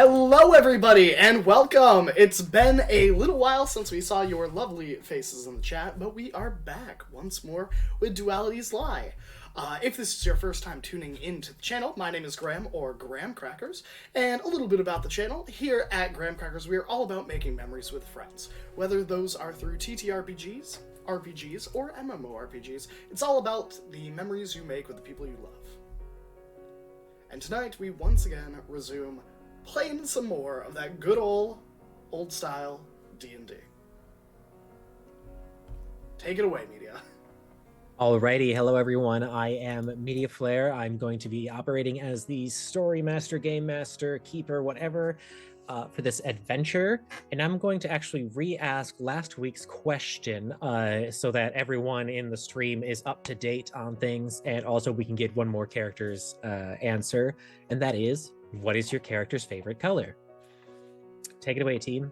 Hello, everybody, and welcome! It's been a little while since we saw your lovely faces in the chat, but we are back once more with Duality's Lie. If this is your first time tuning into the channel, my name is Graham, or Graham Crackers, and a little bit about the channel. Here at Graham Crackers, we are all about making memories with friends, whether those are through TTRPGs, RPGs, or MMORPGs. It's all about the memories you make with the people you love. And tonight, we once again resume playing some more of that good old style D&D. Take it away, Media. Alrighty, hello everyone. I am Media Flare. I'm going to be operating as the story master, game master, keeper, whatever, for this adventure. And I'm going to actually re-ask last week's question so that everyone in the stream is up to date on things, and also we can get one more character's answer, and that is, what is your character's favorite color? Take it away, team.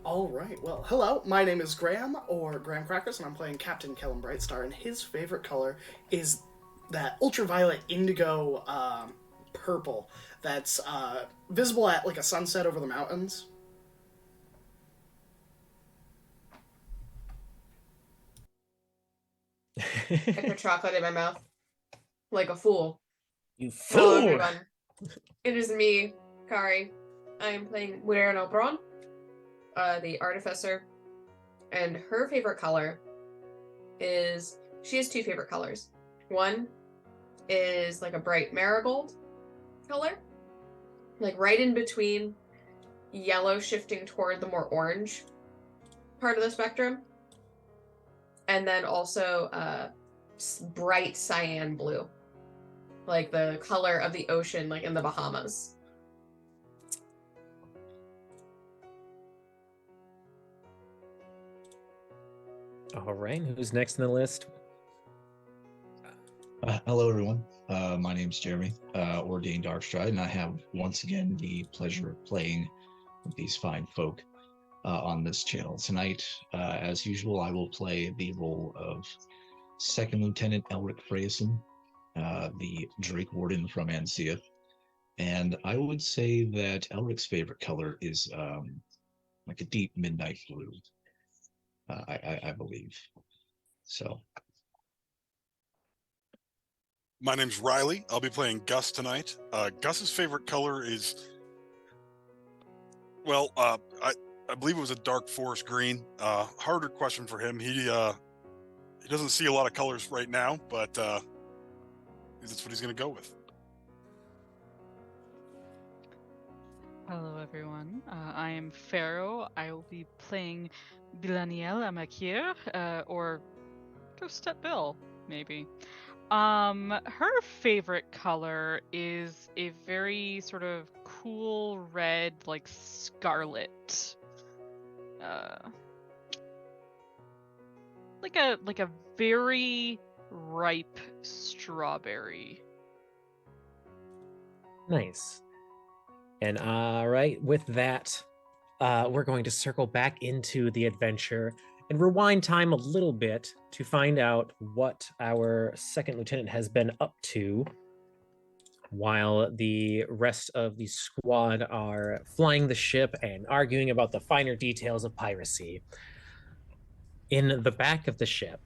All right, well, hello, my name is Graham, or Graham Crackers, and I'm playing Captain Kellum Brightstar, and his favorite color is that ultraviolet indigo purple that's visible at like a sunset over the mountains. I put chocolate in my mouth like a fool. You Hello, fool! everyone. It is me, Kari. I am playing Widow Nobron, the artificer, and her favorite color is, she has two favorite colors. One is like a bright marigold color, like right in between yellow shifting toward the more orange part of the spectrum, and then also bright cyan blue, like the color of the ocean, like in the Bahamas. All right, who's next in the list? Hello, everyone. My name's Jeremy, Ordained Darkstride, and I have once again the pleasure of playing with these fine folk on this channel. Tonight, as usual, I will play the role of Second Lieutenant Elric Freyson, the Drake Warden from Ansea. And I would say that Elric's favorite color is like a deep midnight blue, I believe. So. My name's Riley. I'll be playing Gus tonight. Gus's favorite color is, well, I believe it was a dark forest green. Harder question for him. He doesn't see a lot of colors right now, but that's what he's going to go with. Hello, everyone. I am Pharaoh. I will be playing Bilaniel Amakir, or Ghost Step Bill, maybe. Her favorite color is a very sort of cool red, like scarlet. Like a very ripe strawberry. Nice. And all right, with that, we're going to circle back into the adventure and rewind time a little bit to find out what our second lieutenant has been up to while the rest of the squad are flying the ship and arguing about the finer details of piracy. In the back of the ship,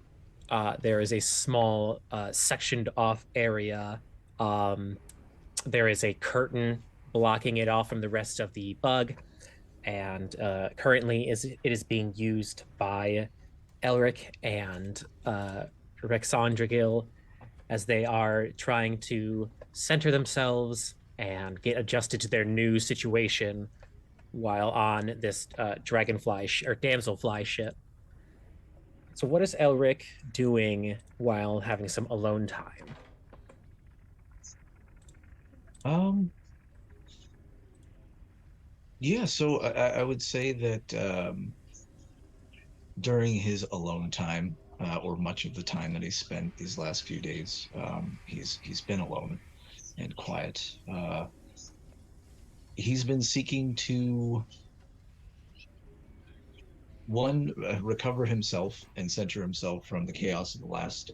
there is a small sectioned off area. There is a curtain blocking it off from the rest of the bug, and currently it is being used by Elric and Rexandragil as they are trying to center themselves and get adjusted to their new situation while on this damselfly ship. So what is Elric doing while having some alone time? Yeah, so I would say that during his alone time, or much of the time that he spent these last few days, he's been alone and quiet. He's been seeking to recover himself and center himself from the chaos of the last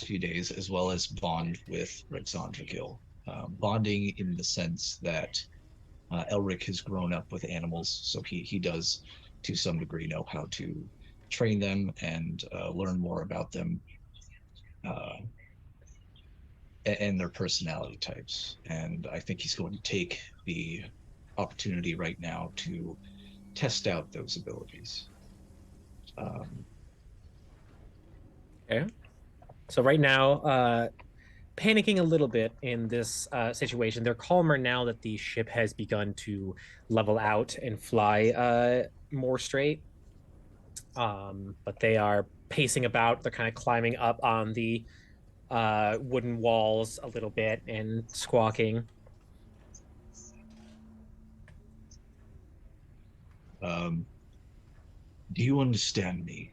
few days, as well as bond with Rexandra Gill. bonding in the sense that Elric has grown up with animals, so he does to some degree know how to train them and learn more about them uh, and their personality types. And I think he's going to take the opportunity right now to test out those abilities. Okay. So right now, panicking a little bit in this situation. They're calmer now that the ship has begun to level out and fly more straight. But they are pacing about. They're kind of climbing up on the wooden walls a little bit and squawking. Um, do you understand me,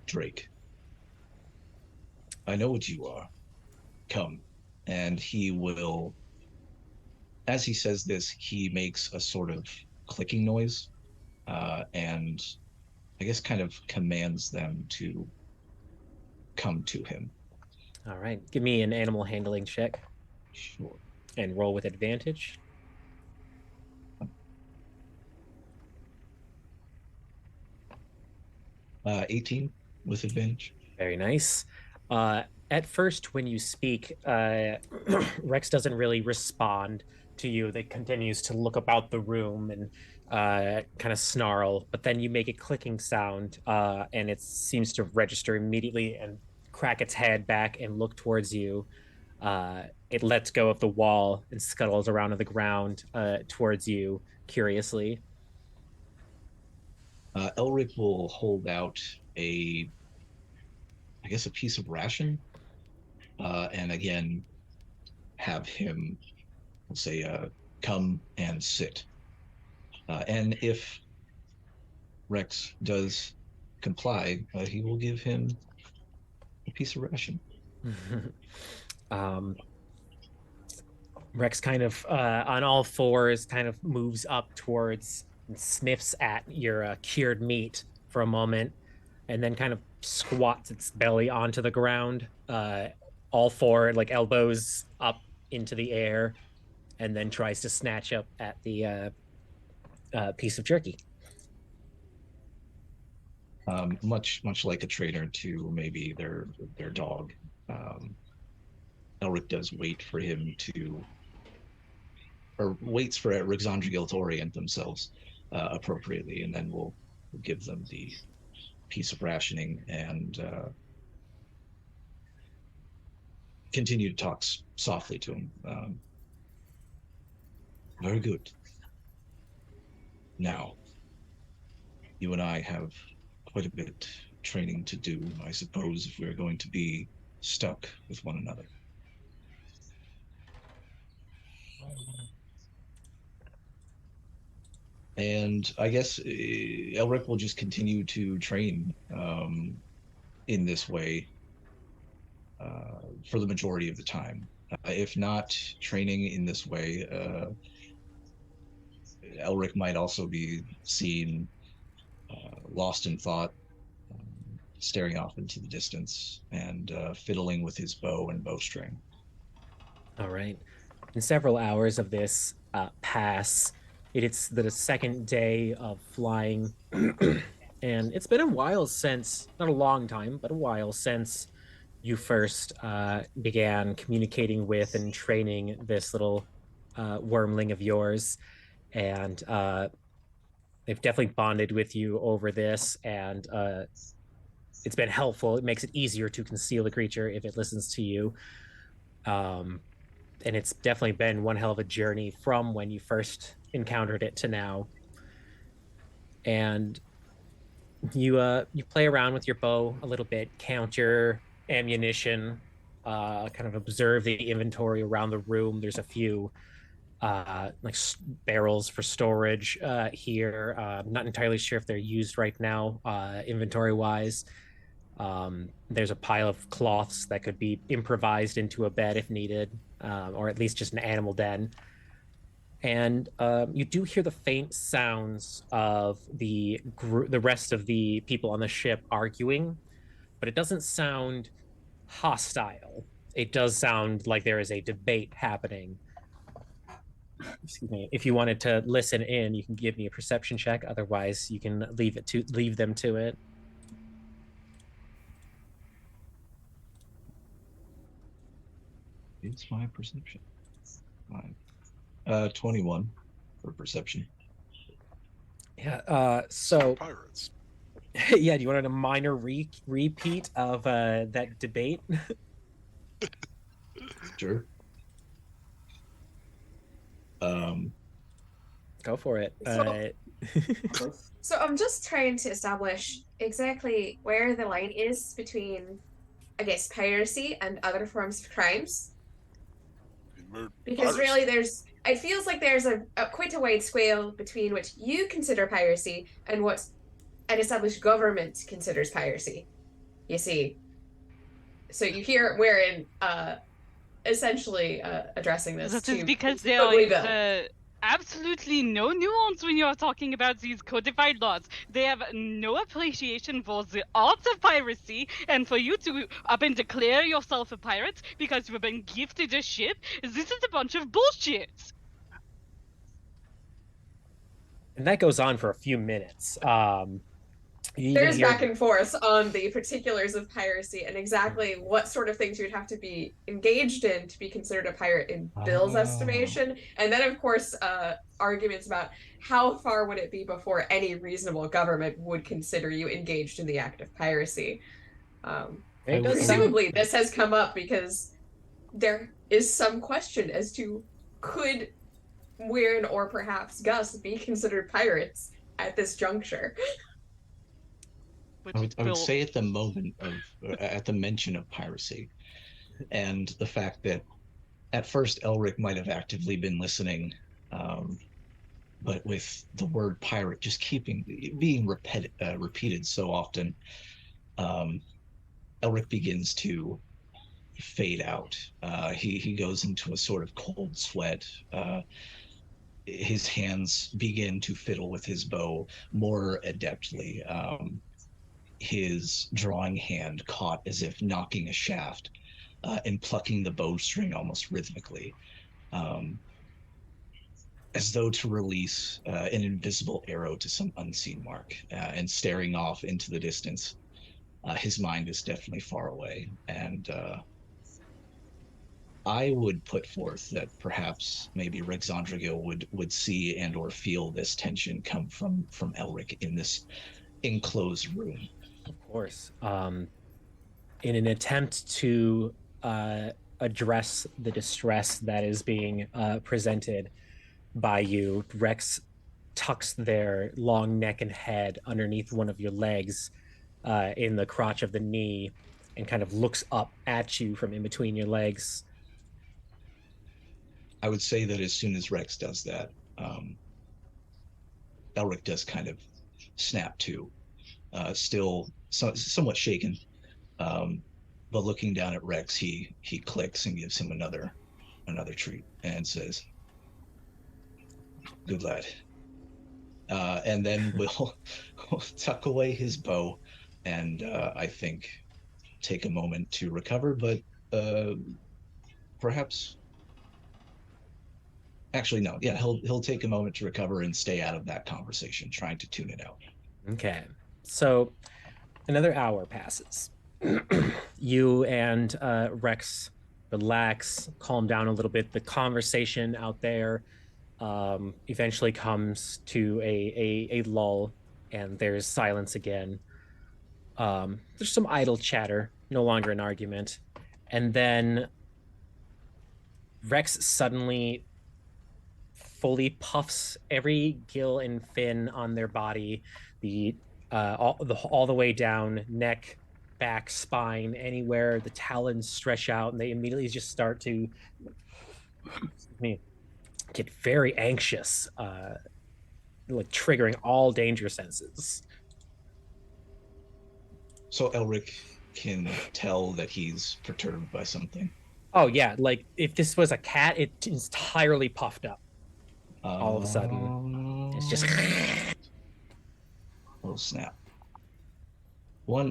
Drake? I know what you are. Come. And he will, as he says this, he makes a sort of clicking noise and I guess kind of commands them to come to him. All right. Give me an animal handling check Sure. and roll with advantage. 18 with advantage. Very nice. At first, when you speak, Rex doesn't really respond to you. That continues to look about the room and kind of snarl. But then you make a clicking sound, and it seems to register immediately and crack its head back and look towards you. It lets go of the wall and scuttles around on the ground towards you curiously. Elric will hold out I guess, a piece of ration, and again have him, let's say, come and sit. And if Rex does comply, he will give him a piece of ration. um, Rex kind of on all fours kind of moves up towards and sniffs at your cured meat for a moment and then kind of squats its belly onto the ground, all four like elbows up into the air, and then tries to snatch up at the piece of jerky. Much like a trainer to maybe their dog. Elric does wait for him to, or waits for Rexandriel to orient themselves appropriately, and then we'll give them the piece of rationing and continue to talk softly to him. Very good. Now, you and I have quite a bit of training to do, I suppose, if we're going to be stuck with one another. And I guess Elric will just continue to train in this way for the majority of the time. If not training in this way, Elric might also be seen lost in thought, staring off into the distance and fiddling with his bow and bowstring. All right. And several hours of this pass. It's the second day of flying. And it's been a while since, not a long time, but a while since you first began communicating with and training this little wormling of yours. And they've definitely bonded with you over this. And it's been helpful. It makes it easier to conceal the creature if it listens to you. And it's definitely been one hell of a journey from when you first encountered it to now. And you play around with your bow a little bit, count your ammunition, kind of observe the inventory around the room. There's a few like barrels for storage here. I'm not entirely sure if they're used right now, inventory wise. There's a pile of cloths that could be improvised into a bed if needed, or at least just an animal den. And you do hear the faint sounds of the rest of the people on the ship arguing, but it doesn't sound hostile. it does sound like there is a debate happening. Excuse me. If you wanted to listen in, you can give me a perception check. Otherwise, you can leave them to it. It's my perception. 21 for perception. Yeah. So Pirates. yeah, do you want a minor repeat of that debate? Sure. Go for it. So I'm just trying to establish exactly where the line is between, I guess, piracy and other forms of crimes. Because really, it feels like there's a quite a wide swale between what you consider piracy and what an established government considers piracy. You see, so you hear wherein essentially addressing this That to is because there Totally is Bill. absolutely no nuance when you are talking about these codified laws. They have no appreciation for the art of piracy, and for you to up and declare yourself a pirate because you've been gifted a ship, this is a bunch of bullshit. And that goes on for a few minutes. There's back and forth on the particulars of piracy and exactly what sort of things you'd have to be engaged in to be considered a pirate in Bill's estimation. And then, of course, arguments about how far would it be before any reasonable government would consider you engaged in the act of piracy. Presumably, this has come up because there is some question as to could Weird or perhaps Gus be considered pirates at this juncture. I would say at the moment of at the mention of piracy and the fact that at first Elric might have actively been listening, but with the word pirate just being repeated so often, Elric begins to fade out. He goes into a sort of cold sweat. His hands begin to fiddle with his bow more adeptly. His drawing hand caught as if knocking a shaft and plucking the bowstring almost rhythmically, as though to release an invisible arrow to some unseen mark, and staring off into the distance. His mind is definitely far away, and I would put forth that perhaps maybe Rexandrigo would see and or feel this tension come from Elric in this enclosed room. Of course. In an attempt to address the distress that is being presented by you, Rex tucks their long neck and head underneath one of your legs in the crotch of the knee and kind of looks up at you from in between your legs. I would say that as soon as Rex does that, Elric does kind of snap to, still somewhat shaken, but looking down at Rex, he clicks and gives him another treat and says, "Good lad." And then we'll tuck away his bow and I think take a moment to recover, but perhaps. Actually, no. Yeah, he'll take a moment to recover and stay out of that conversation, trying to tune it out. Okay. So another hour passes. You and Rex relax, calm down a little bit. The conversation out there eventually comes to a lull, and there's silence again. There's some idle chatter, no longer an argument. And then Rex suddenly fully puffs every gill and fin on their body, all the way down, neck, back, spine, anywhere the talons stretch out, and they immediately just start to get very anxious, like triggering all danger senses. So Elric can tell that he's perturbed by something. Oh yeah, like if this was a cat, it's entirely puffed up. All of a sudden, it's just oh snap.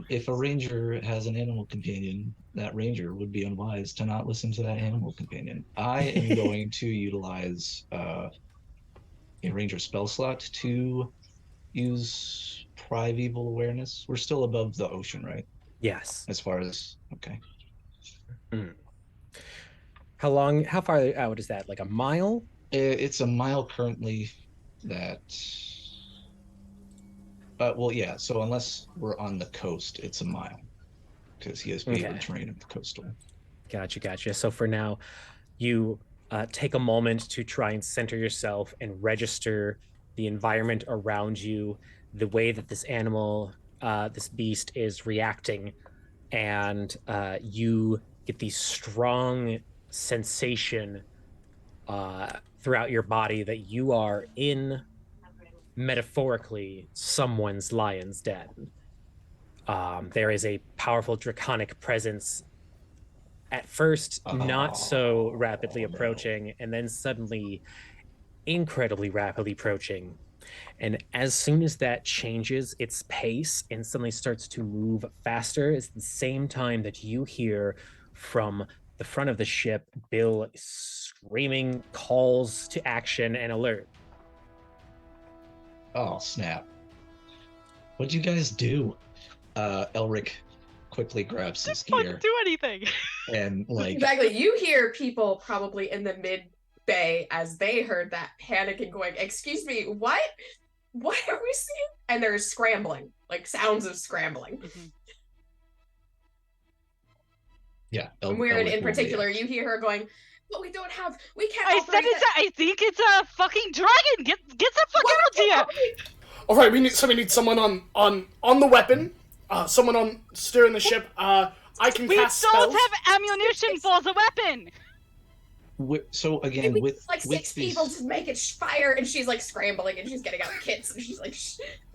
If a ranger has an animal companion, that ranger would be unwise to not listen to that animal companion. I am going to utilize a ranger spell slot to use primeval awareness. We're still above the ocean, right? Yes. As far as okay. How far out is that? Like a mile? It's a mile currently. That well, yeah. So unless we're on the coast, it's a mile because he has favored terrain of the coastal. Gotcha. So for now, you take a moment to try and center yourself and register the environment around you, the way that this animal, this beast is reacting, and you get the strong sensation throughout your body that you are in, metaphorically, someone's lion's den. There is a powerful draconic presence at first not so rapidly approaching, and then suddenly incredibly rapidly approaching. And as soon as that changes its pace and suddenly starts to move faster, it's the same time that you hear from the front of the ship Bill screaming calls to action and alert. Oh, snap. What'd you guys do? Elric quickly grabs his gear. Didn't do anything. And like exactly, you hear people probably in the mid bay as they heard that panic and going, "Excuse me, what are we seeing?" And there's scrambling, like sounds of scrambling. Yeah, Weird in particular, you hear her going, "But we can't." I think it's a fucking dragon. Get the fuck out here! All right, we need someone on the weapon. Someone on steering the ship. I can cast spells. We don't have ammunition for the weapon. So again, with six people to make it fire, and she's like scrambling, and she's getting out kits, and she's like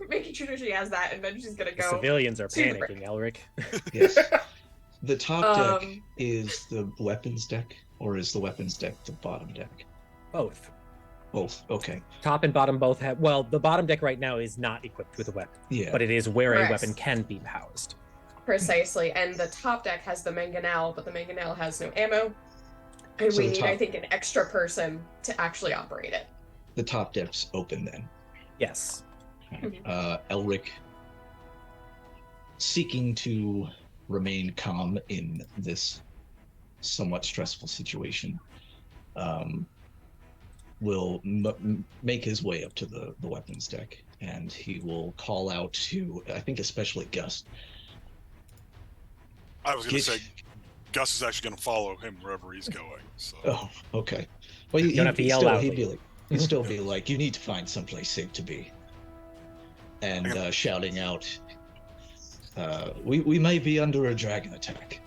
making sure she has that, and then she's gonna go. The civilians are panicking, Elric. Yes. The top deck is the weapons deck, or is the weapons deck the bottom deck? Both. Okay. Top and bottom both have. Well, the bottom deck right now is not equipped with a weapon. Yeah. But it is where a weapon can be housed. Precisely, and the top deck has the mangonel, but the mangonel has no ammo, and we need, I think, an extra person to actually operate it. The top deck's open then. Yes. Elric, seeking to remain calm in this somewhat stressful situation, will make his way up to the weapons deck, and he will call out to, I think, especially Gus. I was going to say, Gus is actually going to follow him wherever he's going. So. Oh, okay. Well, you don't have to yell loudly. He'd still be like, you need to find someplace safe to be. And shouting out, we may be under a dragon attack.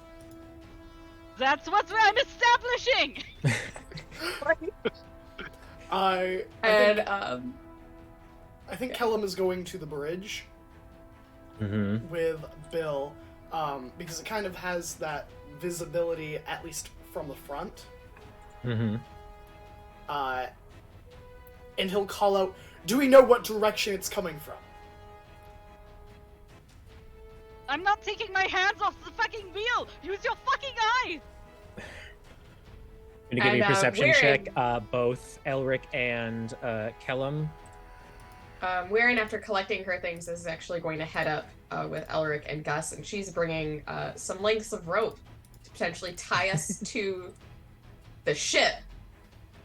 That's what I'm establishing! I think Kellum is going to the bridge with Bill, because it kind of has that visibility, at least from the front. And he'll call out, "Do we know what direction it's coming from?" I'm not taking my hands off the fucking wheel! Use your fucking eyes! I'm gonna give you a perception check, both Elric and Kellum. Weirin, after collecting her things, is actually going to head up with Elric and Gus, and she's bringing some lengths of rope to potentially tie us to the ship,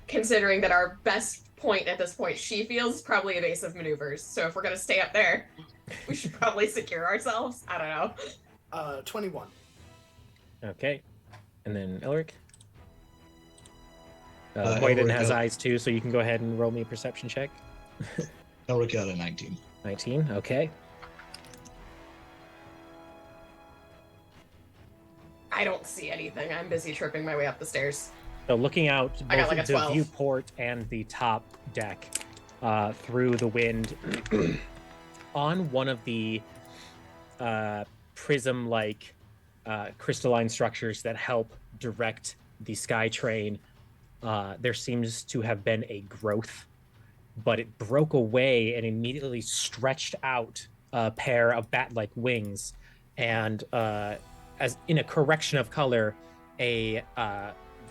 considering that our best point at this point, she feels, probably evasive maneuvers. So if we're going to stay up there, we should probably secure ourselves. I don't know. 21. Okay. And then Elric? Moyden has eyes too, so you can go ahead and roll me a perception check. Elric got a 19. 19, okay. I don't see anything. I'm busy tripping my way up the stairs. So looking out both like the viewport and the top deck through the wind, on one of the prism-like crystalline structures that help direct the sky train, there seems to have been a growth, but it broke away and immediately stretched out a pair of bat-like wings and as in a correction of color, a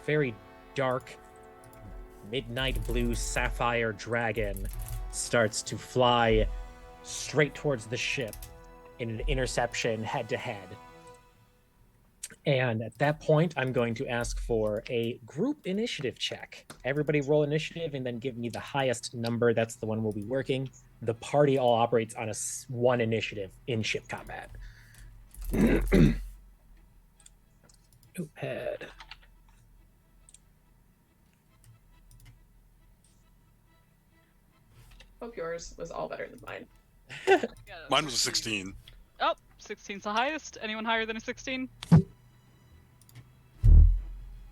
very dark midnight blue sapphire dragon starts to fly straight towards the ship in an interception head to head. And at that point, I'm going to ask for a group initiative check. Everybody roll initiative and then give me the highest number. That's the one we'll be working. The party all operates on one initiative in ship combat. Notepad. Hope yours was all better than mine. Mine was a 16. Oh, 16's the highest. Anyone higher than a 16?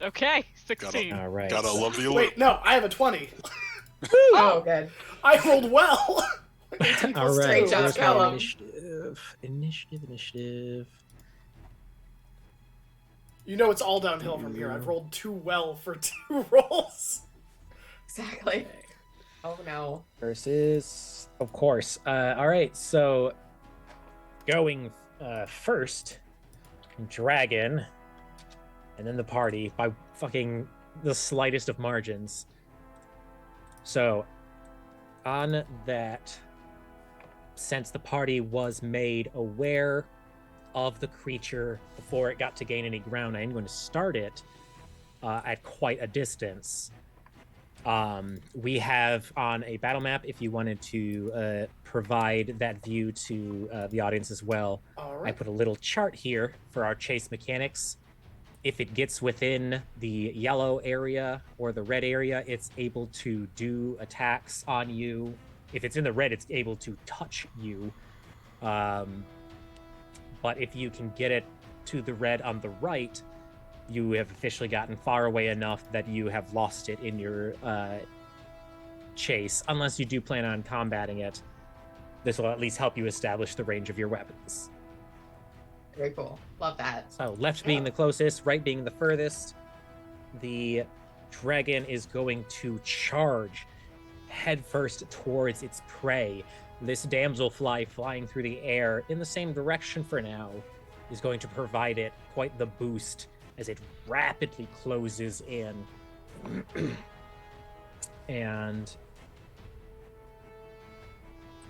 Okay, 16. All right. Gotta love the alert. Wait, no, I have a 20. Oh, good. I rolled well. 18 All plus right. Great two. job, Where's my Callum. Initiative. You know it's all downhill from here. I've rolled too well for 2 rolls. Exactly. Oh no. Versus, of course. All right, so going first, Dragon, and then the party by fucking the slightest of margins. So, on that, since the party was made aware of the creature before it got to gain any ground, I am going to start it at quite a distance. We have on a battle map, if you wanted to provide that view to the audience as well, All I right. put a little chart here for our chase mechanics. If it gets within the yellow area or the red area, it's able to do attacks on you. If it's in the red, it's able to touch you. But if you can get it to the red on the right, you have officially gotten far away enough that you have lost it in your chase, unless you do plan on combating it. This will at least help you establish the range of your weapons. Very cool. Love that. So left being the closest, right being the furthest, the dragon is going to charge headfirst towards its prey. This damselfly flying through the air in the same direction for now is going to provide it quite the boost as it rapidly closes in. And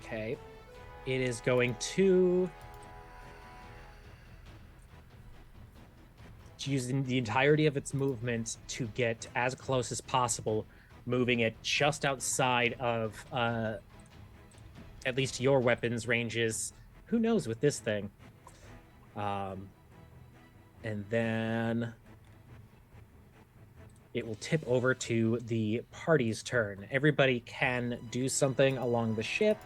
okay, it is going to using the entirety of its movement to get as close as possible, moving it just outside of at least your weapons ranges. Who knows with this thing? And then it will tip over to the party's turn. Everybody can do something along the ship.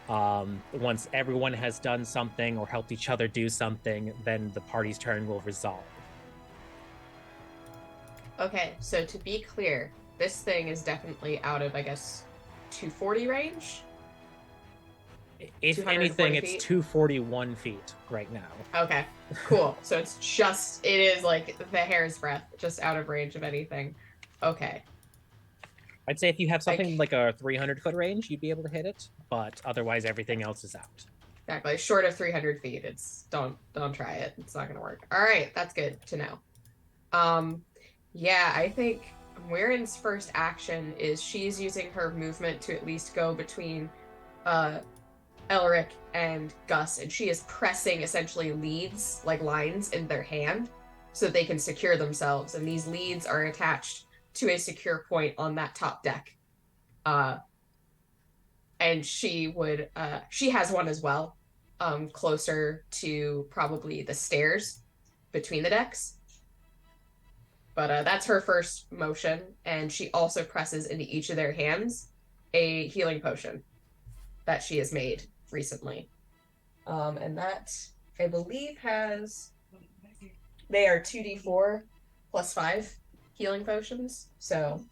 Once everyone has done something or helped each other do something, then the party's turn will resolve. Okay, so to be clear, this thing is definitely out of, I guess, 240 range? If 240 anything, feet? it's 241 feet right now. Okay, cool. So it's just, it is like the hair's breadth, just out of range of anything. Okay. I'd say if you have something Like- like a 300-foot range, you'd be able to hit it, but otherwise everything else is out. Exactly. Short of 300 feet, it's don't try it. It's not gonna work. All right, that's good to know. Yeah, I think Waren's first action is she's using her movement to at least go between Elric and Gus, and she is pressing essentially leads, like lines, in their hand so they can secure themselves. And these leads are attached to a secure point on that top deck. And she would, she has one as well, closer to probably the stairs between the decks. But that's her first motion, and she also presses into each of their hands a healing potion that she has made recently. And that, I believe, they are 2d4 plus 5 healing potions. So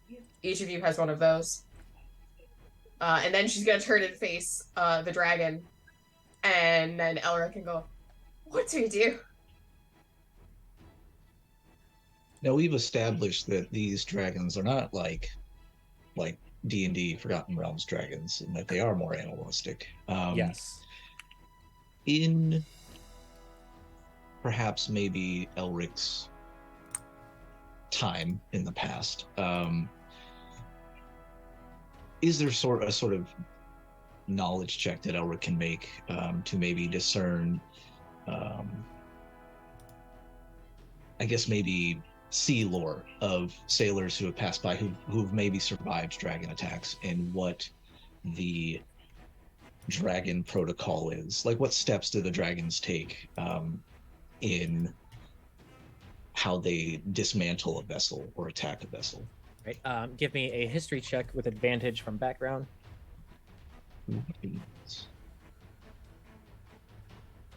each of you has one of those. And then she's going to turn and face the dragon, and then Elric can go, "What do we do?" Now we've established that these dragons are not like D&D Forgotten Realms dragons, and that they are more animalistic. Yes. In perhaps maybe Elric's time in the past. Is there a sort of knowledge check that Elric can make to maybe discern, I guess maybe sea lore of sailors who have passed by who've maybe survived dragon attacks, and what the dragon protocol is? Like, what steps do the dragons take in how they dismantle a vessel or attack a vessel? Right. Give me a history check with advantage from background.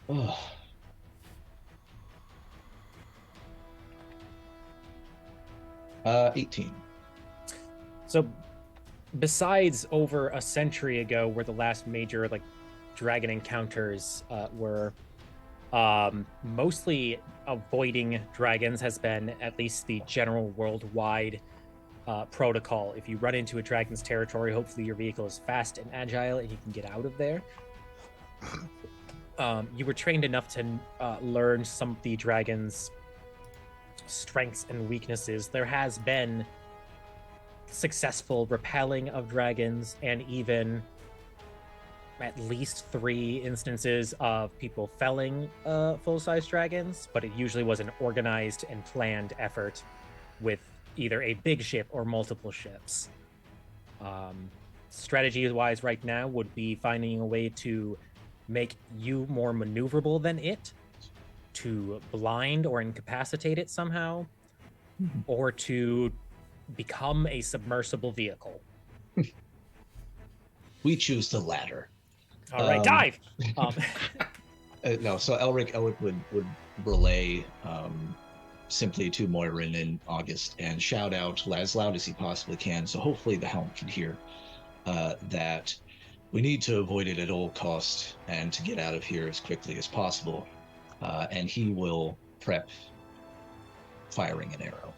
Oh. Uh, 18. So, besides over a century ago, where the last major like dragon encounters were, mostly avoiding dragons has been at least the general worldwide protocol. If you run into a dragon's territory, hopefully your vehicle is fast and agile and you can get out of there. You were trained enough to learn some of the dragon's strengths and weaknesses. There has been successful repelling of dragons, and even at least 3 instances of people felling full-size dragons, but it usually was an organized and planned effort with either a big ship or multiple ships. Strategy-wise right now would be finding a way to make you more maneuverable than it, to blind or incapacitate it somehow, or to become a submersible vehicle. We choose the latter. All right, dive! No, so Elric would relay simply to Moirin and August and shout out as loud as he possibly can, so hopefully the helm can hear, that we need to avoid it at all costs and to get out of here as quickly as possible. And he will prep firing an arrow.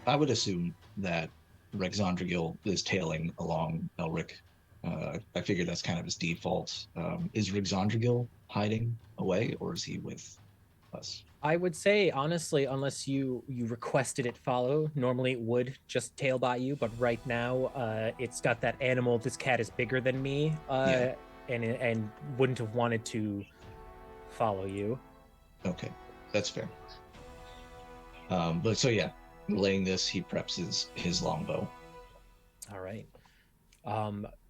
I would assume that Rexandrigil is tailing along Elric. I figure that's kind of his default. Is Rexandrigil hiding away, or is he with us? I would say, honestly, unless you requested it follow, normally it would just tail by you, but right now it's got that animal, this cat is bigger than me, and wouldn't have wanted to follow you. Okay, that's fair. But so yeah, relaying this, he preps his longbow. All right.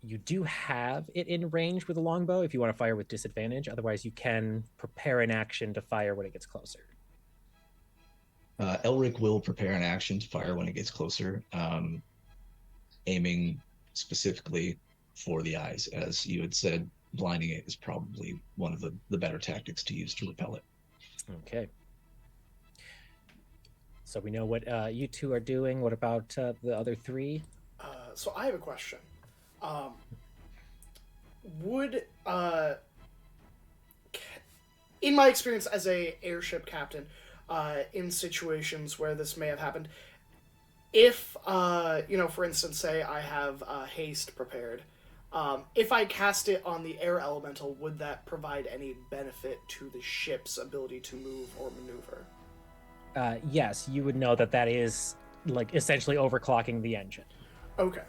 You do have it in range with a longbow if you want to fire with disadvantage. Otherwise, you can prepare an action to fire when it gets closer. Elric will prepare an action to fire when it gets closer, aiming specifically for the eyes. As you had said, blinding it is probably one of the better tactics to use to repel it. Okay. So we know what you two are doing. What about the other 3? So I have a question. Would in my experience as a airship captain, in situations where this may have happened, if for instance, say I have haste prepared, if I cast it on the air elemental, would that provide any benefit to the ship's ability to move or maneuver? Yes, you would know that is like essentially overclocking the engine. Okay.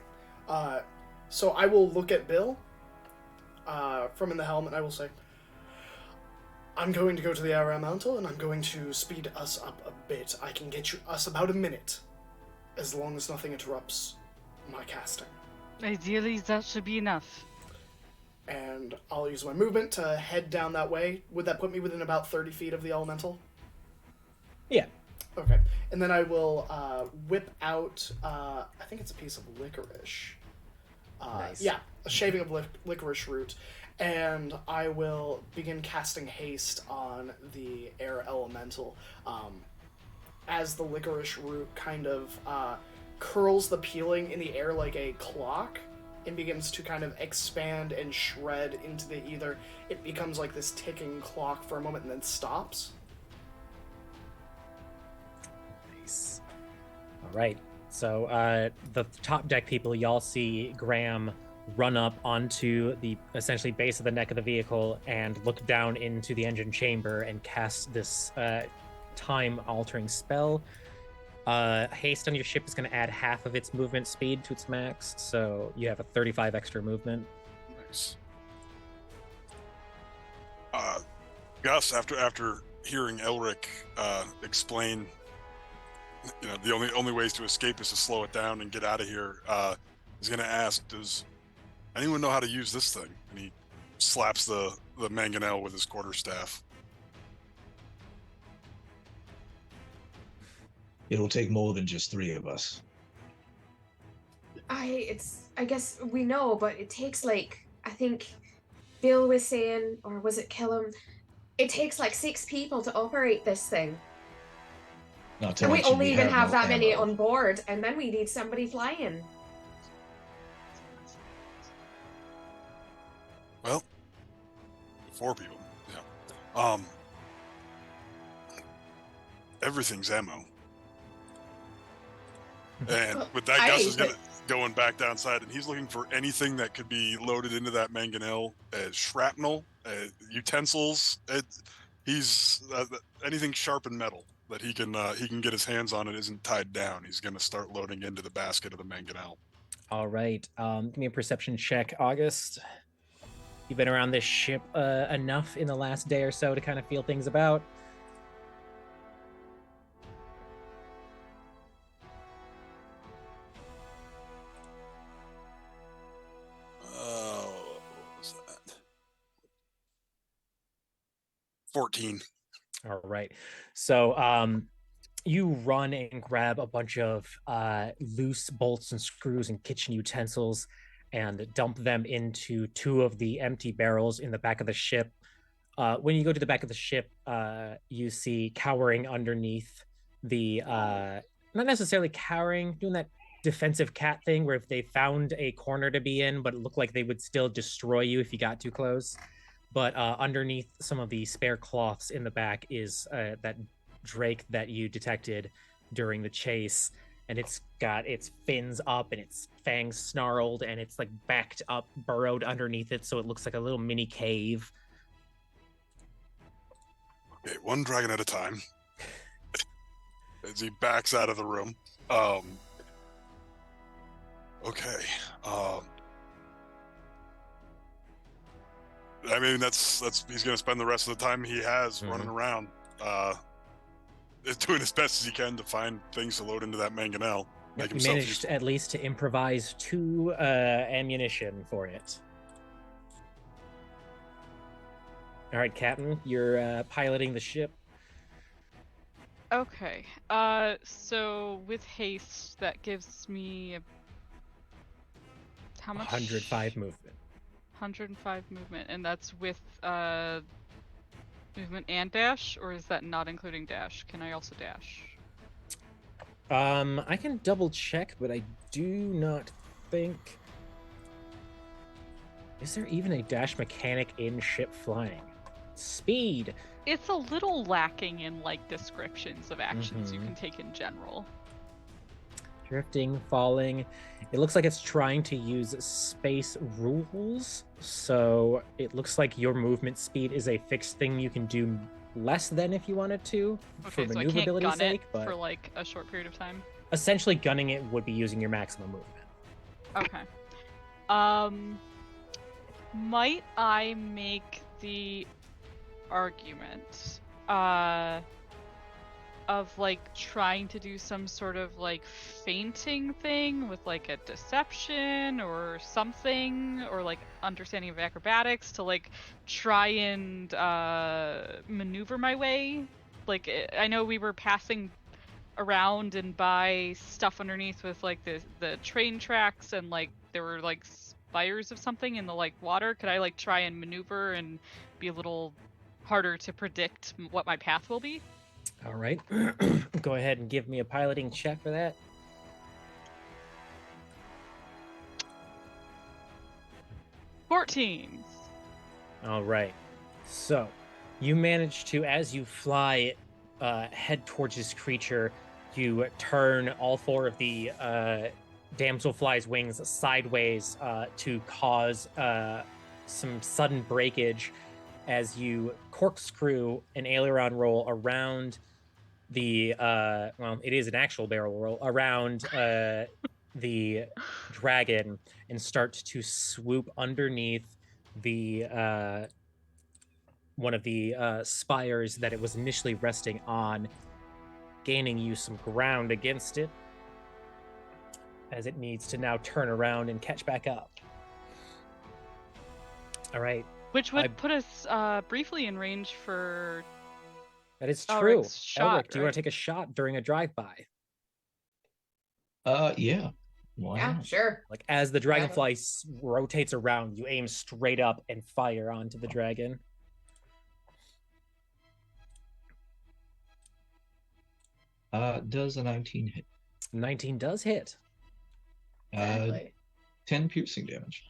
So I will look at Bill from in the helm, and I will say, I'm going to go to the air elemental, and I'm going to speed us up a bit. I can get us about a minute, as long as nothing interrupts my casting. Ideally, that should be enough. And I'll use my movement to head down that way. Would that put me within about 30 feet of the elemental? Yeah. Okay. And then I will whip out, I think it's a piece of licorice. Nice. Yeah, a shaving of licorice root. And I will begin casting haste on the air elemental. As the licorice root kind of curls the peeling in the air like a clock and begins to kind of expand and shred into the ether, it becomes like this ticking clock for a moment and then stops. Nice. All right. So the top deck people, y'all see Graham run up onto the essentially base of the neck of the vehicle and look down into the engine chamber and cast this time-altering spell. Haste on your ship is going to add half of its movement speed to its max, so you have a 35 extra movement. Nice. Gus, after hearing Elric explain, the only ways to escape is to slow it down and get out of here, is going to ask, does anyone know how to use this thing? And he slaps the mangonel with his quarterstaff. It'll take more than just 3 of us. I guess we know, but it takes I think Bill was saying, or was it Killam? It takes 6 people to operate this thing. Not to And we mention only even have no that many ammo. on board, and then we need somebody flying. Well, 4 people. Yeah. Everything's ammo. And with that, Gus is going back downside, and he's looking for anything that could be loaded into that mangonel as shrapnel, utensils. He's anything sharp and metal that he can get his hands on and isn't tied down. He's going to start loading into the basket of the mangonel. All right. Give me a perception check, August. You've been around this ship enough in the last day or so to kind of feel things about. What was that? 14. All right. So you run and grab a bunch of loose bolts and screws and kitchen utensils and dump them into 2 of the empty barrels in the back of the ship. When you go to the back of the ship, you see cowering underneath the, not necessarily cowering, doing that defensive cat thing where if they found a corner to be in, but it looked like they would still destroy you if you got too close. But underneath some of the spare cloths in the back is that drake that you detected during the chase, and it's got its fins up and its fangs snarled and it's backed up, burrowed underneath it, so it looks like a little mini cave. Okay, one dragon at a time. As he backs out of the room. Okay. I mean, that's he's going to spend the rest of the time he has running around, doing as best as he can to find things to load into that mangonel. You managed at least to improvise 2 ammunition for it. All right, Captain, you're piloting the ship. Okay. So with haste, that gives me how much? 105 movement. 105 movement, and that's with movement and dash, or is that not including dash? Can I also dash? I can double check, but I do not think. Is there even a dash mechanic in ship flying? Speed. It's a little lacking in descriptions of actions you can take in general. Drifting, falling. It looks like it's trying to use space rules, so it looks like your movement speed is a fixed thing you can do less than if you wanted to, Okay, for so I can't maneuverability's gun sake, it but for a short period of time. essentially gunning it would be using your maximum movement. Okay. Might I make the argument of trying to do some sort of fainting thing with a deception or something, or understanding of acrobatics to try and maneuver my way? I know we were passing around and by stuff underneath with the train tracks, and there were spires of something in the water. Could I try and maneuver and be a little harder to predict what my path will be? All right. Go ahead and give me a piloting check for that. $14. All right. So you manage to, as you fly, head towards this creature, you turn all 4 of the damselfly's wings sideways to cause some sudden breakage as you corkscrew an aileron roll around the well, it is an actual barrel roll around the dragon and start to swoop underneath the one of the spires that it was initially resting on, gaining you some ground against it as it needs to now turn around and catch back up. All right. Which would put us briefly in range for... That is true. Elric's shot, Elric, do you want to take a shot during a drive-by? Yeah. Why Yeah, not? sure. Like as the dragonfly rotates around, you aim straight up and fire onto the dragon. Does a 19 hit? 19 does hit. Exactly. 10 piercing damage.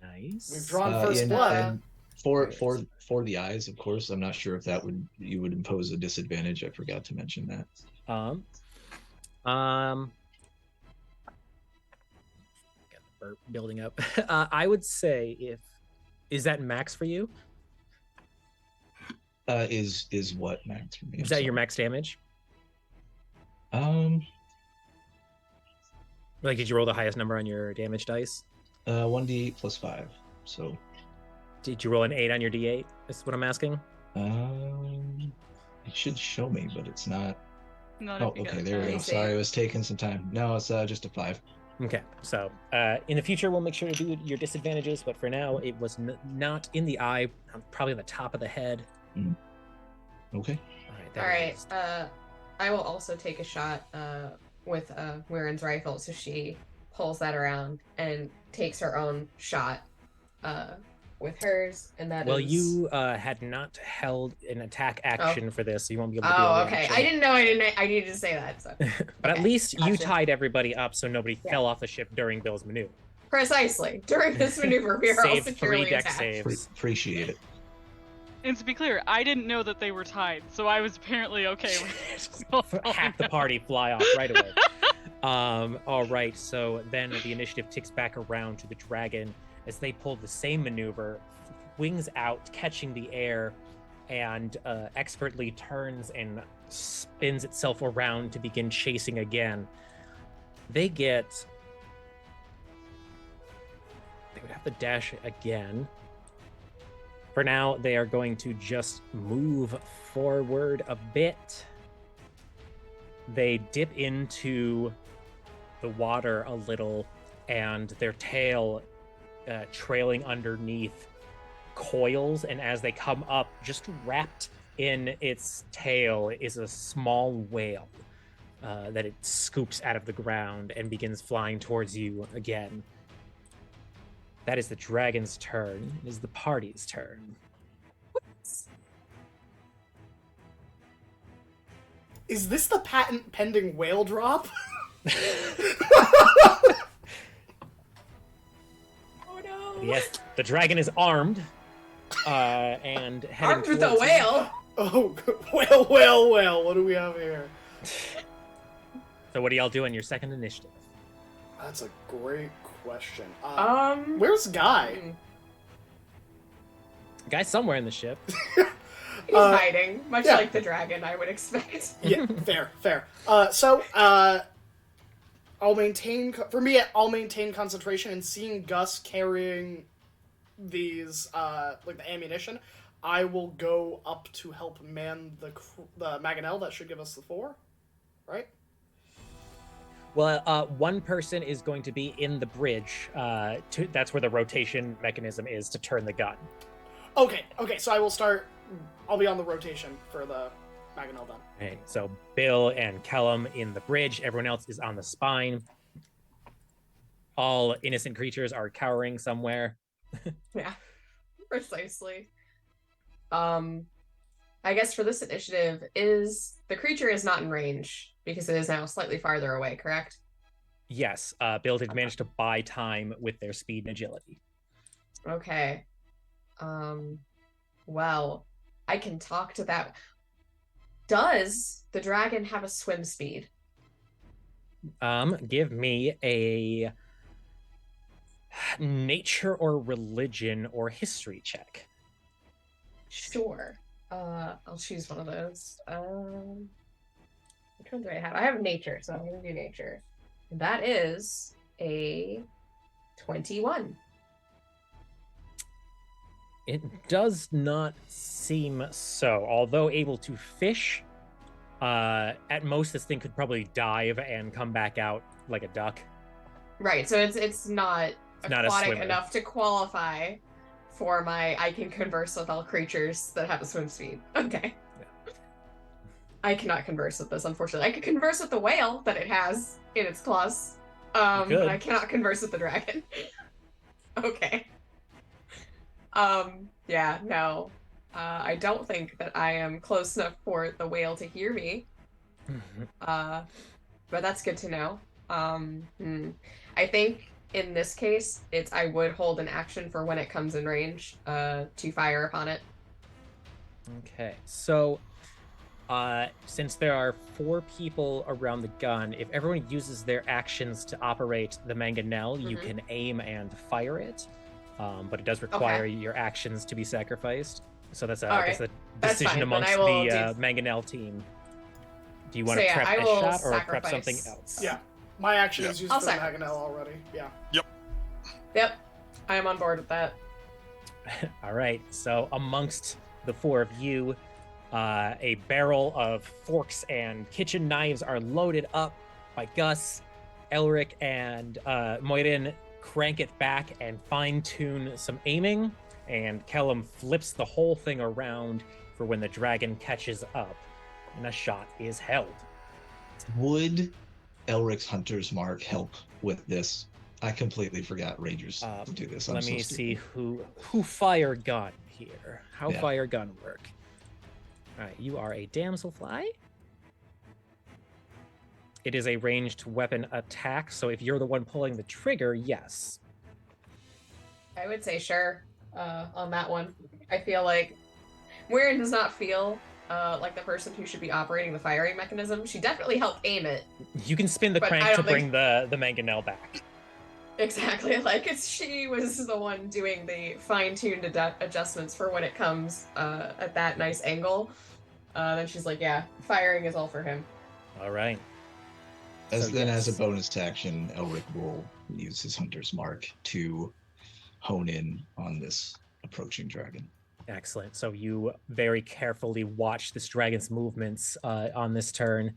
Nice. We've drawn first blood. And for the eyes, of course. I'm not sure if that you would impose a disadvantage. I forgot to mention that. Got the burp building up. I would say is that max for you? Is what max for me? Is that your max damage? Like, did you roll the highest number on your damage dice? 1d8 plus 5. So. Did you roll an 8 on your d8? Is what I'm asking. It should show me, but it's not. Not Oh, if you okay, get there we it. go. Sorry, it was taking some time. No, it's just a 5. Okay, so in the future we'll make sure to do your disadvantages, but for now it was not in the eye, probably on the top of the head. Okay. All right. I will also take a shot with Wiren's rifle, so she pulls that around and takes her own shot with hers, and that well, is... you had not held an attack action for this, so you won't be able to do Oh, a okay. reaction. I didn't know. I needed to say that. So. But Okay, at least you gotcha. tied everybody up so nobody fell off the ship during Bill's maneuver. Precisely. During this maneuver, we are all Saved 3 securely deck attacked. saves. Appreciate it. And to be clear, I didn't know that they were tied, so I was apparently okay with it. Half the party fly off right away. All right, so then the initiative ticks back around to the dragon as they pull the same maneuver, wings out, catching the air, and expertly turns and spins itself around to begin chasing again. They would have to dash again. For now, they are going to just move forward a bit. They dip into the water a little, and their tail trailing underneath coils, and as they come up, just wrapped in its tail is a small whale that it scoops out of the ground and begins flying towards you again. That is the dragon's turn. It is the party's turn. Is this the patent pending whale drop? Oh no! Yes, the dragon is armed and heading Armed with a towards you. whale. Oh, whale. What do we have here? So what do y'all do in your second initiative? That's a great question. Where's Where's Guy? Guy's somewhere in the ship. He's hiding, much yeah. like the dragon, I would expect. Yeah, fair. So I'll maintain concentration, and seeing Gus carrying these like the ammunition, I will go up to help man the mangonel. That should give us the 4, right? Well, one person is going to be in the bridge. That's where the rotation mechanism is to turn the gun. Okay, so I'll be on the rotation for the mangonel then. Okay, so Bill and Kellum in the bridge. Everyone else is on the spine. All innocent creatures are cowering somewhere. Yeah, precisely. I guess for this initiative, the creature is not in range because it is now slightly farther away, correct? Yes, Bill did manage to buy time with their speed and agility. Okay. Well, I can talk to that. Does the dragon have a swim speed? Give me a nature or religion or history check. Sure. I'll choose one of those. Which one do I have? I have nature, so I'm gonna do nature. And that is a 21. It does not seem so. Although able to fish, at most this thing could probably dive and come back out like a duck. Right, so it's not not aquatic enough to qualify for my I can converse with all creatures that have a swim speed. Okay. Yeah. I cannot converse with this, unfortunately. I could converse with the whale that it has in its claws. But I cannot converse with the dragon. Okay. Yeah, no. I don't think that I am close enough for the whale to hear me. But that's good to know. I think in this case, I would hold an action for when it comes in range, to fire upon it. Okay, so since there are 4 people around the gun, if everyone uses their actions to operate the mangonel, you can aim and fire it. But it does require your actions to be sacrificed. So that's a decision amongst the mangonel team. Do you want to prep a shot or prep something else? Yeah. My action is used for the mangonel already. Yeah. Yep. I am on board with that. All right. So amongst the 4 of you, a barrel of forks and kitchen knives are loaded up by Gus. Elric and Moirin crank it back and fine-tune some aiming, and Kellum flips the whole thing around for when the dragon catches up, and a shot is held. Would Elric's Hunter's Mark help with this? I completely forgot Rangers to do this. Let me see who fire gun here. How fire gun work? All right, you are a damselfly. It is a ranged weapon attack, so if you're the one pulling the trigger, yes. I would say sure on that one. I feel like Moirin does not feel like the person who should be operating the firing mechanism. She definitely helped aim it. You can spin the crank to bring the mangonel back. Exactly, like she was the one doing the fine-tuned adjustments for when it comes at that nice angle. Then she's like, yeah, firing is all for him. All right. As a bonus action, Elric will use his Hunter's Mark to hone in on this approaching dragon. Excellent. So you very carefully watch this dragon's movements on this turn.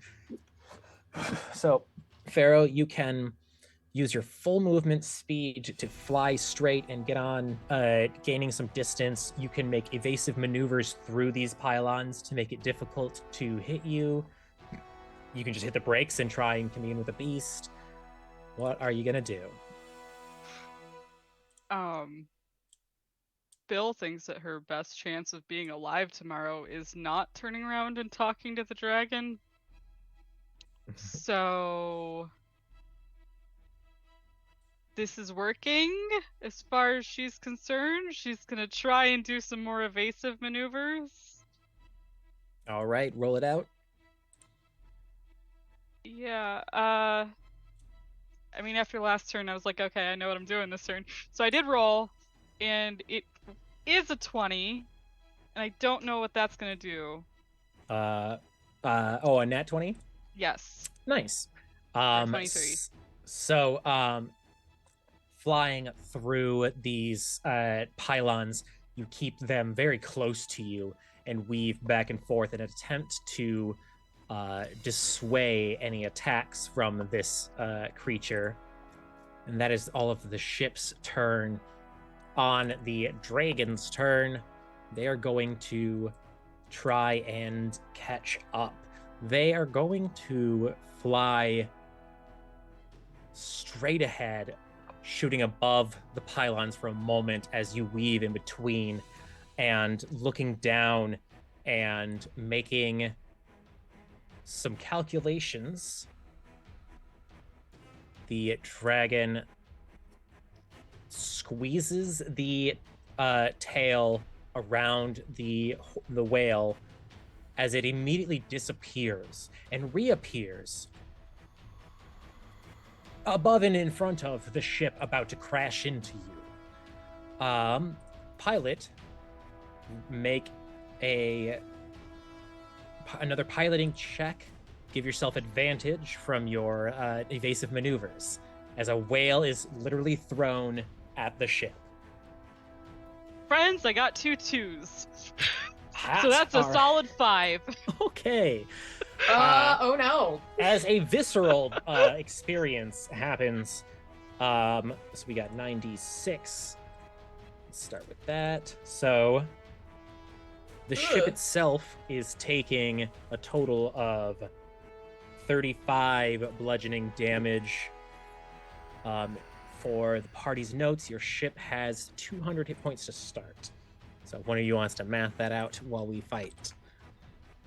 So, Pharaoh, you can use your full movement speed to fly straight and get on, gaining some distance. You can make evasive maneuvers through these pylons to make it difficult to hit you. You can just hit the brakes and try and commune with the beast. What are you gonna do? Bill thinks that her best chance of being alive tomorrow is not turning around and talking to the dragon. So this is working as far as she's concerned. She's gonna try and do some more evasive maneuvers. All right, roll it out. Yeah, I mean, after last turn, I was like, okay, I know what I'm doing this turn. So I did roll, and it is a 20, and I don't know what that's gonna do. A nat 20? Yes. Nice. 23. So, flying through these pylons, you keep them very close to you and weave back and forth in an attempt to dissuade any attacks from this creature. And that is all of the ship's turn. On the dragon's turn, they are going to try and catch up. They are going to fly straight ahead, shooting above the pylons for a moment as you weave in between, and looking down and making some calculations. The dragon squeezes the tail around the whale as it immediately disappears and reappears above and in front of the ship about to crash into you. Pilot, make another piloting check. Give yourself advantage from your evasive maneuvers, as a whale is literally thrown at the ship. Friends, I got 2 2s. Hats So that's a are- solid 5. Okay. Oh no. As a visceral experience happens, so we got 96. Let's start with that. So the ship itself is taking a total of 35 bludgeoning damage. For the party's notes, your ship has 200 hit points to start. So if one of you wants to math that out while we fight.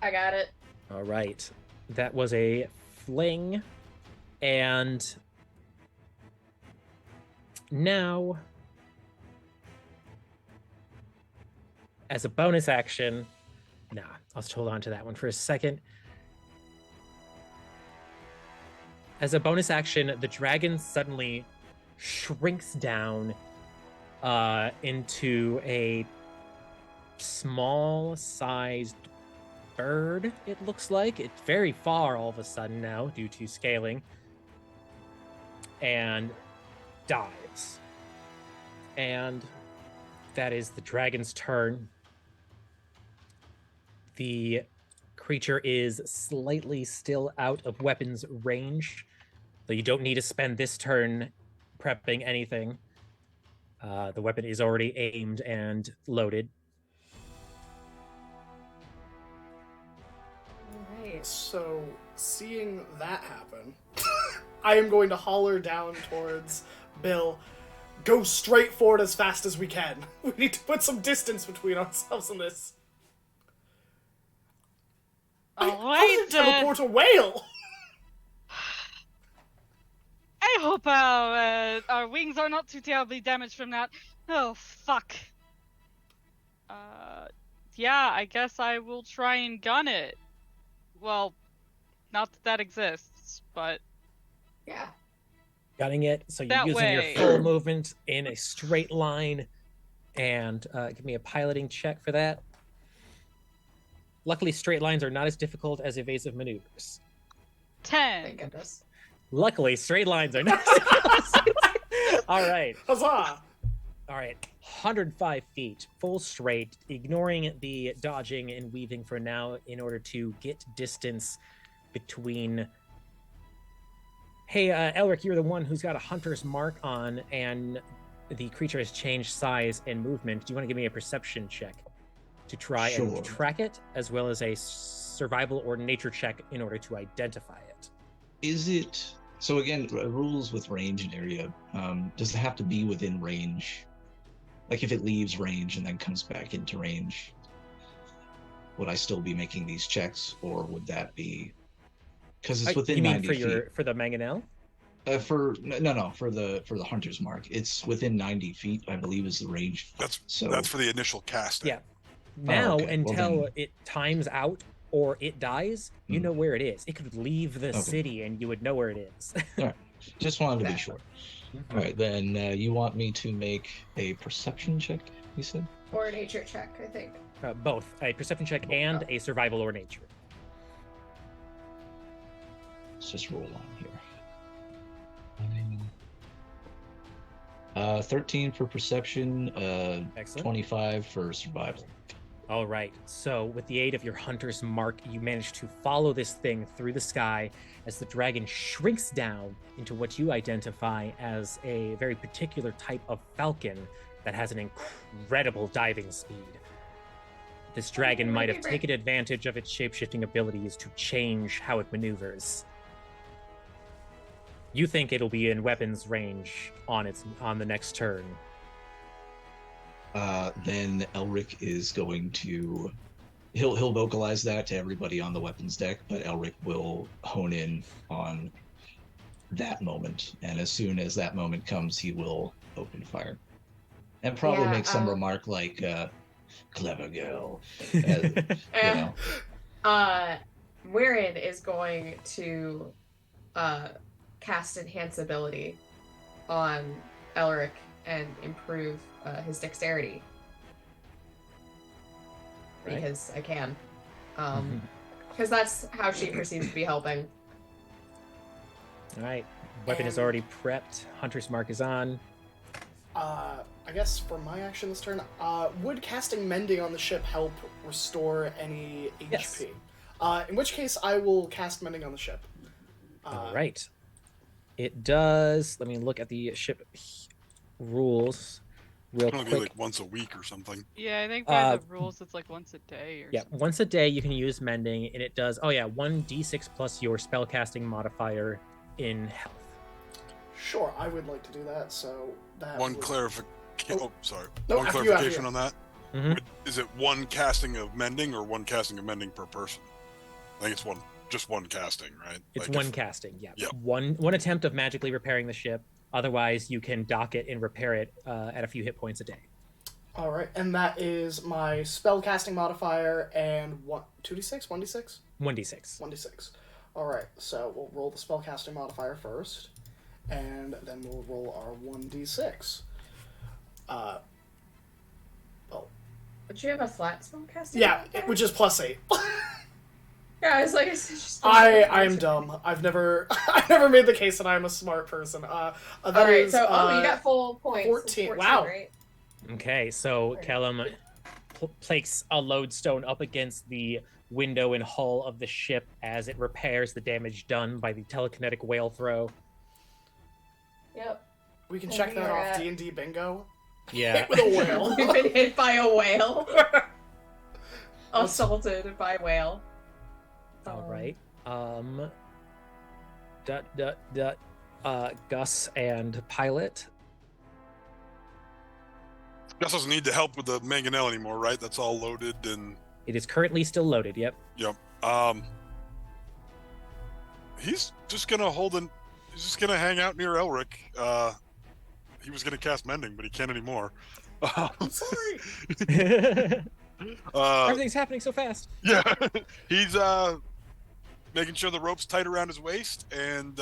I got it. All right. That was a fling. And now, as a bonus action, I'll just hold on to that one for a second. As a bonus action, the dragon suddenly shrinks down into a small-sized bird, it looks like. It's very far all of a sudden now due to scaling. And dives. And that is the dragon's turn. The creature is slightly still out of weapons range, though you don't need to spend this turn prepping anything. The weapon is already aimed and loaded. Alright. So, seeing that happen, I am going to holler down towards Bill. Go straight forward as fast as we can. We need to put some distance between ourselves and this. How Alright, does it teleport a whale? I hope our wings are not too terribly damaged from that. Oh, fuck. Yeah, I guess I will try and gun it. Well, not that exists, but... Yeah. Gunning it, so you're That using your way. full movement in a straight line. And give me a piloting check for that. Luckily, straight lines are not as difficult as evasive maneuvers. 10. Thank goodness. Luckily, straight lines are not. All right. Huzzah! All right. 105 feet, full straight, ignoring the dodging and weaving for now in order to get distance between. Hey, Elric, you're the one who's got a hunter's mark on, and the creature has changed size and movement. Do you want to give me a perception check to try Sure. and track it, as well as a survival or nature check in order to identify it? Is it so? Again, rules with range and area. Does it have to be within range? Like if it leaves range and then comes back into range, would I still be making these checks, or would that be because it's within you mean 90 for feet? for the mangonel? For the hunter's mark, it's within 90 feet, I believe, is the range. That's So for the initial casting. Yeah. Now, okay. Well, until then- it times out or it dies, you Hmm. know where it is. It could leave the Okay. city and you would know where it is. just wanted to be Okay. sure. All right, then you want me to make a perception check? You said. Or a nature check, I think. Both a perception check and a survival or nature. Let's just roll on here. 13 for perception, Excellent. 25 for survival. All right. So, with the aid of your hunter's mark, you manage to follow this thing through the sky as the dragon shrinks down into what you identify as a very particular type of falcon that has an incredible diving speed. This dragon might have taken advantage of its shape-shifting abilities to change how it maneuvers. You think it'll be in weapons range on the next turn. Then Elric is going to he'll vocalize that to everybody on the weapons deck, but Elric will hone in on that moment, and as soon as that moment comes, he will open fire and probably Yeah, make some remark like "clever girl," you know. Weirin is going to cast Enhance ability on Elric and improve his dexterity. Right. Because I can. Because that's how she perceives to be helping. All right. Weapon is already prepped. Hunter's mark is on. I guess for my action this turn, would casting Mending on the ship help restore any HP? Yes. In which case, I will cast Mending on the ship. All right. It does. Let me look at the ship rules real It's gonna be quick. like once a week or something. Yeah, I think by the rules it's like once a day or Yeah, something. once a day you can use Mending, and it does. Oh yeah, 1d6 plus your spellcasting modifier in health. Sure, I would like to do that. So that One would... clarification. Oh. Oh, sorry. No, One after you, clarification on that. Mhm. Is it one casting of Mending or one casting of Mending per person? I think it's just one casting, right? It's Like one casting. Yeah. Yep. One attempt of magically repairing the ship. Otherwise, you can dock it and repair it at a few hit points a day. All right, and that is my spellcasting modifier and 2d6, 1d6, 1d6. 1d6. All right, so we'll roll the spellcasting modifier first, and then we'll roll our 1d6. But you have a flat spellcasting? Yeah, modifier? which is +8. Yeah, I was like, it's just I am dumb. I've never made the case that I'm a smart person. That Alright, is, so you got full points. 14. Wow. Right? Okay, so Okay. Callum placed a lodestone up against the window and hull of the ship as it repairs the damage done by the telekinetic whale throw. Yep. we can And check we that are off at- D&D bingo. Yeah. Hit with a whale. We've been hit by a whale. Assaulted by a whale. All right. Gus and Pilot. Gus doesn't need to help with the mangonel anymore, right? That's all loaded and It is currently still loaded. Yep. yep. He's just gonna he's just gonna hang out near Elric. He was gonna cast Mending, but he can't anymore. I'm sorry. Everything's happening so fast. Yeah, he's making sure the rope's tight around his waist, and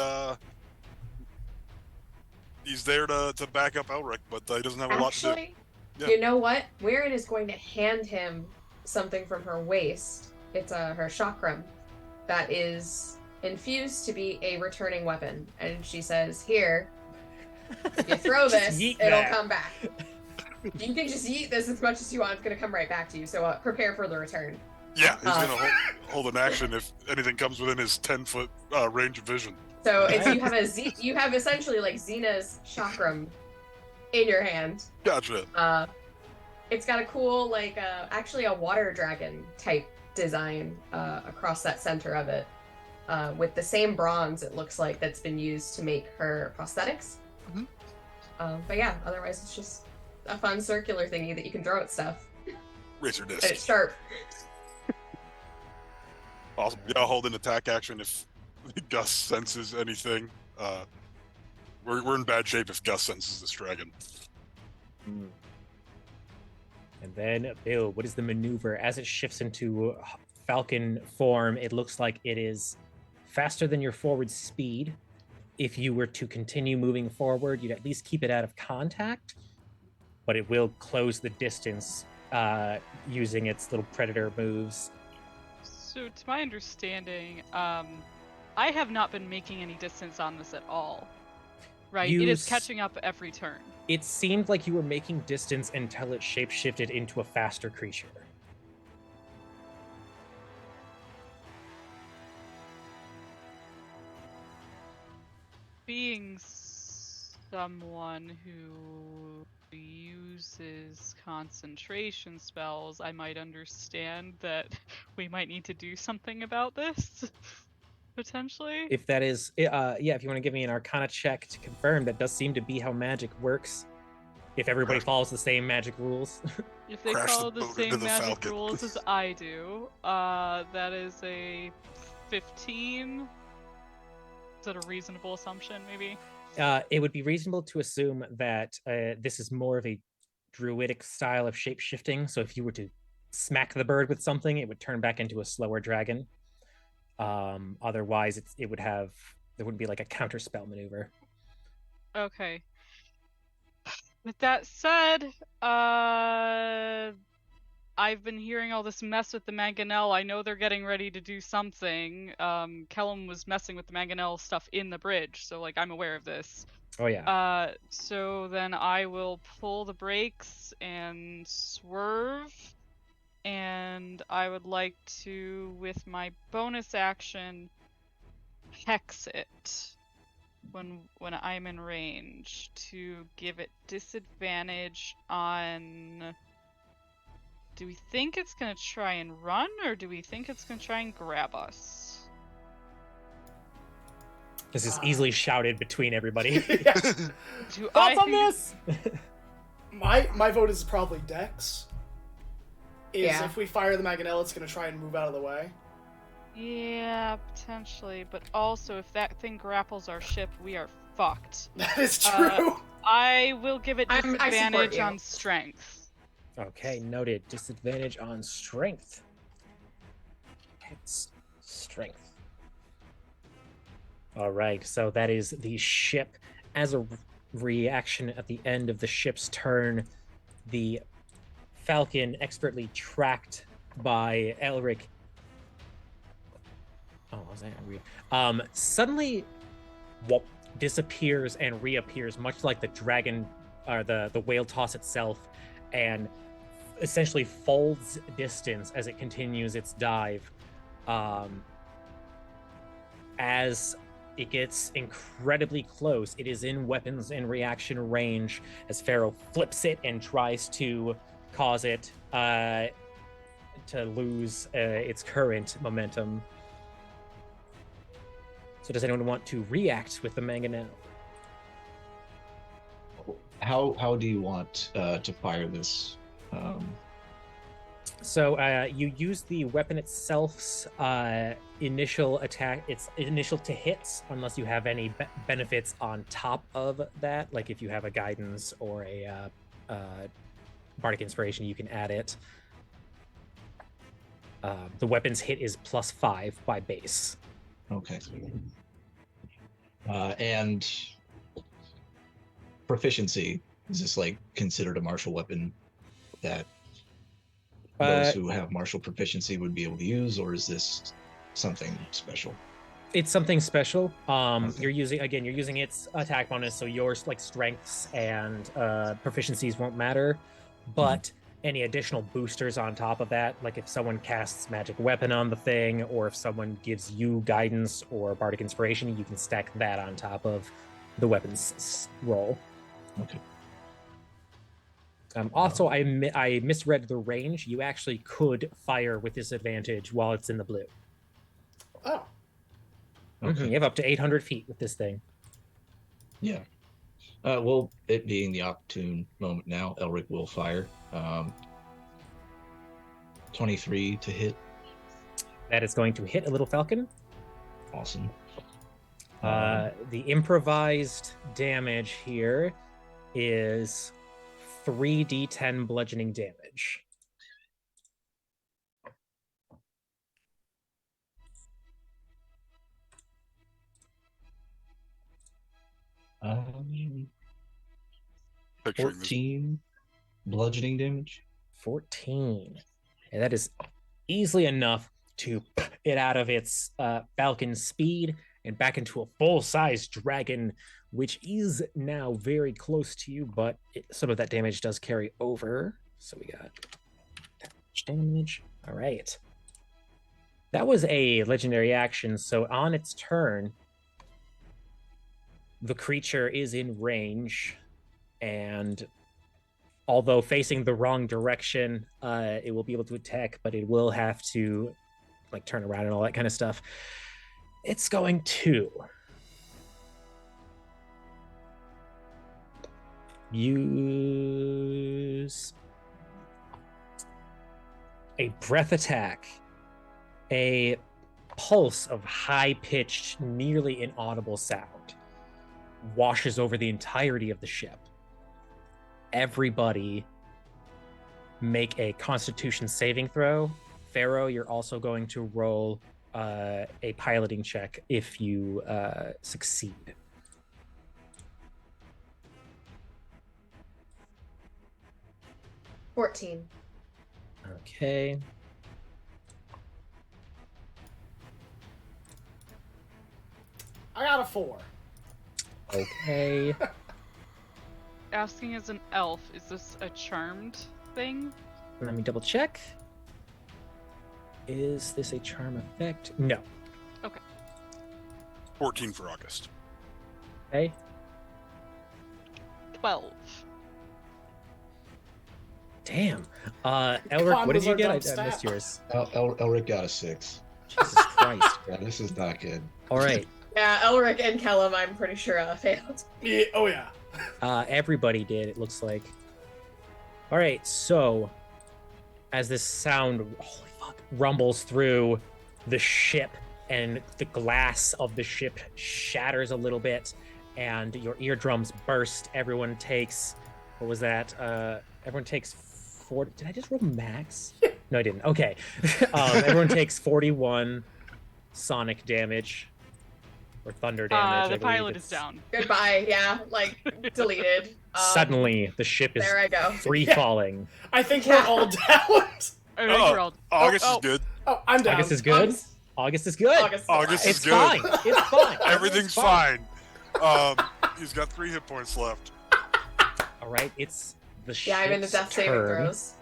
he's there to back up Elric, but he doesn't have a lot to do. Actually, Yeah. you know what? Weirin is going to hand him something from her waist. It's her chakram that is infused to be a returning weapon. And she says, here, if you throw Just this, yeet it'll that. come back. You can just eat this as much as you want. It's going to come right back to you. So prepare for the return. Yeah, he's gonna hold an action if anything comes within his 10-foot range of vision. So it's you have essentially like Xena's chakram in your hand. Gotcha. It's got a cool actually a water dragon type design across that center of it, with the same bronze it looks like that's been used to make her prosthetics. Mhm. But yeah, otherwise it's just a fun circular thingy that you can throw at stuff, Racer and it's disc. sharp. Awesome. Yeah, I'll hold an attack action if Gus senses anything. We're in bad shape if Gus senses this dragon. And then, Bill, what is the maneuver? As it shifts into falcon form, it looks like it is faster than your forward speed. If you were to continue moving forward, you'd at least keep it out of contact, but it will close the distance using its little predator moves. So, to my understanding, I have not been making any distance on this at all. Right? It is catching up every turn. It seemed like you were making distance until it shapeshifted into a faster creature. Being someone who uses concentration spells, I might understand that we might need to do something about this. Potentially. If that is, if you want to give me an Arcana check to confirm, that does seem to be how magic works. If everybody follows the same magic rules. If they Crash follow the the boat into same the magic Falcon. rules as I do, that is a 15. Is that a reasonable assumption, maybe? It would be reasonable to assume that this is more of a druidic style of shape shifting. So if you were to smack the bird with something, it would turn back into a slower dragon. Otherwise, it would have There wouldn't be like a counter spell maneuver. Okay. With that said, I've been hearing all this mess with the mangonel. I know they're getting ready to do something. Kellum was messing with the mangonel stuff in the bridge, so like I'm aware of this. Oh yeah. So then I will pull the brakes and swerve, and I would like to, with my bonus action, hex it when I'm in range to give it disadvantage on. Do we think it's gonna try and run, or do we think it's gonna try and grab us? This is easily shouted between everybody. Yeah. Do Thoughts I on this? My vote is probably Dex. Yeah. If we fire the mangonel, it's going to try and move out of the way. Yeah, potentially. But also, if that thing grapples our ship, we are fucked. That is true. I will give it I support disadvantage you. on strength. Okay, noted. Disadvantage on strength. It's strength. All right, so that is the ship. As a reaction at the end of the ship's turn, the Falcon, expertly tracked by Elric, suddenly disappears and reappears, much like the dragon or the whale toss itself, and essentially folds distance as it continues its dive. As it gets incredibly close, it is in weapons and reaction range as Pharaoh flips it and tries to cause it to lose its current momentum. So does anyone want to react with the mangonel? How do you want to fire this? So you use the weapon itself's initial attack. It's initial to hits, unless you have any benefits on top of that. Like if you have a guidance or a bardic inspiration, you can add it. The weapon's hit is +5 by base. Okay. And proficiency, is this like considered a martial weapon that those who have martial proficiency would be able to use, or is this something special? It's something special. Okay. You're using its attack bonus, so yours like strengths and proficiencies won't matter, but any additional boosters on top of that, like if someone casts magic weapon on the thing, or if someone gives you guidance or bardic inspiration, you can stack that on top of the weapons roll. Okay. Also, I misread the range. You actually could fire with disadvantage while it's in the blue. Oh. Okay. You have up to 800 feet with this thing. Yeah. Well, it being the opportune moment now, Elric will fire. 23 to hit. That is going to hit a little falcon. Awesome. The improvised damage here is 3d10 bludgeoning damage. Picturing 14 bludgeoning damage. 14. And that is easily enough to put it out of its falcon speed and back into a full-size dragon, which is now very close to you, but some of that damage does carry over. So we got that much damage. All right. That was a legendary action, so on its turn, the creature is in range, and although facing the wrong direction, it will be able to attack, but it will have to like turn around and all that kind of stuff. It's going to use a breath attack. A pulse of high-pitched, nearly inaudible sound washes over the entirety of the ship. Everybody make a Constitution saving throw. Pharaoh, you're also going to roll a piloting check if you succeed. $14. Okay. I got a 4. Okay. Asking as an elf, is this a charmed thing? Let me double check. Is this a charm effect? No. 14 for August. Okay. 12. Damn. Elric, what did was you our get? I dumb missed stat. yours. Elric got a 6. Jesus Christ. Yeah, this is not good. All right. Yeah, Elric and Kellum, I'm pretty sure failed. Yeah, oh yeah. Everybody did, it looks like. All right, so as this sound, holy fuck, rumbles through the ship and the glass of the ship shatters a little bit and your eardrums burst. Everyone takes, what was that? Everyone takes 40. Did I just roll max? No, I didn't. Okay. Everyone takes 41 sonic damage. Or thunder damage. The I believe pilot it's- is down. Goodbye, yeah, like, deleted. Suddenly, the ship is There I go. free Yeah. falling. I think we're all down. I think we're all. August oh. is good. Oh, I'm down. August is good. August is good. August is It's good. fine. It's fine. Everything's It's fine. He's got 3 hit points left. All right, it's the ship's Yeah, I'm in the death saving turn. throws.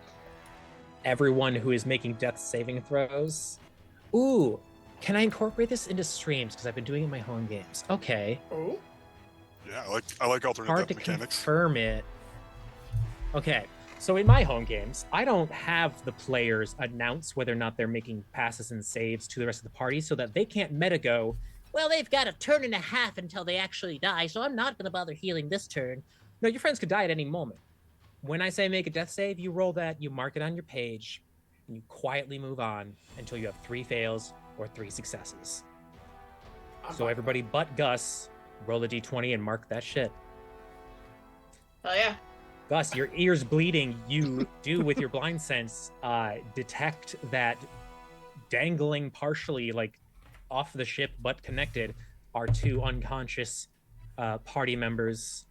Everyone who is making death saving throws. Ooh, can I incorporate this into streams? Because I've been doing it in my home games. Okay. Oh, Yeah, I like alternate Hard to death mechanics. confirm it. Okay, so in my home games, I don't have the players announce whether or not they're making passes and saves to the rest of the party so that they can't meta go, well, they've got a turn and a half until they actually die, so I'm not going to bother healing this turn. No, your friends could die at any moment. When I say make a death save, you roll that, you mark it on your page, and you quietly move on until you have 3 fails or 3 successes. So everybody but Gus, roll a d20 and mark that shit. Hell yeah. Gus, your ears bleeding, you do with your blind sense detect that dangling partially like off the ship but connected are 2 unconscious party members.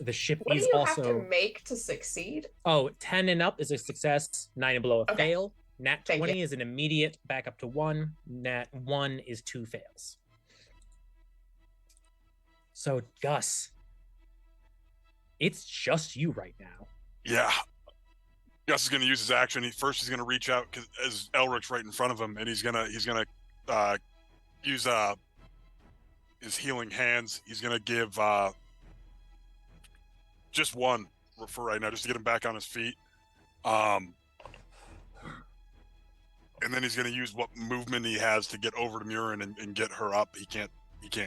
The ship What do is you also have to make to succeed? 10 and up is a success, 9 and below a Okay. fail. Nat Thank 20 is an immediate back up to 1. Nat 1 is 2 fails. So Gus, it's just you right now. Yeah. Gus is going to use his action. He's going to reach out as Elric's right in front of him, and he's gonna use his healing hands. He's gonna give just 1 for right now, just to get him back on his feet. And then he's gonna use what movement he has to get over to Murin and get her up. He can't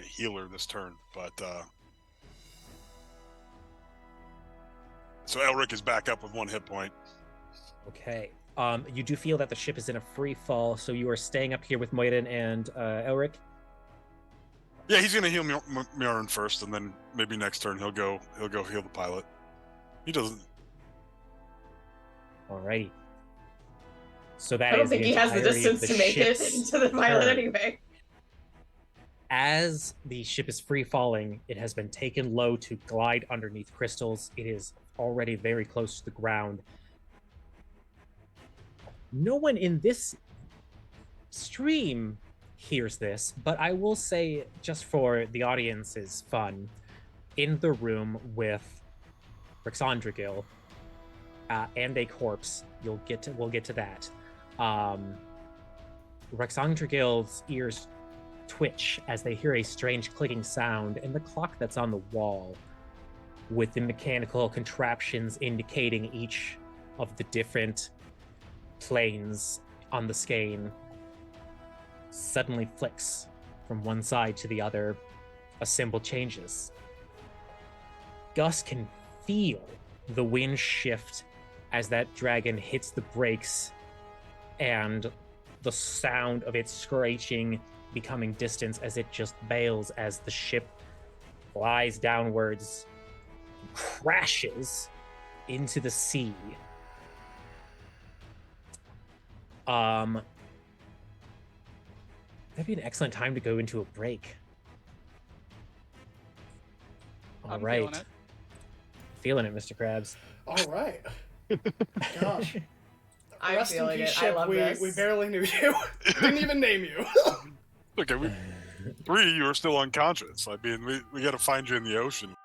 heal her this turn, but so Elric is back up with 1 hit point. Okay. You do feel that the ship is in a free fall, so you are staying up here with Moira and Elric. Yeah, he's gonna heal Murin first, and then maybe next turn he'll go heal the pilot. He doesn't. Alrighty. So that I don't is think he has the entirety of distance to make it ship's into the pilot turn. anyway. As the ship is free falling, it has been taken low to glide underneath crystals. It is already very close to the ground. No one in this stream hears this, but I will say, just for the audience's fun, in the room with Rexandragil and a corpse, we'll get to that. Rexandragil's ears twitch as they hear a strange clicking sound, and the clock that's on the wall, with the mechanical contraptions indicating each of the different planes on the skein, suddenly flicks from one side to the other. A symbol changes. Gus can feel the wind shift as that dragon hits the brakes, and the sound of it screeching becoming distant as it just bails as the ship flies downwards, crashes into the sea. That'd be an excellent time to go into a break. All I'm right. feeling it. Feeling it, Mr. Krabs. All right. Gosh. I'm Rest in feeling peace, it. I ship. love we this. barely knew you. Didn't even name you. Okay, three, you are still unconscious. I mean, we got to find you in the ocean.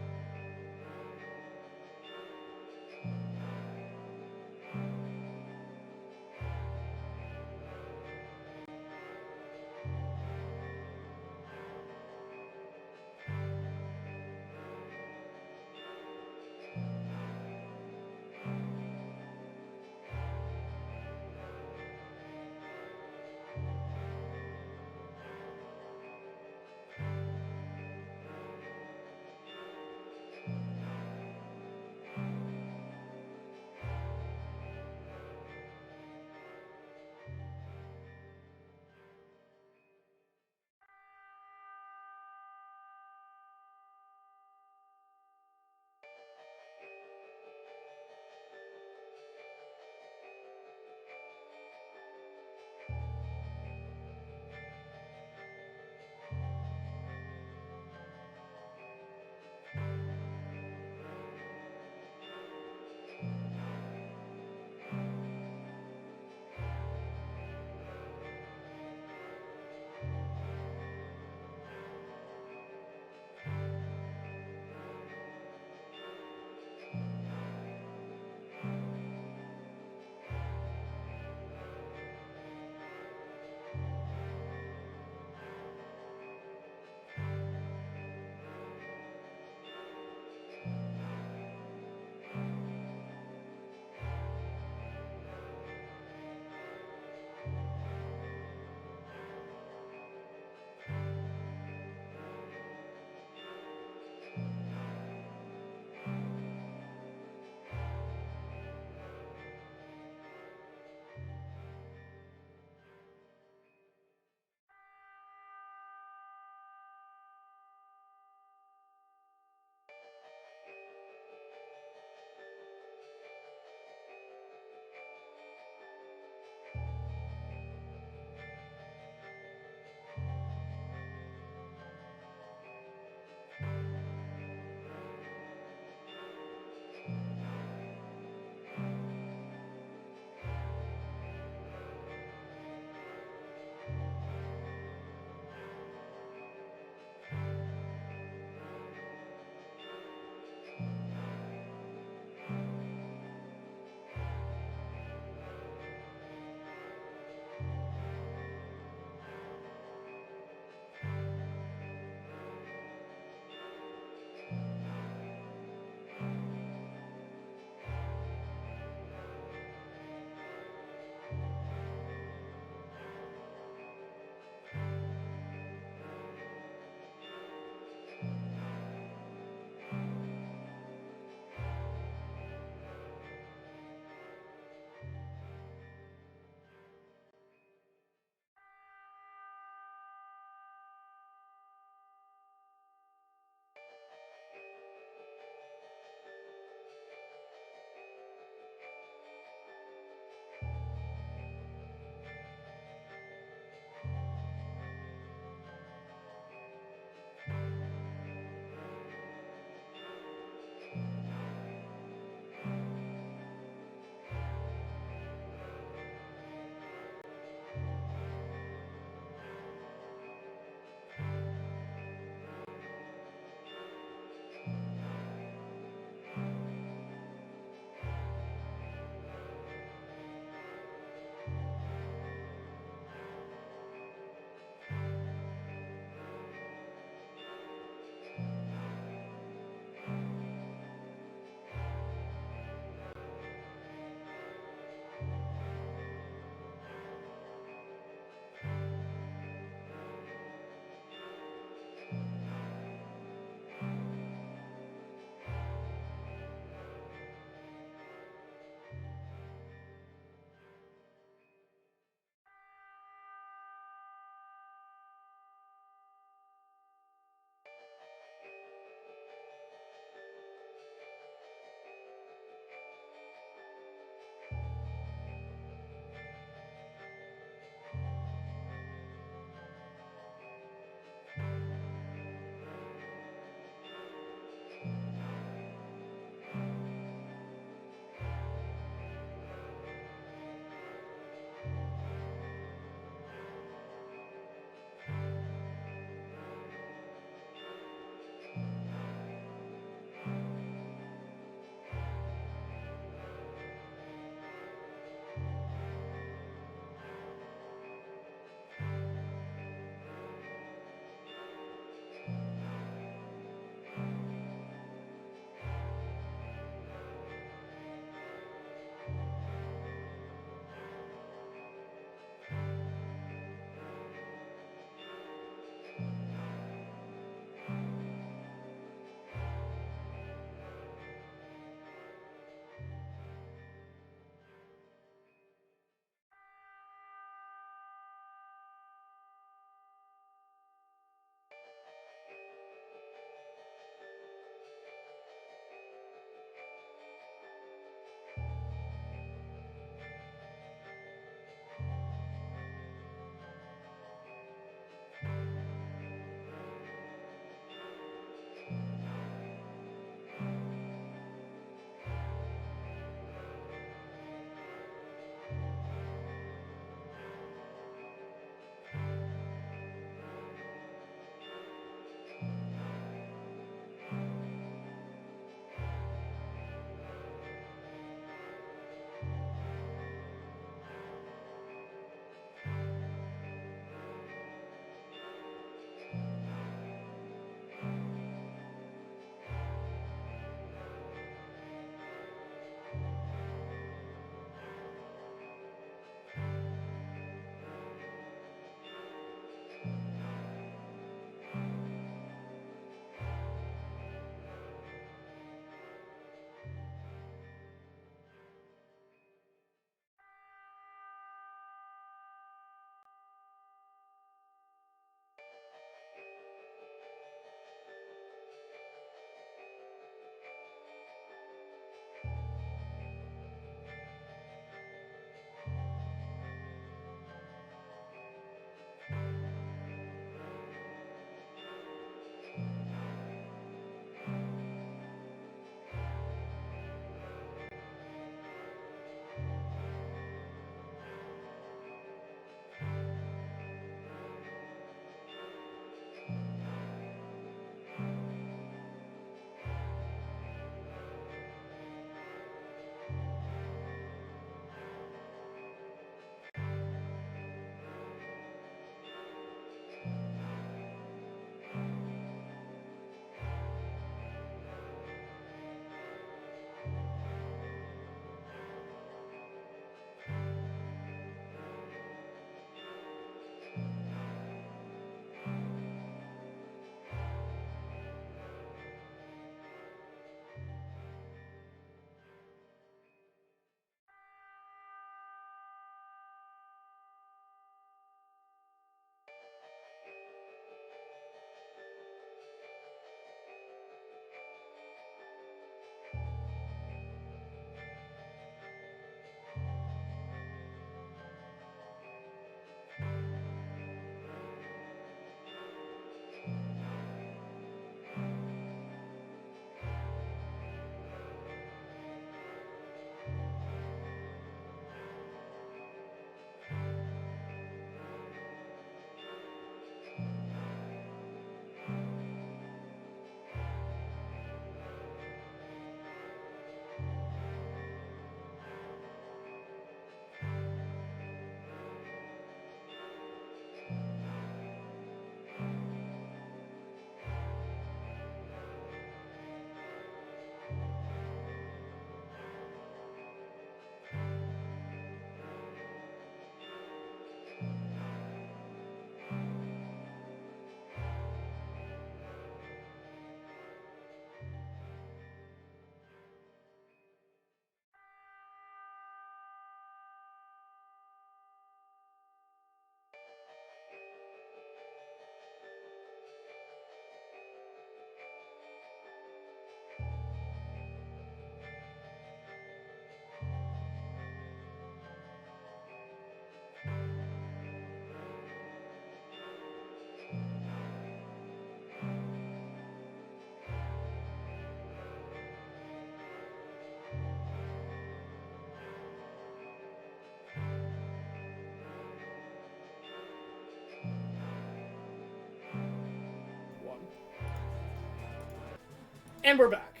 And we're back.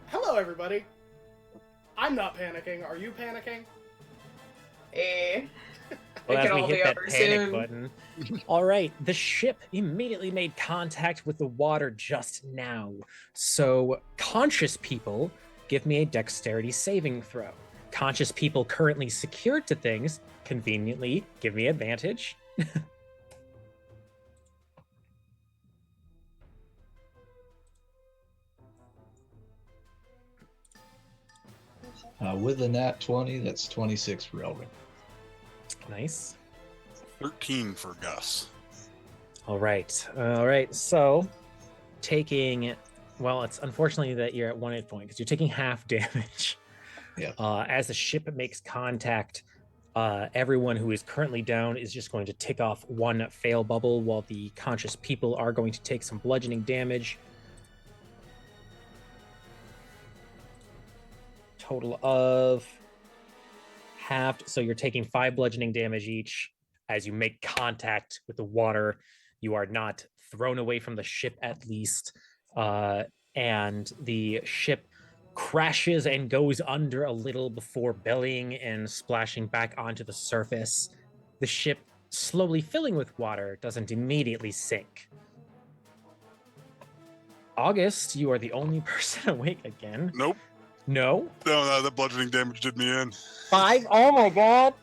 Hello, everybody. I'm not panicking. Are you panicking? Well, It as can we all hit be that over panic soon. button. All right, the ship immediately made contact with the water just now. So, conscious people, give me a dexterity saving throw. Conscious people currently secured to things, conveniently, give me advantage. With a nat 20, that's 26 for Elric. Nice. 13 for Gus. All right. So, taking, well, it's unfortunately that you're at 1 hit point because you're taking half damage. Yeah. As the ship makes contact, everyone who is currently down is just going to tick off 1 fail bubble, while the conscious people are going to take some bludgeoning damage. Total of halved, so you're taking 5 bludgeoning damage each. As you make contact with the water, you are not thrown away from the ship, at least, and the ship crashes and goes under a little before bellying and splashing back onto the surface. The ship, slowly filling with water, doesn't immediately sink. August, you are the only person awake again. Nope. No? No, the bludgeoning damage did me in. 5? Oh my god!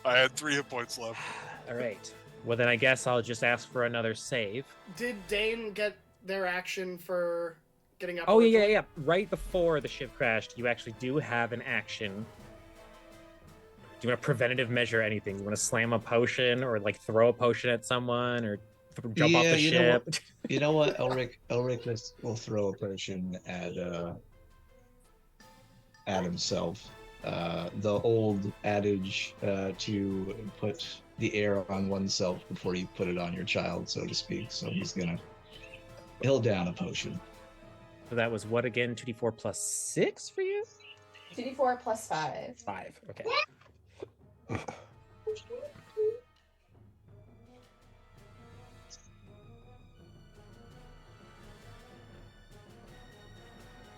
I had 3 hit points left. All right. Well, then I guess I'll just ask for another save. Did Dane get their action for getting up? Oh, yeah. Right before the ship crashed, you actually do have an action. Do you want to preventative measure anything? You want to slam a potion or like throw a potion at someone or jump off the ship? You know what? Elric will throw a potion at himself. The old adage to put the air on oneself before you put it on your child, so to speak. So he'll down a potion. So that was what again? 2d4 plus 6 for you? 2d4 plus 5. 5. Okay.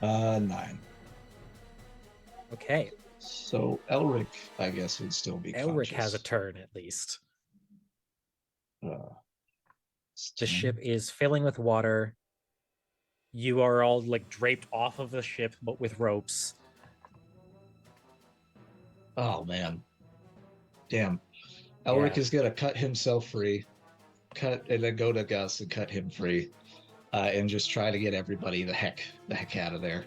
9. Okay. So Elric, I guess, would still be Elric conscious. has a turn at least. The 10. ship is filling with water. You are all like draped off of the ship, but with ropes. Oh man, damn! Elric is gonna cut himself free, and then go to Gus and cut him free, and just try to get everybody the heck out of there,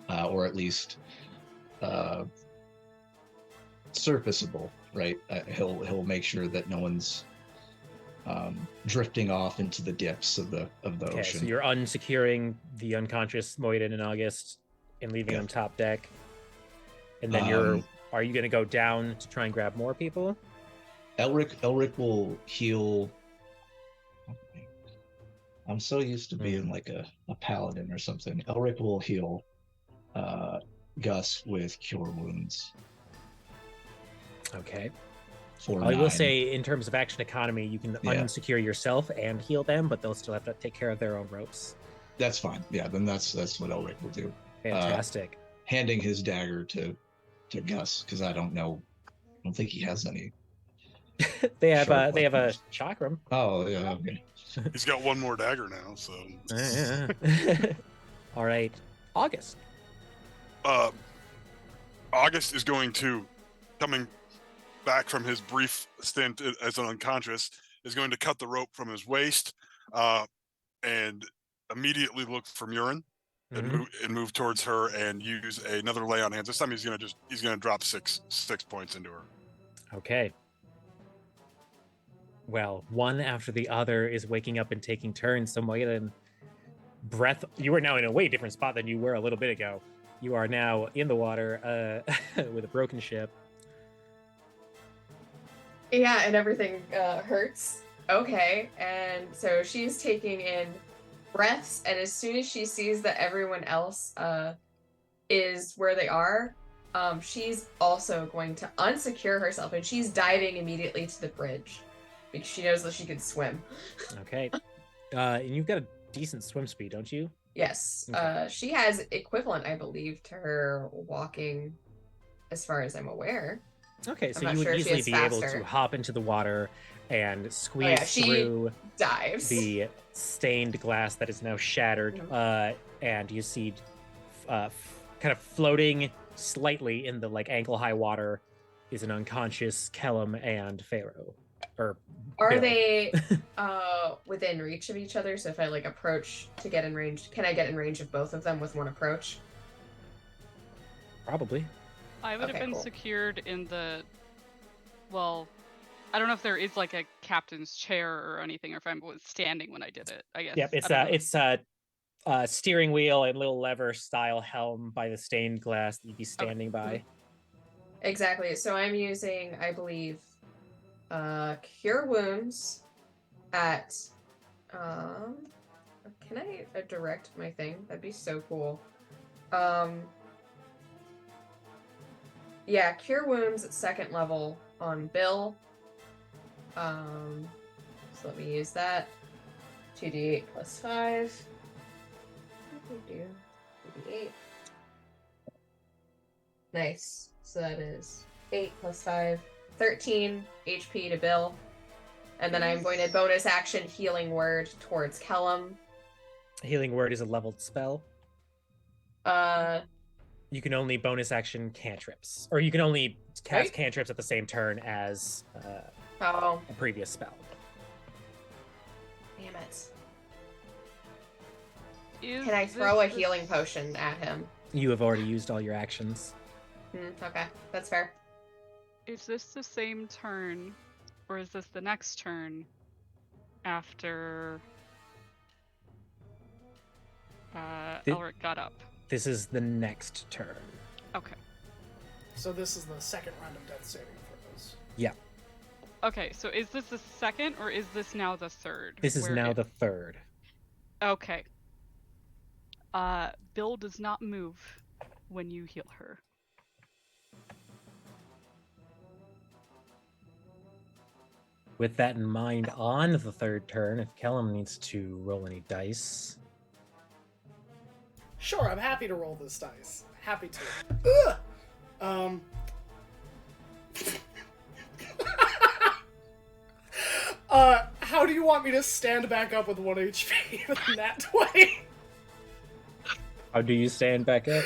or at least surfaceable. Right? He'll make sure that no one's drifting off into the depths of the ocean. So you're unsecuring the unconscious Moiden and August and leaving them top deck, and then are you going to go down to try and grab more people? Elric will heal. I'm so used to being like a paladin or something. Elric will heal Gus with cure wounds. Okay. I will say, in terms of action economy, you can unsecure yourself and heal them, but they'll still have to take care of their own ropes. That's fine. Yeah, then that's what Elric will do. Fantastic. Handing his dagger to Gus, because I don't think he has any. they have a chakram. Oh yeah, okay. He's got 1 more dagger now, so. All right, August. August is going to, coming back from his brief stint as an unconscious, is going to cut the rope from his waist, and immediately look for Murin. And move towards her and use another lay on hands. This time he's gonna drop six points into her. Okay. Well, one after the other is waking up and taking turns. So Moiden, you are now in a way different spot than you were a little bit ago. You are now in the water with a broken ship. Yeah, and everything hurts. Okay, and so she's taking in breaths, and as soon as she sees that everyone else is where they are, she's also going to unsecure herself, and she's diving immediately to the bridge because she knows that she can swim. Okay. And you've got a decent swim speed, don't you? Yes. Okay. She has equivalent, I believe, to her walking, as far as I'm aware. Okay, I'm so not you would sure if she easily is be able to faster. hop into the water and Oh squeeze yeah, she through dives. the stained glass that is now shattered, Mhm. and you see kind of floating slightly in the like ankle-high water is an unconscious Kellum and Pharaoh, or Are Bill. they within reach of each other? So if I like approach to get in range, can I get in range of both of them with one approach? Probably. I would have Okay, been cool. secured in the. Well, I don't know if there is like a captain's chair or anything, or if I was standing when I did it. I guess. Yep, I don't know. it's steering wheel and little lever style helm by the stained glass that you'd be standing by. Exactly. So I'm using, I believe, Cure Wounds at. Can I direct my thing? That'd be so cool. Yeah, Cure Wounds at 2nd level on Bill. So let me use that. 2d8 plus 5. What do we do? 2d8. Nice. So that is 8 plus 5. 13 HP to Bill. And then I'm going to bonus action Healing Word towards Kellum. Healing Word is a leveled spell. You can only bonus action cantrips, or you can only cast cantrips at the same turn as a previous spell. Damn it. Is Can I throw a healing potion at him? You have already used all your actions. Okay, that's fair. Is this the same turn, or is this the next turn after Elric got up? This is the next turn. Okay. So this is the second round of death saving throws. Yeah. Okay, so is this the second, or is this now the third? This is now the third. Okay. Bill does not move when you heal her. With that in mind, on the third turn, if Kellum needs to roll any dice. Sure, I'm happy to roll this dice. Happy to. Ugh! How do you want me to stand back up with 1 HP with that 20? How do you stand back up?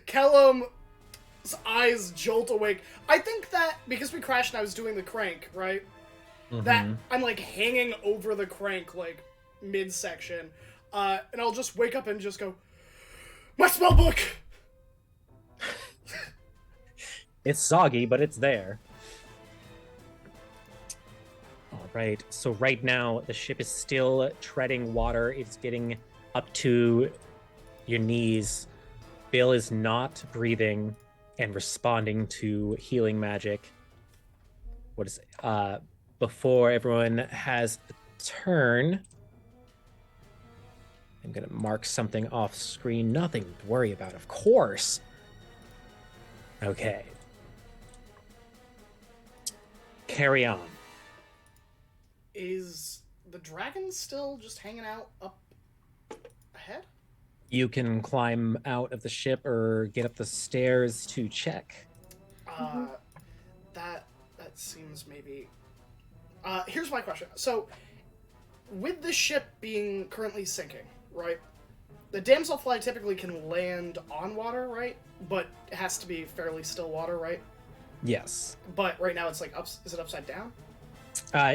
Kellum's eyes jolt awake. I think that because we crashed and I was doing the crank, right? Mm-hmm. That I'm like hanging over the crank like midsection. And I'll just wake up and just go, my spell book! It's soggy, but it's there. All right, so right now the ship is still treading water. It's getting up to your knees. Bill is not breathing and responding to healing magic. What is it? Before everyone has a turn, I'm going to mark something off screen. Nothing to worry about, of course. Okay. Carry on. Is the dragon still just hanging out up ahead? You can climb out of the ship or get up the stairs to check. That seems maybe... here's my question. So, with the ship being currently sinking, right? The damselfly typically can land on water, right? But it has to be fairly still water, right? Yes. But right now it's like, is it upside down?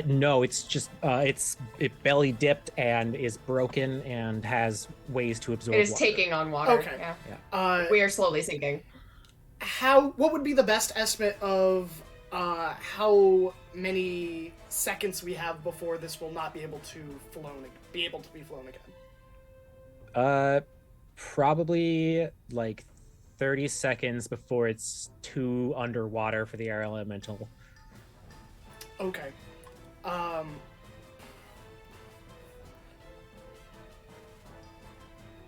No, it's just it belly dipped and is broken and has ways to absorb. It is water. taking on water. Okay. Yeah. We are slowly sinking. What would be the best estimate of how many seconds we have before this will not be able to be flown again? Probably like 30 seconds before it's too underwater for the air elemental. Okay.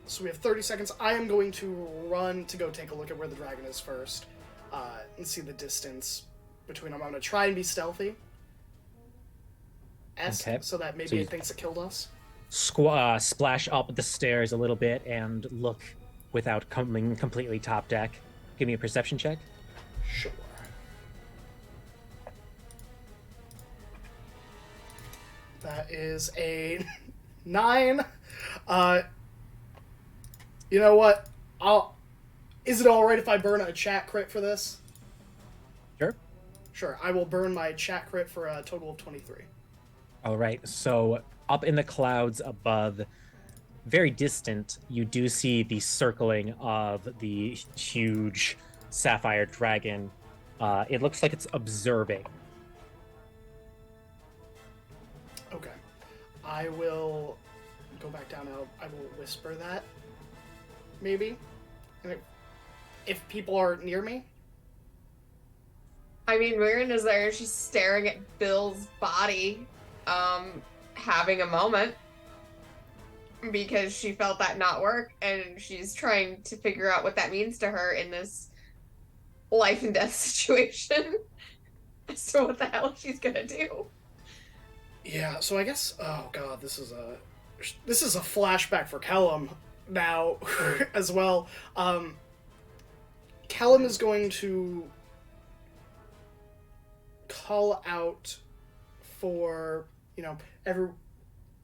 So we have 30 seconds. I am going to run to go take a look at where the dragon is first, and see the distance between them. I'm going to try and be stealthy. esque, Okay. so that maybe So you- it thinks it killed us. Splash up the stairs a little bit and look without coming completely top deck. Give me a perception check. Sure. That is a 9. You know what? Is it alright if I burn a chat crit for this? Sure. Sure, I will burn my chat crit for a total of 23. All right. So up in the clouds above, very distant, you do see the circling of the huge sapphire dragon. It looks like it's observing. Okay. I will go back down and I will whisper that. Maybe. And if people are near me. I mean, Mirren is there. She's staring at Bill's body, having a moment because she felt that not work, and she's trying to figure out what that means to her in this life and death situation as to what the hell she's gonna do. Yeah, so I guess oh god, this is a flashback for Callum now as well. Callum is going to call out for,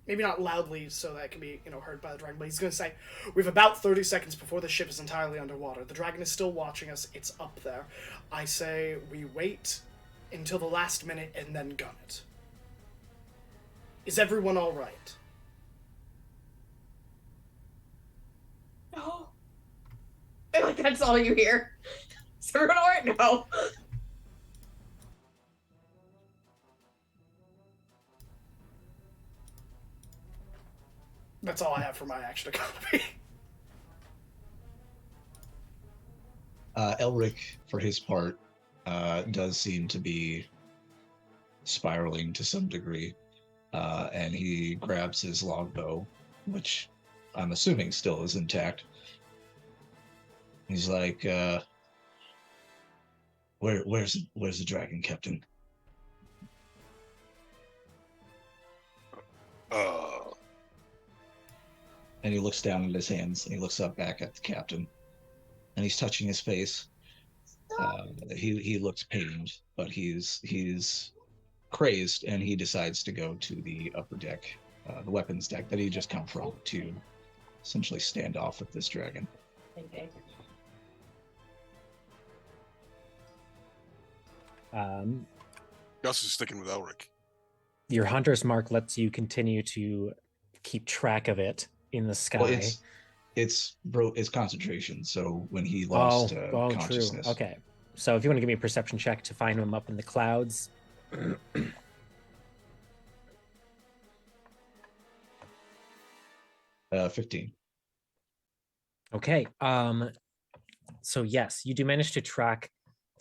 maybe not loudly so that it can be, heard by the dragon, but he's going to say, we have about 30 seconds before the ship is entirely underwater. The dragon is still watching us. It's up there. I say we wait until the last minute and then gun it. Is everyone all right? No. And like, that's all you hear. Is everyone all right? No. That's all I have for my action economy. Elric, for his part, does seem to be spiraling to some degree, and he grabs his longbow, which I'm assuming still is intact. He's like, "Where's the dragon, Captain?" And he looks down at his hands, and he looks up back at the captain, and he's touching his face. He looks pained, but he's crazed, and he decides to go to the upper deck, the weapons deck that he just come from, to essentially stand off with this dragon. Okay. Gus is sticking with Elric. Your hunter's mark lets you continue to keep track of it in the sky. Well, it's concentration. So when he lost consciousness, true. Okay, so if you want to give me a perception check to find him up in the clouds. 15. Okay. So yes, you do manage to track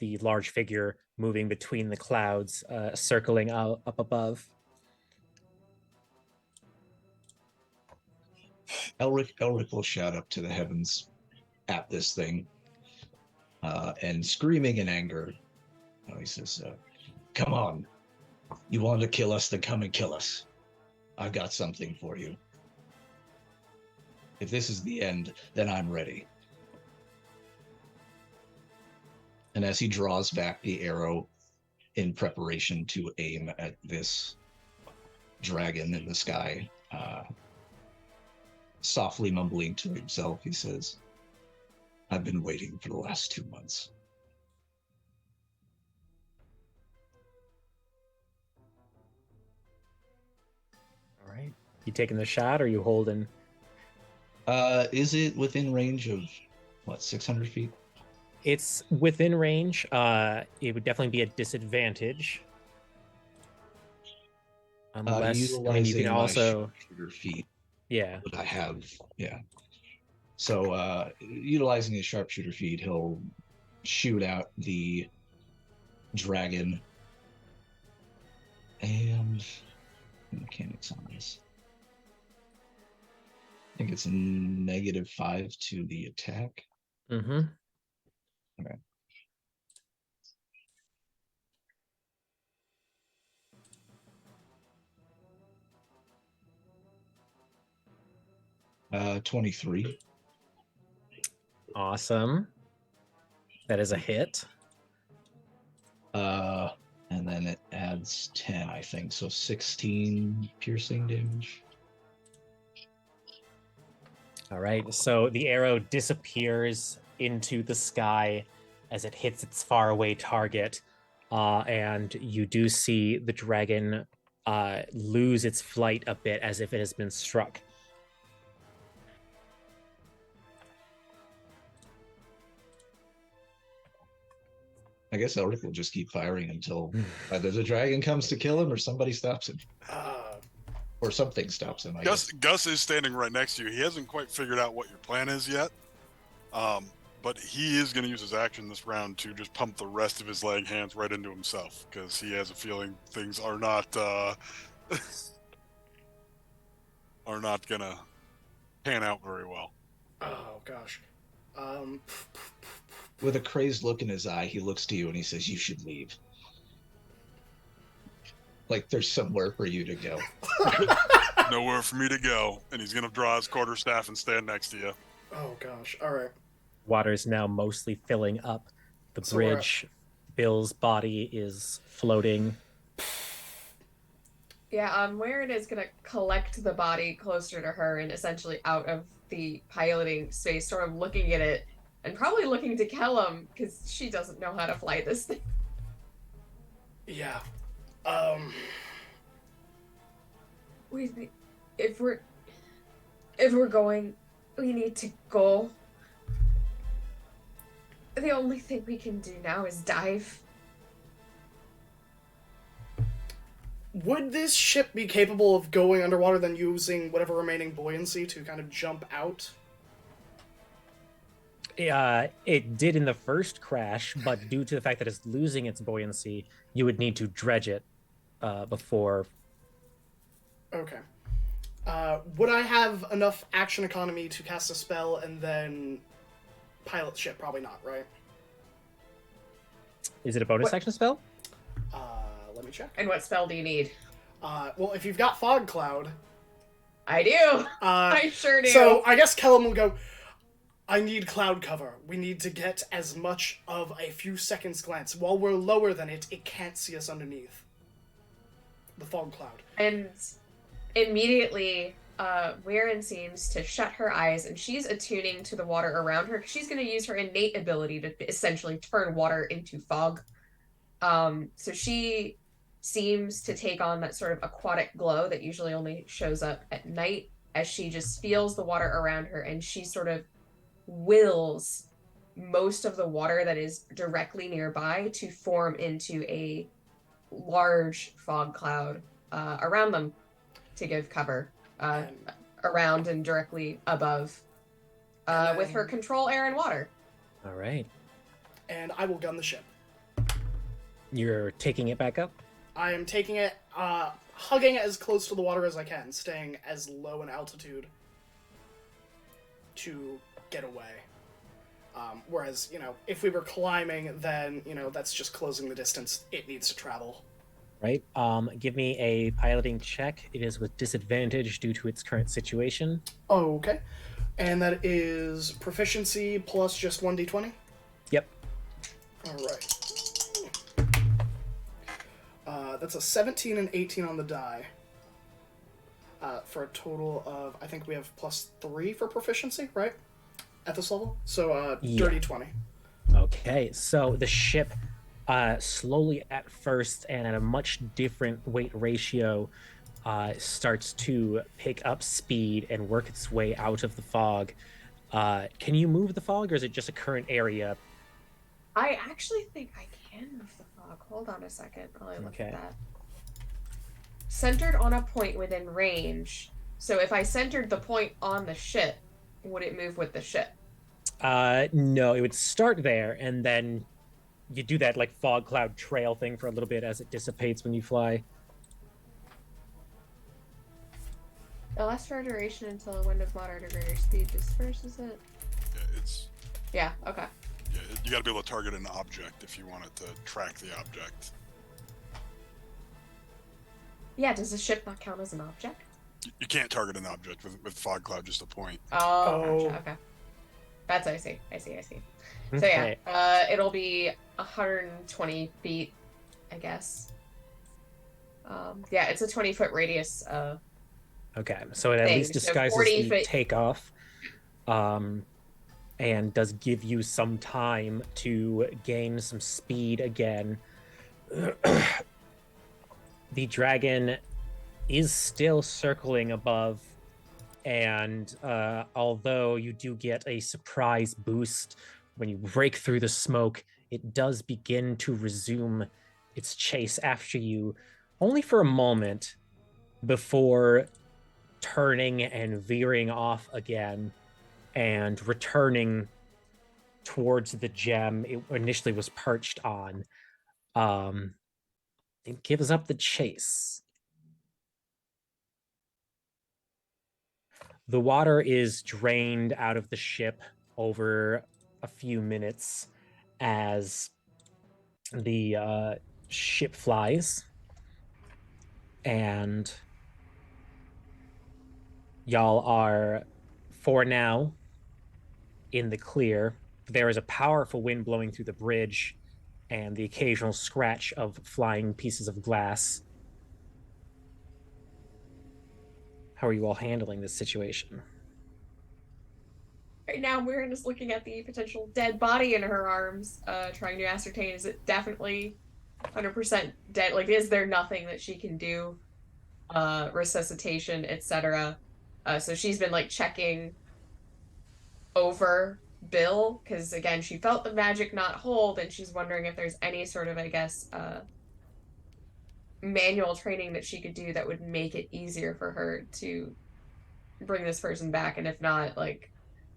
the large figure moving between the clouds, circling up above. Elric will shout up to the heavens at this thing, and screaming in anger, he says, "Come on, you want to kill us? Then come and kill us. I've got something for you. If this is the end, then I'm ready." And as he draws back the arrow in preparation to aim at this dragon in the sky, softly mumbling to himself, he says, "I've been waiting for the last 2 months." All right. You taking the shot, or you holding? Is it within range of, 600 feet? It's within range. It would definitely be a disadvantage. Unless, you can also sharpshooter feet. Yeah. That I have, yeah. So, utilizing his sharpshooter feet, he'll shoot out the dragon. And mechanics on this. I think it's a -5 to the attack. Mm-hmm. Okay. 23. Awesome. That is a hit. And then it adds 10, I think. So 16 piercing damage. All right. So the arrow disappears into the sky as it hits its faraway target. And you do see the dragon lose its flight a bit as if it has been struck. I guess Elric will just keep firing until either the dragon comes to kill him or somebody stops him. Or something stops him, I guess. Gus is standing right next to you. He hasn't quite figured out what your plan is yet. But he is going to use his action this round to just pump the rest of his leg hands right into himself, because he has a feeling things are not are not going to pan out very well. Oh, gosh. With a crazed look in his eye, he looks to you and he says, "You should leave. Like there's somewhere for you to go." Nowhere for me to go. And he's going to draw his quarterstaff and stand next to you. Oh, gosh. All right. Water's now mostly filling up the bridge. Bill's body is floating. Yeah, Waren is gonna collect the body closer to her and essentially out of the piloting space, sort of looking at it and probably looking to Kellum because she doesn't know how to fly this thing. Yeah. If we're going, we need to go. The only thing we can do now is dive. Would this ship be capable of going underwater, then using whatever remaining buoyancy to kind of jump out? It did in the first crash, but due to the fact that it's losing its buoyancy, you would need to dredge it before. Okay. Would I have enough action economy to cast a spell and then pilot the ship? Probably not, right? Is it a bonus action spell? Let me check. And what spell do you need? Well, if you've got Fog Cloud... I do! I sure do! So, I guess Kellum will go, I need cloud cover. We need to get as much of a few seconds glance. While we're lower than it, it can't see us underneath the fog cloud. And immediately, Waren seems to shut her eyes, and she's attuning to the water around her. She's going to use her innate ability to essentially turn water into fog. So she seems to take on that sort of aquatic glow that usually only shows up at night, as she just feels the water around her, and she sort of wills most of the water that is directly nearby to form into a large fog cloud around them to give cover around and directly above with her control air and water. All right. And I will gun the ship. You're taking it back up? I am taking it, hugging it as close to the water as I can, staying as low in altitude to get away. Whereas, if we were climbing, then, that's just closing the distance it needs to travel. Right. Give me a piloting check. It is with disadvantage due to its current situation. Okay. And that is proficiency plus just 1d20? Yep. All right. That's a 17 and 18 on the die. For a total of, I think we have +3 for proficiency, right? At this level? So, dirty 20. Okay, so the ship slowly at first and at a much different weight ratio starts to pick up speed and work its way out of the fog. Can you move the fog, or is it just a current area? I actually think I can move the fog. Hold on a second while I look at that. Centered on a point within range. So if I centered the point on the ship, would it move with the ship? No, it would start there, and then you do that fog cloud trail thing for a little bit as it dissipates when you fly. It lasts for a duration until a wind of moderate or greater speed disperses it. Yeah, Yeah, okay. Yeah, you got to be able to target an object if you want it to track the object. Yeah, does the ship not count as an object? You can't target an object with fog cloud, just a point. Oh, gotcha. Okay. That's I see. So yeah, it'll be 120 feet, I guess. Yeah, it's a 20-foot radius. Okay, so it at thing. least So disguises 40 the feet. takeoff, and does give you some time to gain some speed again. The dragon is still circling above, and although you do get a surprise boost when you break through the smoke, it does begin to resume its chase after you, only for a moment, before turning and veering off again and returning towards the gem it initially was perched on. It gives up the chase. The water is drained out of the ship over a few minutes as the ship flies, and y'all are, for now, in the clear. There is a powerful wind blowing through the bridge and the occasional scratch of flying pieces of glass. How are you all handling this situation? Right now, Mirren is looking at the potential dead body in her arms, trying to ascertain, is it definitely 100% dead? Like, is there nothing that she can do? Resuscitation, etc. So she's been, like, checking over Bill, because, again, she felt the magic not hold, and she's wondering if there's any sort of, I guess, manual training that she could do that would make it easier for her to bring this person back, and if not, like,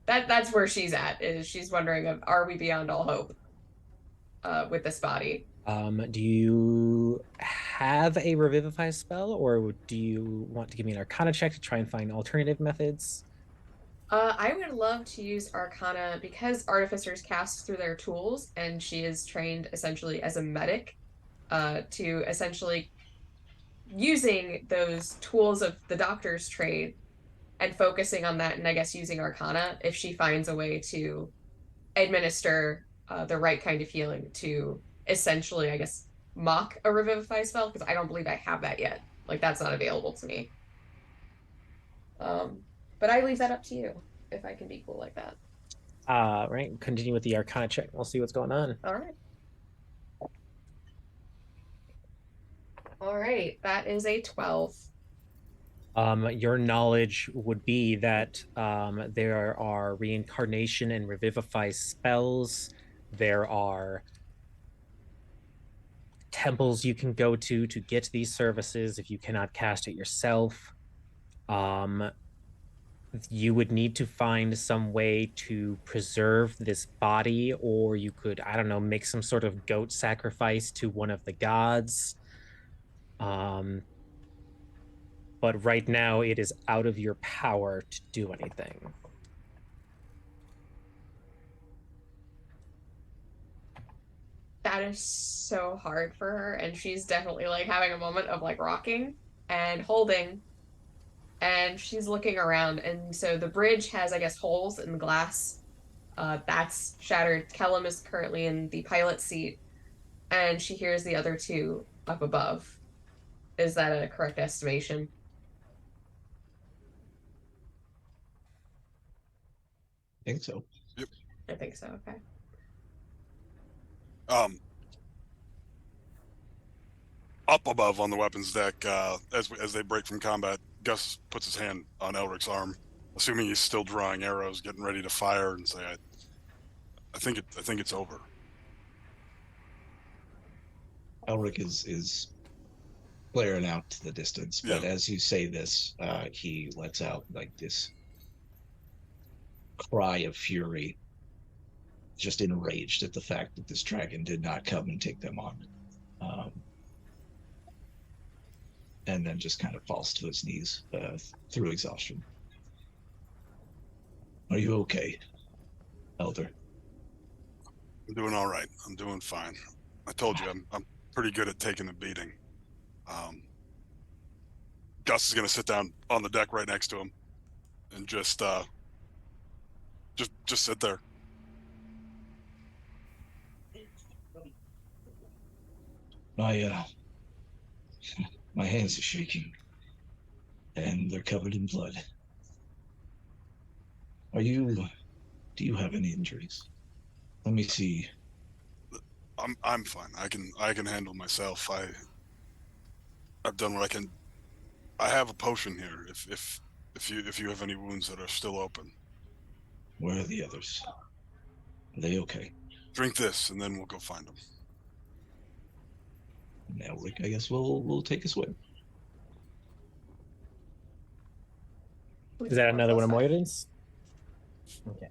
that's where she's at, is she's wondering of, are we beyond all hope with this body? Do you have a revivify spell, or do you want to give me an Arcana check to try and find alternative methods? I would love to use Arcana because artificers cast through their tools, and she is trained essentially as a medic, to essentially using those tools of the doctor's trade and focusing on that, and I guess using Arcana if she finds a way to administer the right kind of healing to essentially, I guess, mock a revivify spell, because I don't believe I have that yet. Like, that's not available to me. But I leave that up to you if I can be cool like that. Right. Continue with the Arcana check. We'll see what's going on. All right. All right. That is a 12. Your knowledge would be that there are reincarnation and revivify spells. There are temples you can go to get these services if you cannot cast it yourself. You would need to find some way to preserve this body, or you could, I don't know, make some sort of goat sacrifice to one of the gods. But right now it is out of your power to do anything. That is so hard for her, and she's definitely like having a moment of like rocking and holding, and she's looking around, and so the bridge has, I guess, holes in the glass. That's shattered. Kellum is currently in the pilot seat, and she hears the other two up above. Is that a correct estimation? I think so. Yep. I think so. Okay. Up above on the weapons deck, as they break from combat, Gus puts his hand on Elric's arm, assuming he's still drawing arrows, getting ready to fire, and say, "I think it's over." Elric is glaring out to the distance, but as you say this, he lets out like this cry of fury, just enraged at the fact that this dragon did not come and take them on. And then just kind of falls to his knees through exhaustion. Are you okay, Elder? I'm doing all right. I'm doing fine. I told you I'm pretty good at taking a beating. Gus is gonna sit down on the deck right next to him, and just sit there. My my hands are shaking, and they're covered in blood. Do you have any injuries? Let me see. I'm fine. I can handle myself. I've done what I can. I have a potion here. If you have any wounds that are still open, Where are the others? Are they okay? drink this, and then we'll go find them. Now, Rick, I guess we'll take a swim. Is that another one of Moira's? Okay.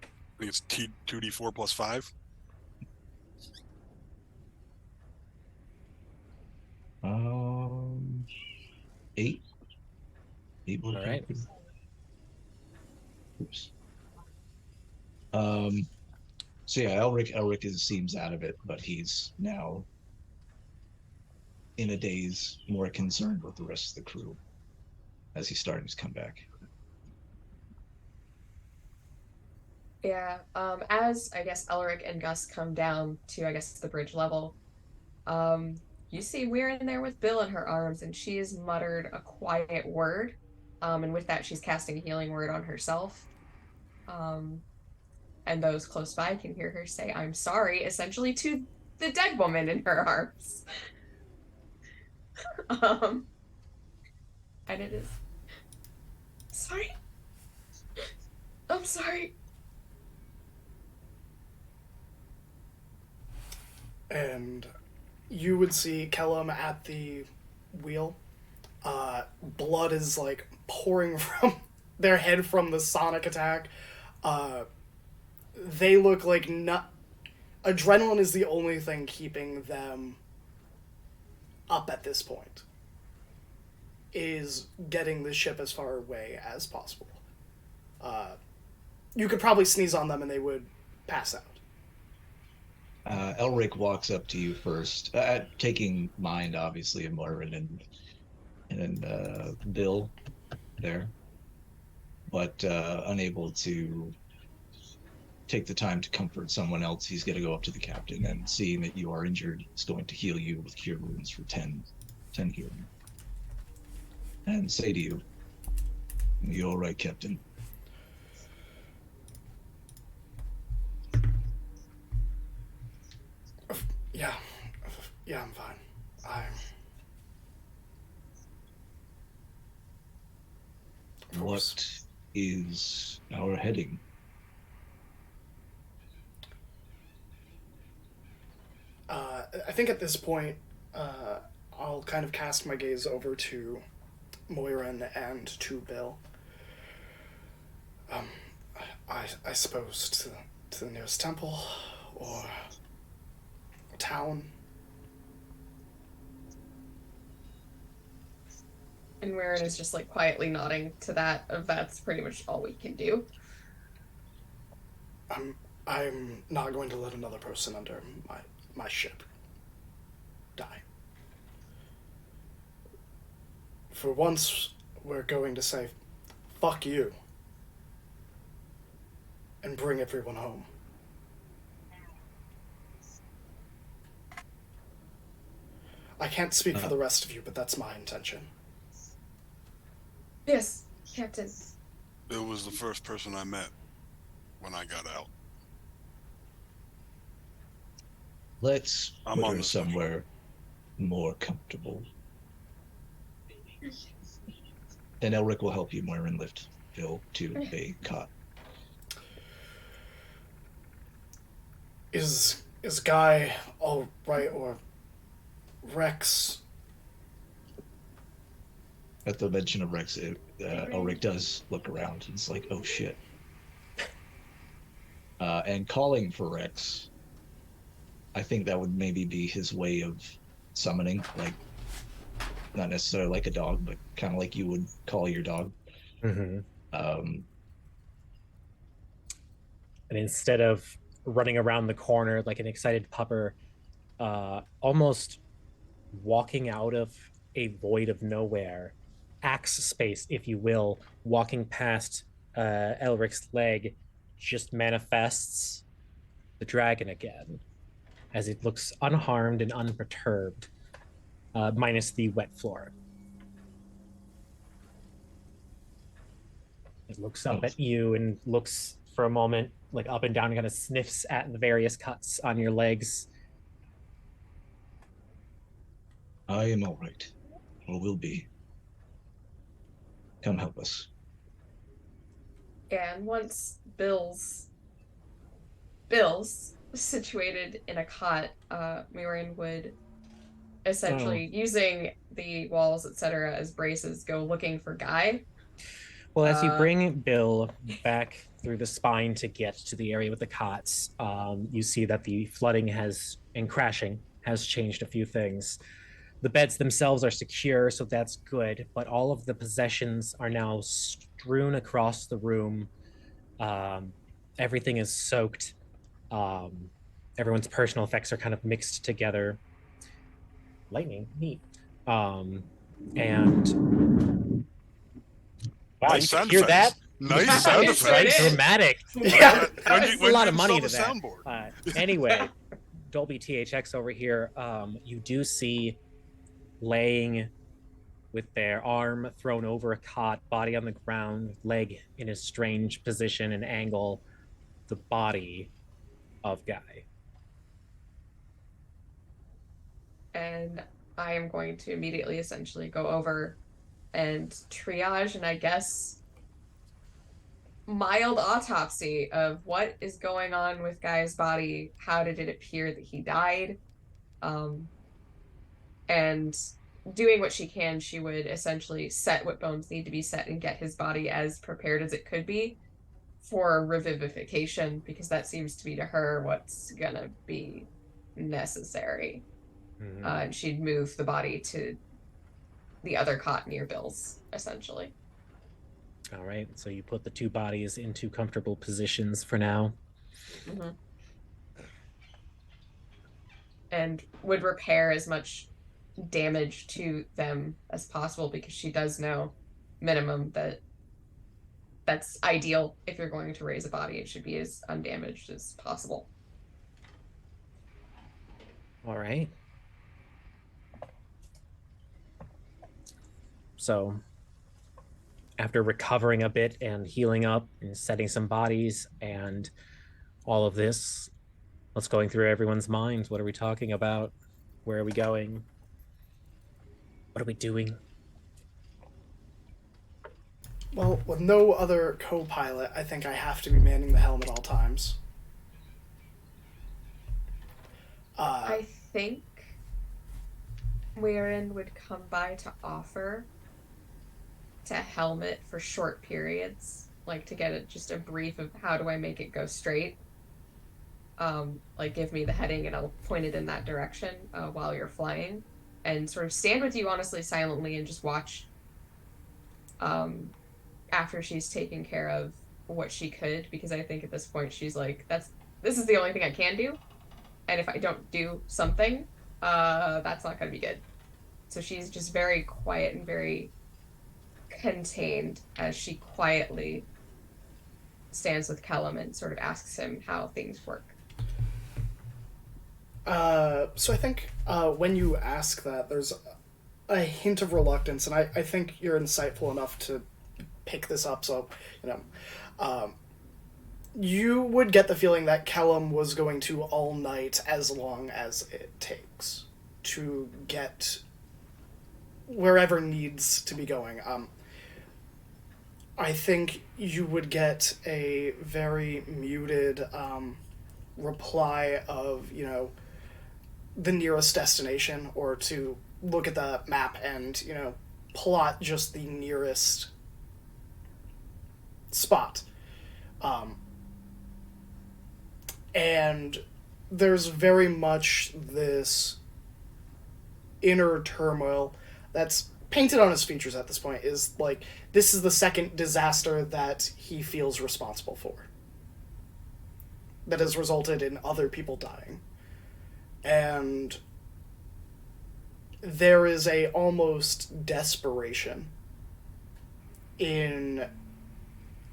I think it's 2d4 plus 5. Eight. All right. Oops. So yeah, Elric seems out of it, but he's now in a daze, more concerned with the rest of the crew as he's starting to come back. Yeah, as I guess Elric and Gus come down to, I guess, the bridge level, you see we're in there with Bill in her arms, and she has muttered a quiet word, and with that she's casting a healing word on herself. And those close by can hear her say, "I'm sorry," essentially to the dead woman in her arms. And it is, sorry. I'm sorry. And you would see Kellum at the wheel. Blood is like pouring from their head from the sonic attack. They look like adrenaline is the only thing keeping them up at this point. Is getting the ship as far away as possible. You could probably sneeze on them and they would pass out. Elric walks up to you first, taking mind, obviously, of Moirin and Bill there, but unable to take the time to comfort someone else. He's going to go up to the captain, and seeing that you are injured, he's going to heal you with cure wounds for 10 healing. And say to you, "You all right, Captain?" Yeah, I'm fine. What is our heading? I think at this point, I'll kind of cast my gaze over to Moirin and to Bill. I suppose to the nearest temple or town. And Moirin is just like quietly nodding to that. That's pretty much all we can do. I'm not going to let another person under my ship die. For once, we're going to say, fuck you, and bring everyone home. I can't speak for the rest of you, but that's my intention. Yes, Captain. Bill was the first person I met when I got out. Let's I'm put on her this somewhere more comfortable. And Elric will help you, Moirin, lift Bill to a cot. Is Guy all right, or Rex? At the mention of Rex, Elric does look around. He's like, "Oh shit!" And calling for Rex, I think that would maybe be his way of summoning, like not necessarily like a dog, but kind of like you would call your dog. Mm-hmm. Um, And instead of running around the corner like an excited pupper, almost walking out of a void of nowhere, axe space, if you will, walking past Elric's leg, just manifests the dragon again, as it looks unharmed and unperturbed, minus the wet floor. It looks up at you and looks for a moment, like up and down, and kind of sniffs at the various cuts on your legs. I am all right, or will be. Come help us. And once Bill's situated in a cot, Miriam would essentially, using the walls, etc., as braces, go looking for Guy. Well, as you bring Bill back through the spine to get to the area with the cots, you see that the flooding and crashing has changed a few things. The beds themselves are secure, so that's good, but all of the possessions are now strewn across the room. Everything is soaked. Everyone's personal effects are kind of mixed together. Lightning, neat. And wow, nice you sound can hear effects. that? Nice sound It's effects. right. Dramatic. Yeah. A lot of money to that. Soundboard? Anyway, Dolby THX over here. You do see laying with their arm thrown over a cot, body on the ground, leg in a strange position and angle, the body of Guy. And I am going to immediately essentially go over and triage, and I guess mild autopsy of what is going on with Guy's body. How did it appear that he died? And doing what she can, she would essentially set what bones need to be set and get his body as prepared as it could be for revivification, because that seems to be to her what's gonna be necessary. Mm-hmm. And she'd move the body to the other cot near Bill's, essentially. All right, so you put the two bodies into comfortable positions for now. Mm-hmm. And would repair as much damage to them as possible, because she does know minimum that's ideal. If you're going to raise a body, it should be as undamaged as possible. All right. So after recovering a bit and healing up and setting some bodies and all of this, what's going through everyone's minds? What are we talking about? Where are we going? What are we doing? Well, with no other co-pilot, I think I have to be manning the helm at all times. I think Weirin would come by to offer to helm it for short periods, like to get just a brief of how do I make it go straight. Like give me the heading and I'll point it in that direction while you're flying, and sort of stand with you honestly silently and just watch after she's taken care of what she could, because I think at this point she's like, this is the only thing I can do, and if I don't do something, that's not going to be good. So she's just very quiet and very contained as she quietly stands with Kellum and sort of asks him how things work. So I think when you ask that, there's a hint of reluctance, and I think you're insightful enough to pick this up, so, you would get the feeling that Kellum was going to all night as long as it takes to get wherever needs to be going. I think you would get a very muted reply of, the nearest destination, or to look at the map and, plot just the nearest spot. And there's very much this inner turmoil that's painted on his features at this point, is like, this is the second disaster that he feels responsible for, that has resulted in other people dying. And there is a almost desperation in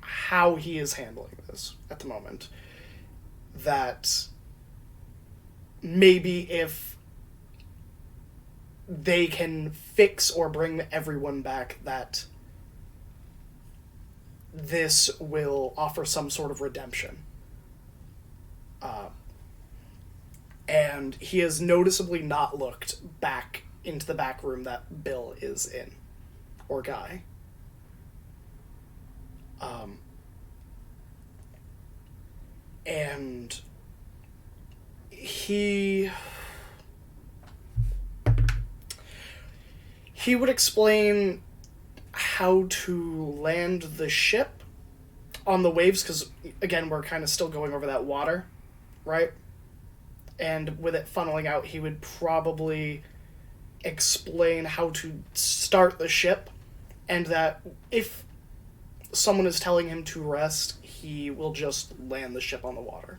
how he is handling this at the moment. That maybe if they can fix or bring everyone back, that this will offer some sort of redemption. And he has noticeably not looked back into the back room that Bill is in, or Guy. And he would explain how to land the ship on the waves, because, again, we're kind of still going over that water, right? And with it funneling out, he would probably explain how to start the ship, and that if someone is telling him to rest, he will just land the ship on the water.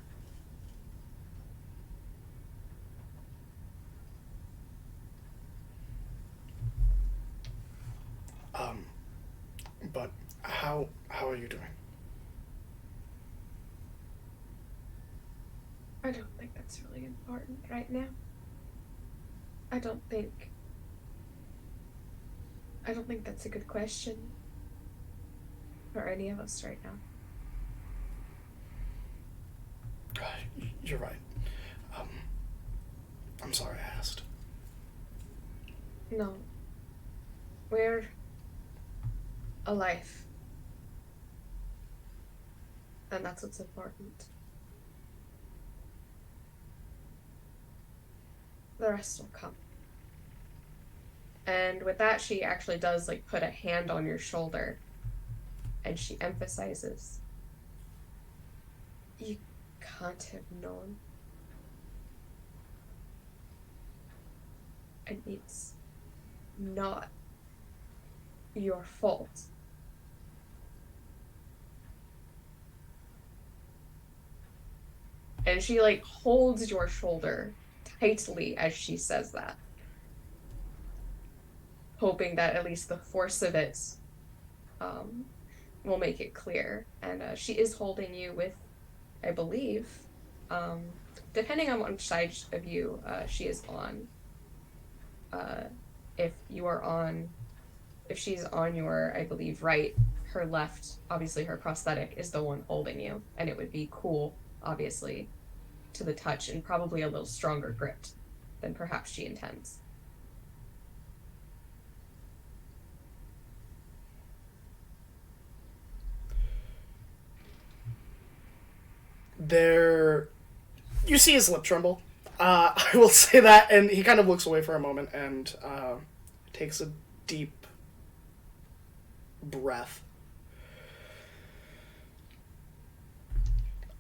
But how are you doing? I don't think that's really important right now. I don't think that's a good question for any of us right now. You're right. I'm sorry I asked. No. We're alive. And that's what's important. The rest will come. And with that, she actually does, like, put a hand on your shoulder. And she emphasizes, you can't have known. And it's not your fault. And she, like, holds your shoulder tightly as she says that, hoping that at least the force of it will make it clear. And she is holding you with, I believe, depending on which side of you she is on. If she's on your, I believe, right, her left, obviously her prosthetic, is the one holding you, and it would be cool, obviously, to the touch, and probably a little stronger grip than perhaps she intends. You see his lip tremble. I will say that, and he kind of looks away for a moment and takes a deep breath.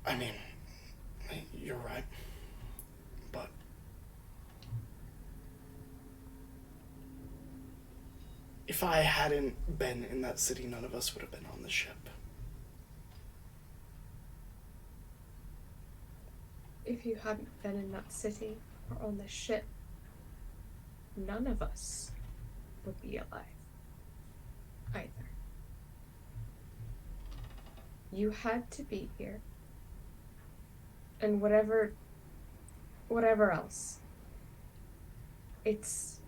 I mean, you're right. But if I hadn't been in that city, none of us would have been on the ship. If you hadn't been in that city or on the ship, none of us would be alive either. You had to be here. And whatever else, it's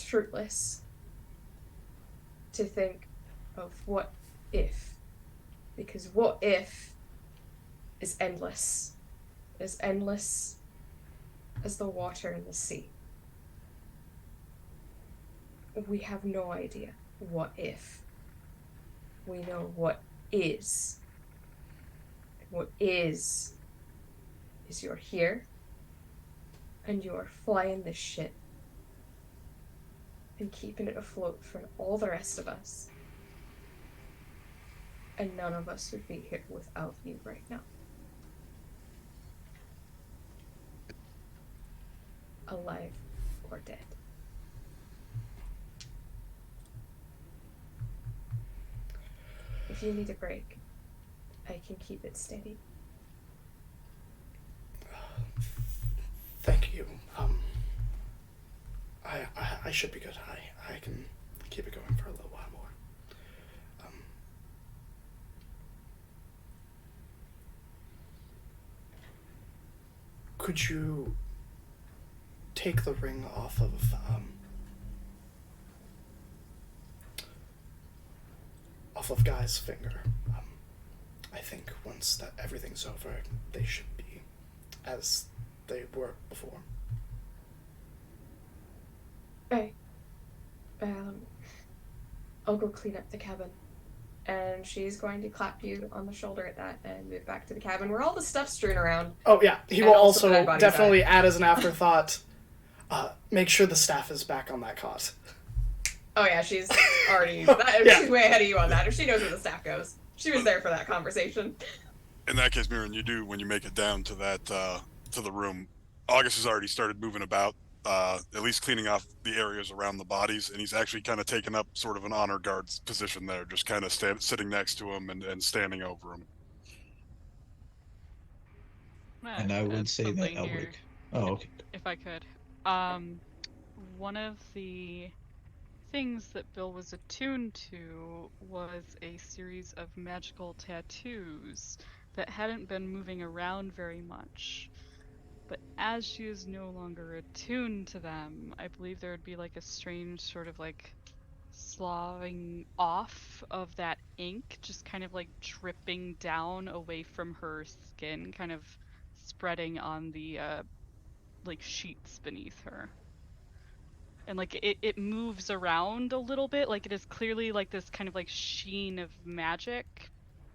fruitless to think of what if, because what if is endless as the water and the sea. We have no idea what if. We know what is. What is you're here, and you're flying this ship and keeping it afloat for all the rest of us. And none of us would be here without you right now. Alive or dead. If you need a break, I can keep it steady. you. I should be good. I can keep it going for a little while more. Could you take the ring off of Guy's finger? I think once that everything's over, they should be as they were before. Hey, I'll go clean up the cabin. And she's going to clap you on the shoulder at that and move back to the cabin where all the stuff's strewn around. Oh yeah, he will also definitely died. add as an afterthought, make sure the staff is back on that cot. Oh yeah, she's already, Yeah. she's way ahead of you on that. If she knows where the staff goes. She was there for that conversation. In that case, Mirren, when you make it down to that, to the room, August has already started moving about, at least cleaning off the areas around the bodies, and he's actually kind of taken up sort of an honor guard's position there, just kind of sitting next to him and standing over him. And I would say that Elric. Oh, okay. If I could. One of the things that Bill was attuned to was a series of magical tattoos that hadn't been moving around very much. But as she is no longer attuned to them, I believe there would be like a strange sort of like sloughing off of that ink, just kind of like dripping down away from her skin, kind of spreading on the like sheets beneath her. And like it moves around a little bit, like it is clearly like this kind of like sheen of magic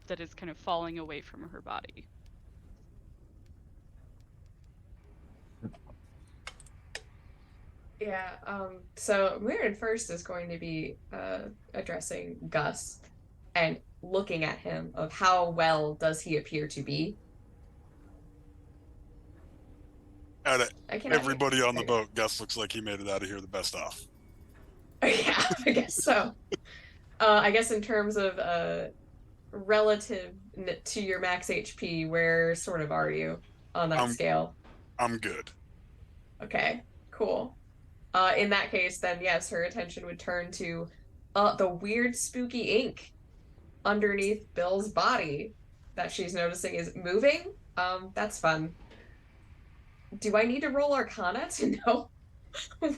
that is kind of falling away from her body. Yeah, so Mirren first is going to be addressing Gus and looking at him of how well does he appear to be. Out of everybody on the boat, Gus looks like he made it out of here the best off. Yeah, I guess so. I guess in terms of relative to your max HP, where sort of are you on that scale? I'm good. Okay, cool. In that case, then yes, her attention would turn to the weird spooky ink underneath Bill's body that she's noticing is moving. That's fun. Do I need to roll Arcana to know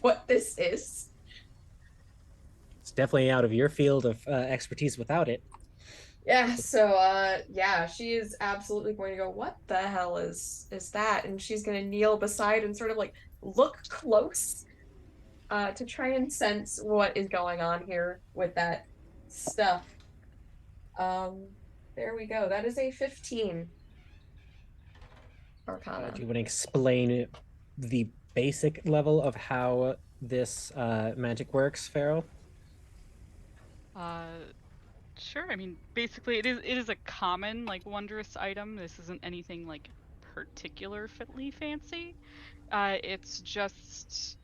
what this is? It's definitely out of your field of expertise without it. Yeah, so yeah, she is absolutely going to go, what the hell is that? And she's going to kneel beside and sort of like look close to try and sense what is going on here with that stuff. There we go. That is a 15. Arcana. Do you want to explain the basic level of how this magic works, Farrell? Sure. I mean, basically, it is a common, like, wondrous item. This isn't anything, like, particularly fancy. It's just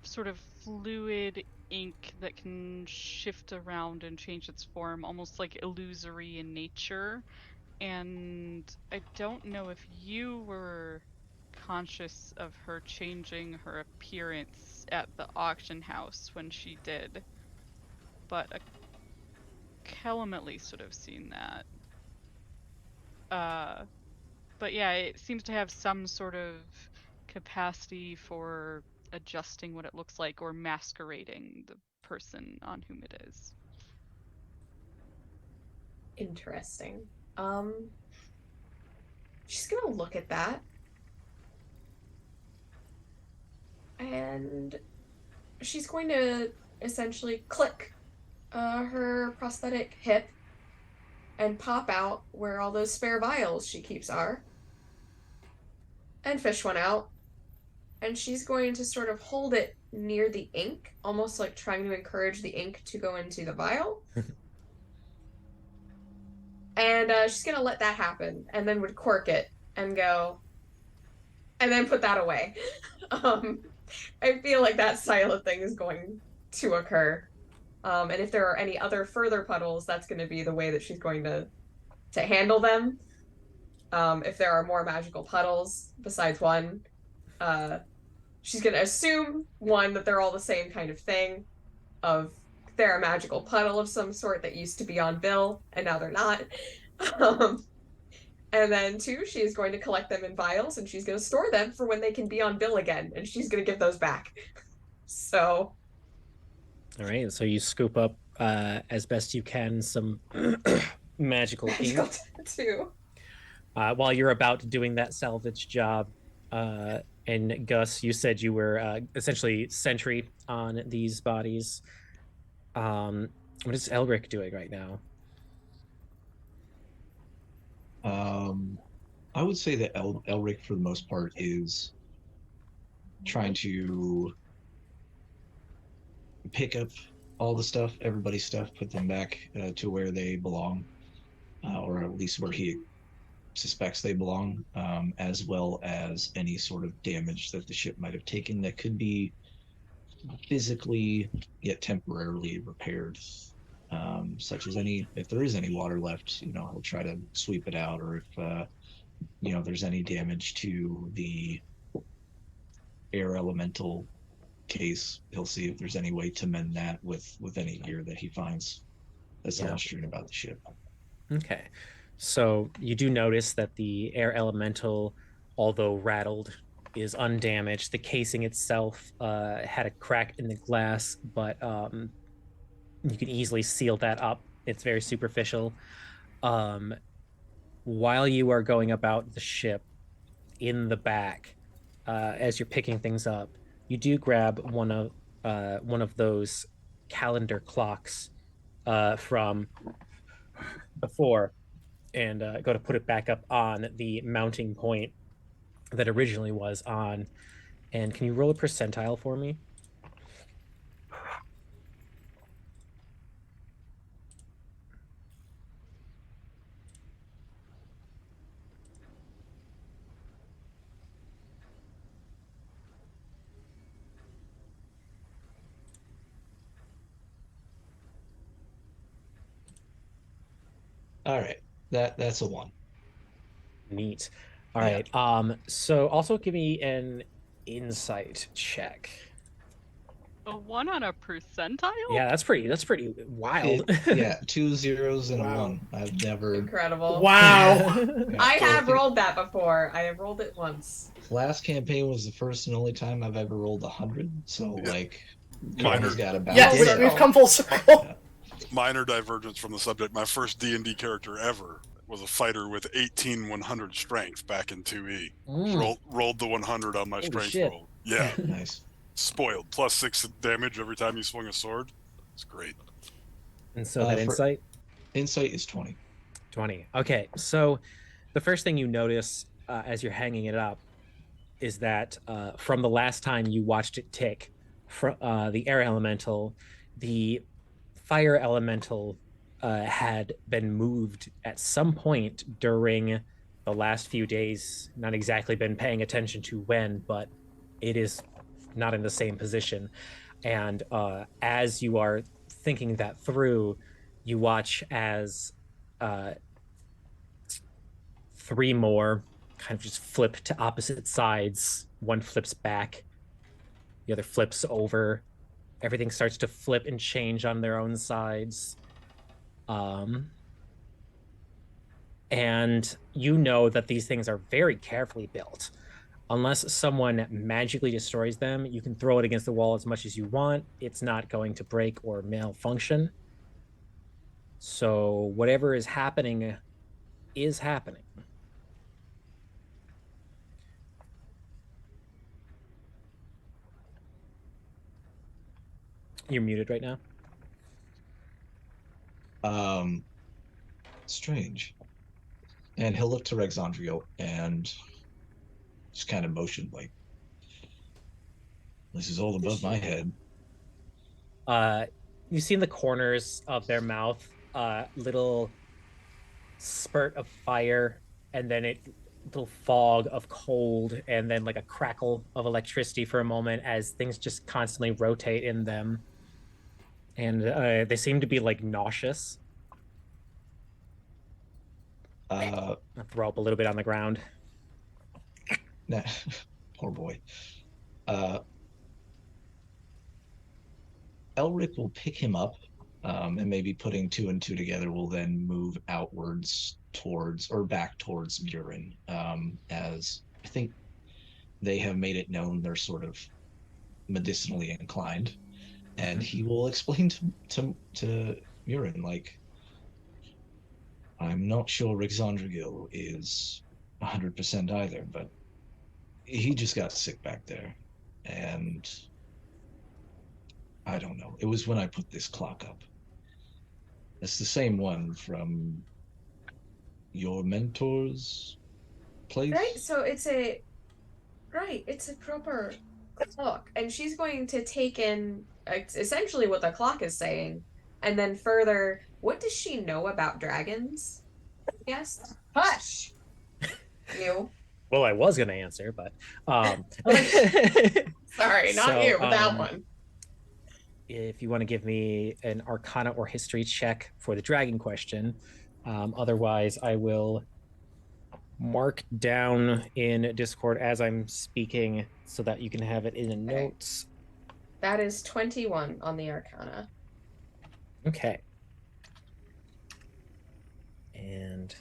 sort of fluid ink that can shift around and change its form, almost like illusory in nature. And I don't know if you were conscious of her changing her appearance at the auction house when she did, but Kellum at least would have seen that. But yeah, it seems to have some sort of capacity for adjusting what it looks like or masquerading the person on whom it is. Interesting. She's gonna look at that. And she's going to essentially click her prosthetic hip and pop out where all those spare vials she keeps are. And fish one out. And she's going to sort of hold it near the ink, almost like trying to encourage the ink to go into the vial. And she's going to let that happen, and then would cork it and go, and then put that away. I feel like that style of thing is going to occur. And if there are any other further puddles, that's going to be the way that she's going to handle them. If there are more magical puddles besides one, she's gonna assume, one, that they're all the same kind of thing, of they're a magical puddle of some sort that used to be on Bill, and now they're not. And then two, she's going to collect them in vials, and she's going to store them for when they can be on Bill again, and she's going to give those back. So, All right, so you scoop up as best you can some magical ink. too. While you're about doing that salvage job, and Gus, you said you were essentially sentry on these bodies. What is Elric doing right now? I would say that Elric, for the most part, is trying to pick up all the stuff, everybody's stuff, put them back to where they belong, or at least where he suspects they belong, as well as any sort of damage that the ship might have taken that could be physically yet temporarily repaired, such as if there is any water left, he'll try to sweep it out, or if there's any damage to the air elemental case, he'll see if there's any way to mend that with any gear that he finds that's illustrating about the ship. Okay, so you do notice that the air elemental, although rattled, is undamaged. The casing itself had a crack in the glass, but you can easily seal that up. It's very superficial. While you are going about the ship, in the back, as you're picking things up, you do grab one of those calendar clocks from before, and go to put it back up on the mounting point that originally was on. And can you roll a percentile for me? All right, that's a 1. Neat. All right. So also give me an insight check. A 1 on a percentile? Yeah, that's pretty wild. 2 zeros and Wow. a 1. I've never. Incredible. Wow. I have rolled that before. I have rolled it once. Last campaign was the first and only time I've ever rolled 100. So Minor. Carmen's got a Yeah, balance. we've come full circle. Minor divergence from the subject. My first D&D character ever was a fighter with 18 100 strength back in 2E. Rolled the 100 on my strength roll. Yeah. Nice. Spoiled. Plus 6 damage every time you swing a sword. It's great. And so that insight? Insight is 20. 20. Okay, so the first thing you notice as you're hanging it up is that from the last time you watched it tick, the air elemental, the fire elemental had been moved at some point during the last few days. Not exactly been paying attention to when, but it is not in the same position. And as you are thinking that through, you watch as 3 more kind of just flip to opposite sides. One flips back, the other flips over. Everything starts to flip and change on their own sides. And you know that these things are very carefully built. Unless someone magically destroys them, you can throw it against the wall as much as you want. It's not going to break or malfunction. So whatever is happening is happening. You're muted right now. Strange. And he'll look to Rexandrio and just kind of motion like, this is all above my head. You see in the corners of their mouth little spurt of fire, and then little fog of cold, and then like a crackle of electricity for a moment as things just constantly rotate in them. And they seem to be like nauseous. I'll throw up a little bit on the ground. Nah, poor boy. Uh, Elric will pick him up, and maybe putting two and two together will then move outwards towards or back towards Murin, as I think they have made it known they're sort of medicinally inclined, and he will explain to Murin, like, I'm not sure Rixandrigil is 100% either, but he just got sick back there, and I don't know. It was when I put this clock up. It's the same one from your mentor's place. Right, so it's a proper clock, and she's going to take in essentially what the clock is saying, and then further, what does she know about dragons? Yes. Hush. You. Well, I was gonna answer, but Sorry, not So, you, but that one. if you want to give me an Arcana or History check for the dragon question, otherwise I will mark down in Discord as I'm speaking so that you can have it in the Okay. notes. That is 21 on the Arcana. Okay. And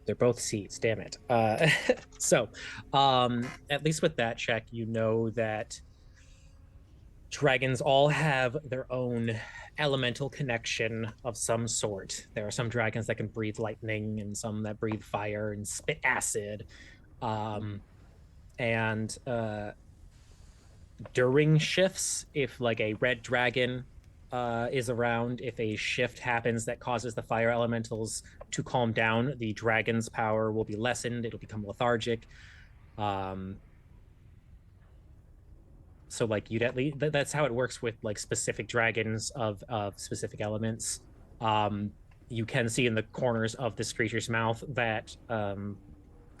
they're both C's, damn it. So, at least with that check, you know that dragons all have their own elemental connection of some sort. There are some dragons that can breathe lightning and some that breathe fire and spit acid. And during shifts, if like a red dragon is around, if a shift happens that causes the fire elementals to calm down, the dragon's power will be lessened. It'll become lethargic. So like you'd at least that's how it works with like specific dragons of specific elements. You can see in the corners of this creature's mouth that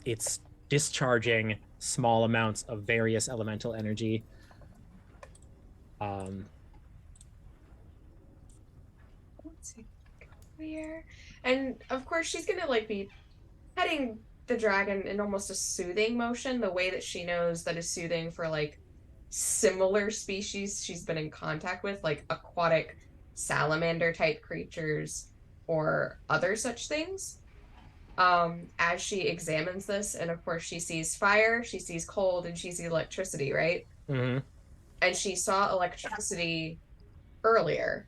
it's discharging small amounts of various elemental energy. Clear. And of course she's gonna like be petting the dragon in almost a soothing motion, the way that she knows that is soothing for like similar species she's been in contact with, like aquatic salamander type creatures or other such things. As she examines this, and of course she sees fire, she sees cold, and she sees electricity, right? Mm-hmm. And she saw electricity earlier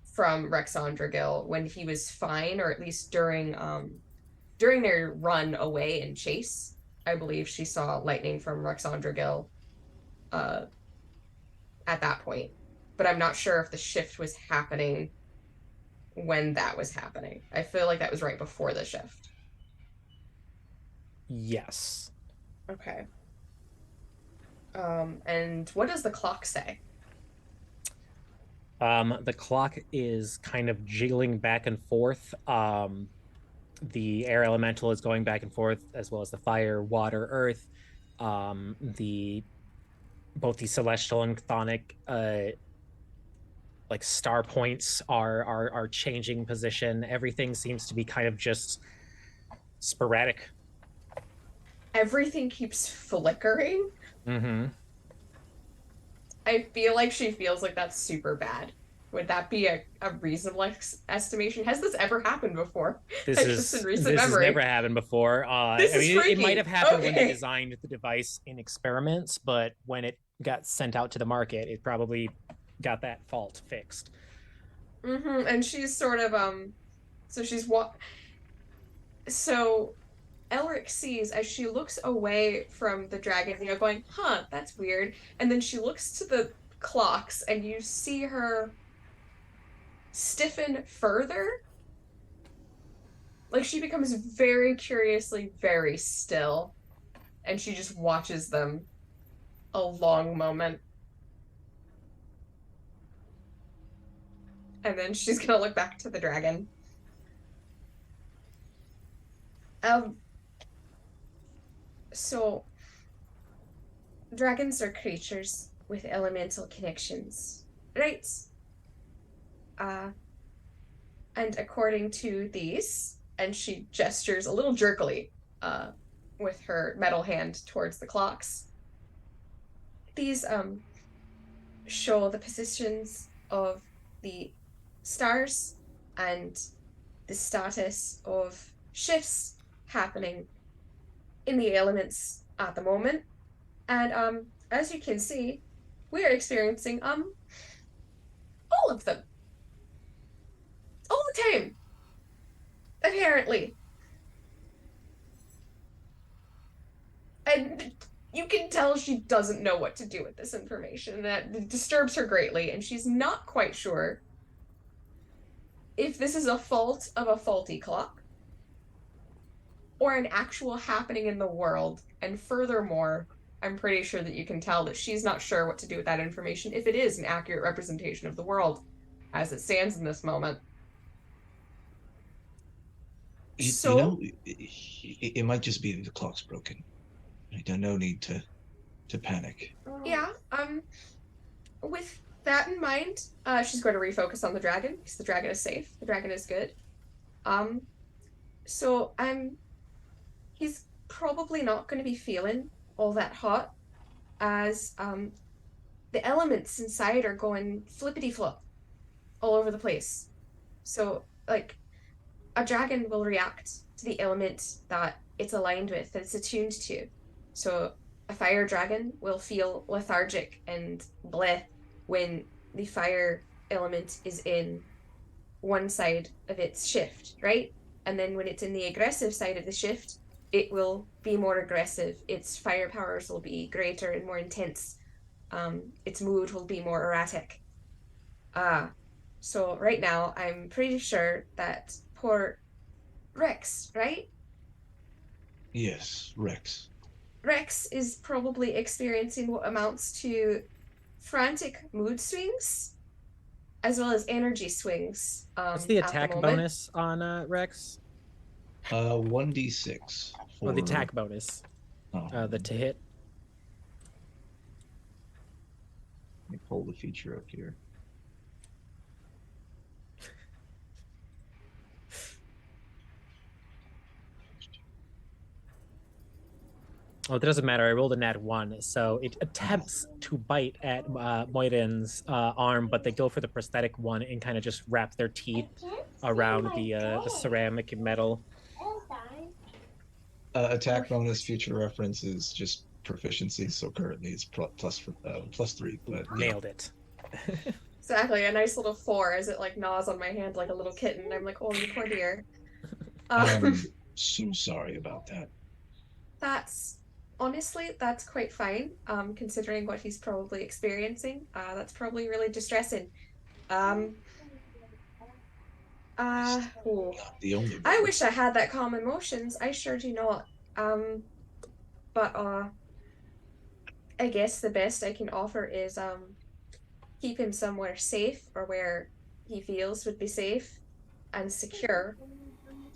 from Rexandrigil when he was fine, or at least during their run away and chase. I believe she saw lightning from Rexandrigil at that point. But I'm not sure if the shift was happening when that was happening. I feel like that was right before the shift. Yes. Okay. And what does the clock say? The clock is kind of jiggling back and forth. The air elemental is going back and forth, as well as the fire, water, earth. Both the celestial and chthonic like star points are changing position. Everything seems to be kind of just sporadic. Everything keeps flickering. Mm-hmm. I feel like she feels like that's super bad. Would that be a reasonable estimation? Has this ever happened before? This in recent has memory. never happened before. This is it might have happened when they Okay. designed the device in experiments, but when it got sent out to the market, it probably got that fault fixed. Mm-hmm. And she's sort of so Elric sees as she looks away from the dragon, going, huh, that's weird. And then she looks to the clocks and you see her stiffen further. Like she becomes very curiously very still. And she just watches them a long moment. And then she's gonna look back to the dragon. So dragons are creatures with elemental connections, right? And according to these, and she gestures a little jerkily, with her metal hand towards the clocks. These show the positions of the stars and the status of shifts happening in the elements at the moment. And as you can see, we are experiencing all of them. All the time. Apparently. And you can tell she doesn't know what to do with this information. That disturbs her greatly, and she's not quite sure if this is a fault of a faulty clock or an actual happening in the world. And furthermore, I'm pretty sure that you can tell that she's not sure what to do with that information if it is an accurate representation of the world as it stands in this moment. It might just be that the clock's broken. No need to panic. Yeah, with that in mind, she's going to refocus on the dragon, because the dragon is safe. The dragon is good. So he's probably not going to be feeling all that hot, as the elements inside are going flippity flop all over the place. So, like, a dragon will react to the element that it's aligned with, that it's attuned to. So a fire dragon will feel lethargic and bleh when the fire element is in one side of its shift, right? And then when it's in the aggressive side of the shift, it will be more aggressive. Its fire powers will be greater and more intense. Its mood will be more erratic. So right now, I'm pretty sure that poor Rex, right? Yes, Rex. Rex is probably experiencing what amounts to frantic mood swings, as well as energy swings. What's the attack bonus on Rex? 1d6. Or the attack bonus. The to hit. Let me pull the feature up here. Oh, it doesn't matter. I rolled a nat 1, so it attempts to bite at Moiden's arm, but they go for the prosthetic one and kind of just wrap their teeth around the ceramic and metal. Attack bonus feature reference is just proficiency, so currently it's +3. But nailed it. Exactly, a nice little 4 as it like gnaws on my hand like a little kitten. I'm like, oh, you poor dear. I'm so sorry about that. Honestly, that's quite fine, considering what he's probably experiencing. That's probably really distressing. Not the only one. I wish I had that calm emotions. I sure do not. But I guess the best I can offer is keep him somewhere safe, or where he feels would be safe and secure.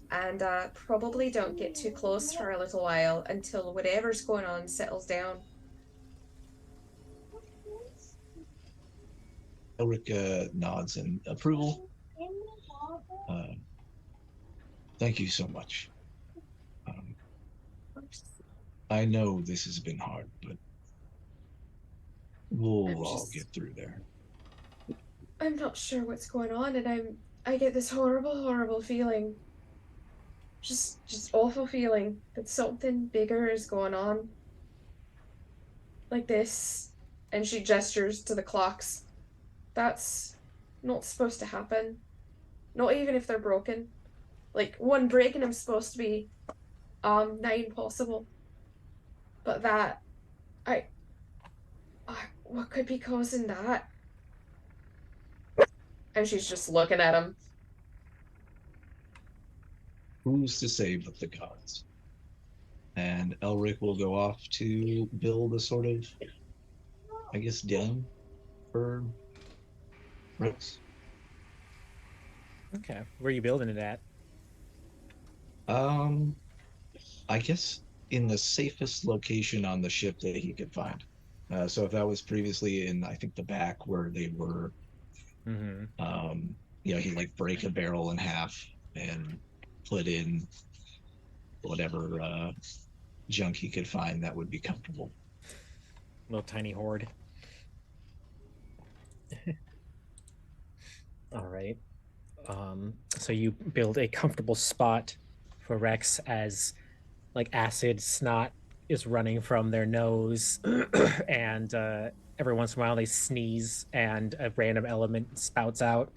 And probably don't get too close for a little while until whatever's going on settles down. Elric nods in approval. Thank you so much. I know this has been hard, but we'll all get through there. I'm not sure what's going on, and I get this horrible, horrible feeling. Just awful feeling that something bigger is going on. Like this. And she gestures to the clocks. That's not supposed to happen. Not even if they're broken. Like, one breaking them's supposed to be 9 possible. But that what could be causing that? And she's just looking at him. Who's to say but the gods? And Elric will go off to build a sort of, I guess, den for Rex. Okay, where are you building it at? I guess in the safest location on the ship that he could find. So if that was previously in, I think, the back where they were, he'd like break a barrel in half and put in whatever junk he could find that would be comfortable. Little tiny hoard. All right. So you build a comfortable spot for Rex as like acid snot is running from their nose, and every once in a while they sneeze and a random element spouts out,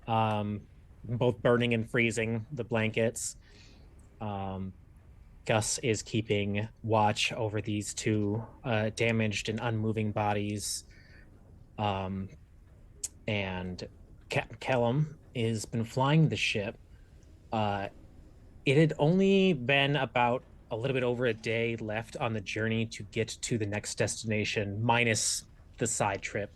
both burning and freezing the blankets. Gus is keeping watch over these two damaged and unmoving bodies. And Captain Kellum has been flying the ship. It had only been about a little bit over a day left on the journey to get to the next destination, minus the side trip.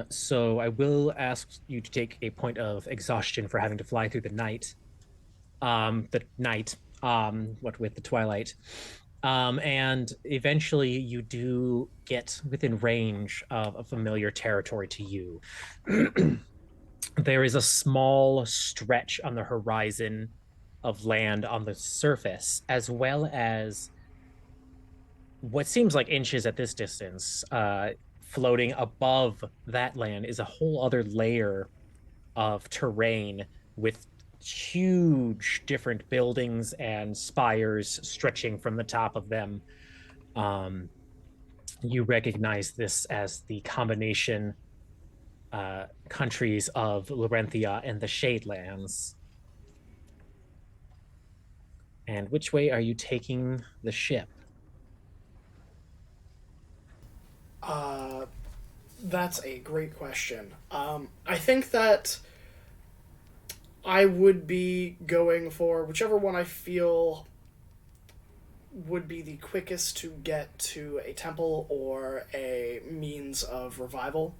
So I will ask you to take a point of exhaustion for having to fly through the night. What with the twilight. And eventually you do get within range of a familiar territory to you. There is a small stretch on the horizon of land on the surface, as well as what seems like inches at this distance. Floating above that land is a whole other layer of terrain with huge different buildings and spires stretching from the top of them. You recognize this as the combination countries of Larenthia and the Shadelands. And which way are you taking the ship? That's a great question. I think that I would be going for whichever one I feel would be the quickest to get to a temple or a means of revival.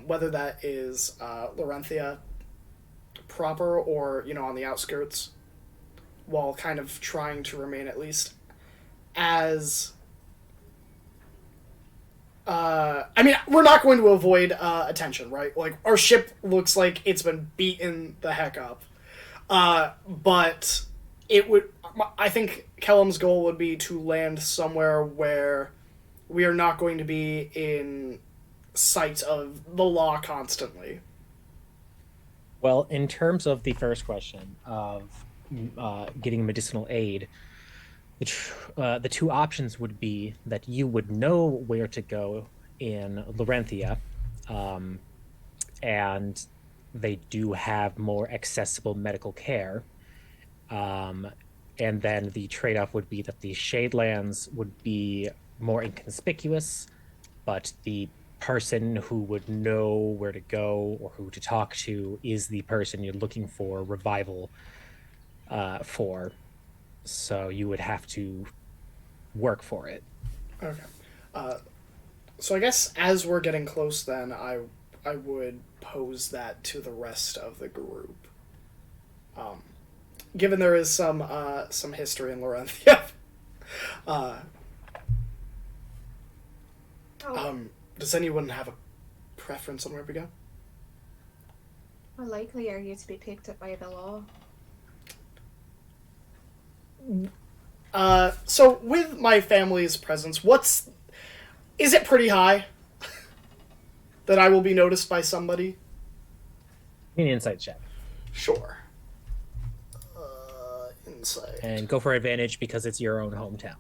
Whether that is Larenthia proper or, on the outskirts, while kind of trying to remain at least as... we're not going to avoid attention, right? Like, our ship looks like it's been beaten the heck up. But it would... I think Kellum's goal would be to land somewhere where we are not going to be in sight of the law constantly. Well, in terms of the first question of getting medicinal aid, the two options would be that you would know where to go in Larenthia, and they do have more accessible medical care. And then the trade-off would be that the Shadelands would be more inconspicuous, but the person who would know where to go or who to talk to is the person you're looking for revival for. So you would have to work for it. Okay. So I guess as we're getting close then, I would pose that to the rest of the group. Given there is some history in Larenthia. Does anyone have a preference on where we go? How likely are you to be picked up by the law? So with my family's presence, is it pretty high that I will be noticed by somebody? An insight check. Sure. Insight. And go for advantage because it's your own hometown.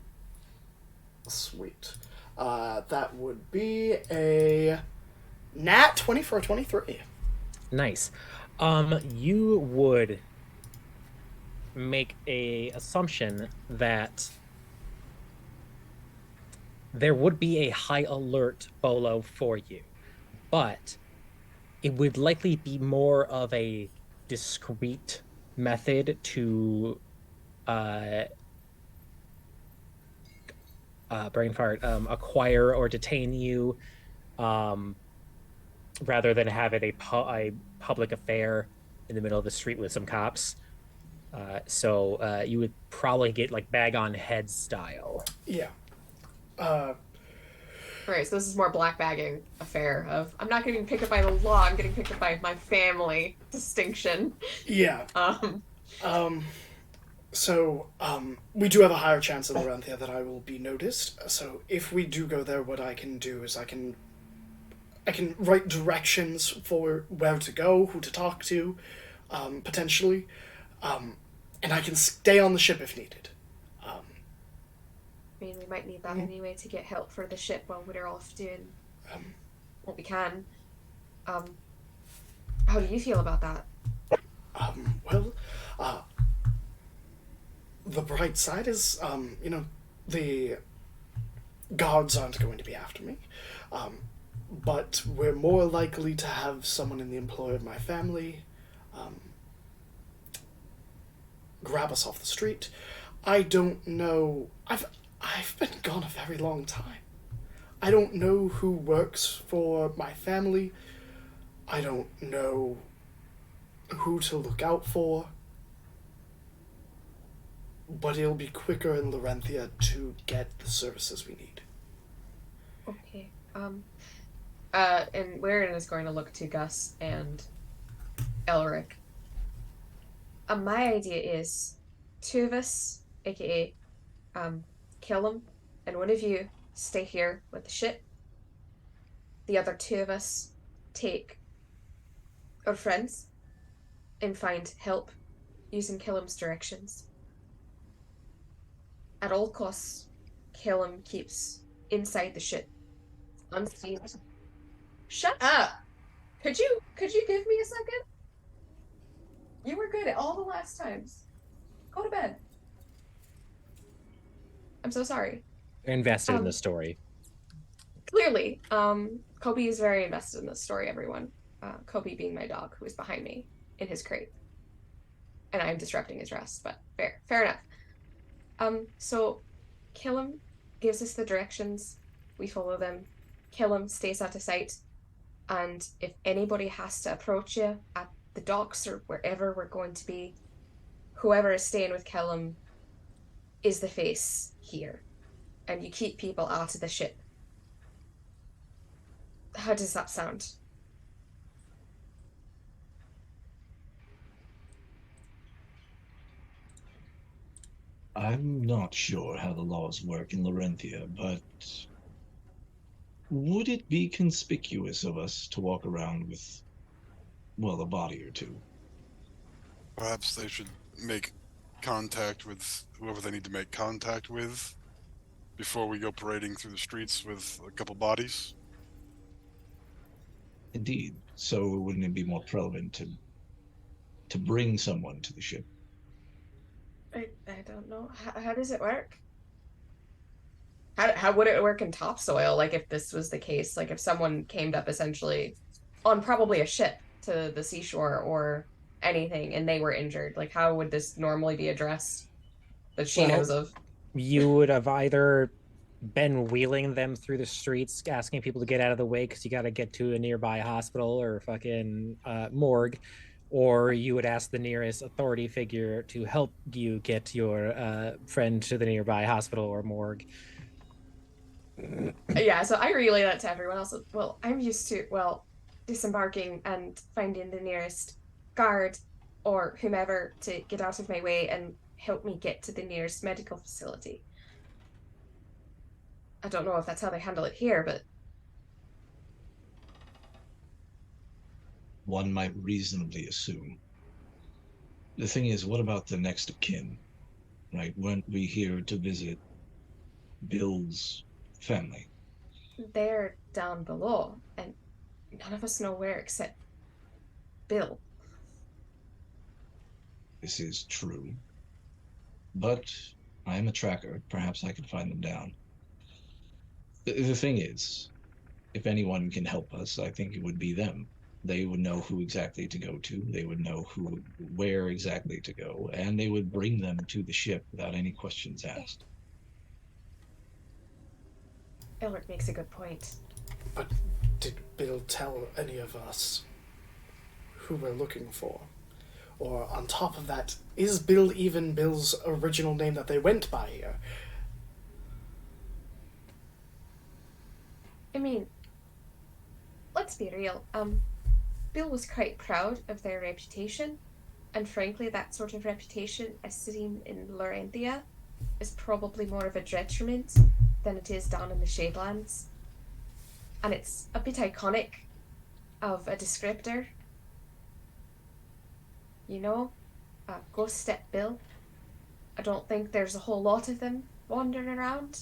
Sweet. That would be a nat 20 for a 23. Nice. You would make a assumption that there would be a high alert bolo for you, but it would likely be more of a discreet method to brain fart, acquire or detain you, rather than have it a public affair in the middle of the street with some cops. So you would probably get like bag on head style. Yeah. Right, so this is more black bagging affair of I'm not getting picked up by the law, I'm getting picked up by my family distinction. Yeah. So, we do have a higher chance in Larenthia that I will be noticed. So, if we do go there, what I can do is I can write directions for where to go, who to talk to, potentially, and I can stay on the ship if needed. I mean, we might need that anyway to get help for the ship while we're off doing what we can. How do you feel about that? Well, the bright side is, the guards aren't going to be after me. But we're more likely to have someone in the employ of my family grab us off the street. I don't know. I've been gone a very long time. I don't know who works for my family. I don't know who to look out for. But it'll be quicker in Larenthia to get the services we need. Okay. And Waren is going to look to Gus and Elric. My idea is 2 of us, aka kill him, and 1 of you stay here with the ship. The other 2 of us take our friends and find help using Killam's directions. At all costs, Killam keeps inside the ship, unseen. Shut up! Could you give me a second? You were good at all the last times. Go to bed. I'm so sorry. You're invested in the story. Clearly, Kobe is very invested in this story, everyone. Kobe being my dog, who is behind me in his crate. And I'm disrupting his rest, but fair enough. So Killam gives us the directions, we follow them. Killam stays out of sight, and if anybody has to approach you at the docks or wherever we're going to be, whoever is staying with Killam is the face here. And you keep people out of the ship. How does that sound? I'm not sure how the laws work in Larenthia, but would it be conspicuous of us to walk around with, well, a body or 2? Perhaps they should make contact with whoever they need to make contact with before we go parading through the streets with a couple bodies. Indeed. So wouldn't it be more prevalent to bring someone to the ship? I don't know. How does it work? How would it work in topsoil? Like if this was the case, like if someone came up essentially on probably a ship to the seashore or anything and they were injured, like how would this normally be addressed that she knows of? You would have either been wheeling them through the streets, asking people to get out of the way because you got to get to a nearby hospital or fucking morgue, or you would ask the nearest authority figure to help you get your friend to the nearby hospital or morgue. Yeah, so I relay that to everyone else. Well, I'm used to, disembarking and finding the nearest guard or whomever to get out of my way and help me get to the nearest medical facility. I don't know if that's how they handle it here, but One might reasonably assume. The thing is, what about the next of kin? Right? Weren't we here to visit Bill's family? they're down below, and none of us know where except Bill. This is true. But I am a tracker. Perhaps I can find them down. The thing is, if anyone can help us, I think it would be them. They would know who exactly to go to. They would know where exactly to go, and they would bring them to the ship without any questions asked. Elric makes a good point. But did Bill tell any of us who we're looking for? Or on top of that, is Bill even Bill's original name that they went by here? I mean, let's be real. Bill was quite proud of their reputation, And frankly, that sort of reputation as sitting in Laurentia is probably more of a detriment than it is down in the Shadelands. And it's a bit iconic of a descriptor. You know? Ghost Step Bill. I don't think there's a whole lot of them wandering around.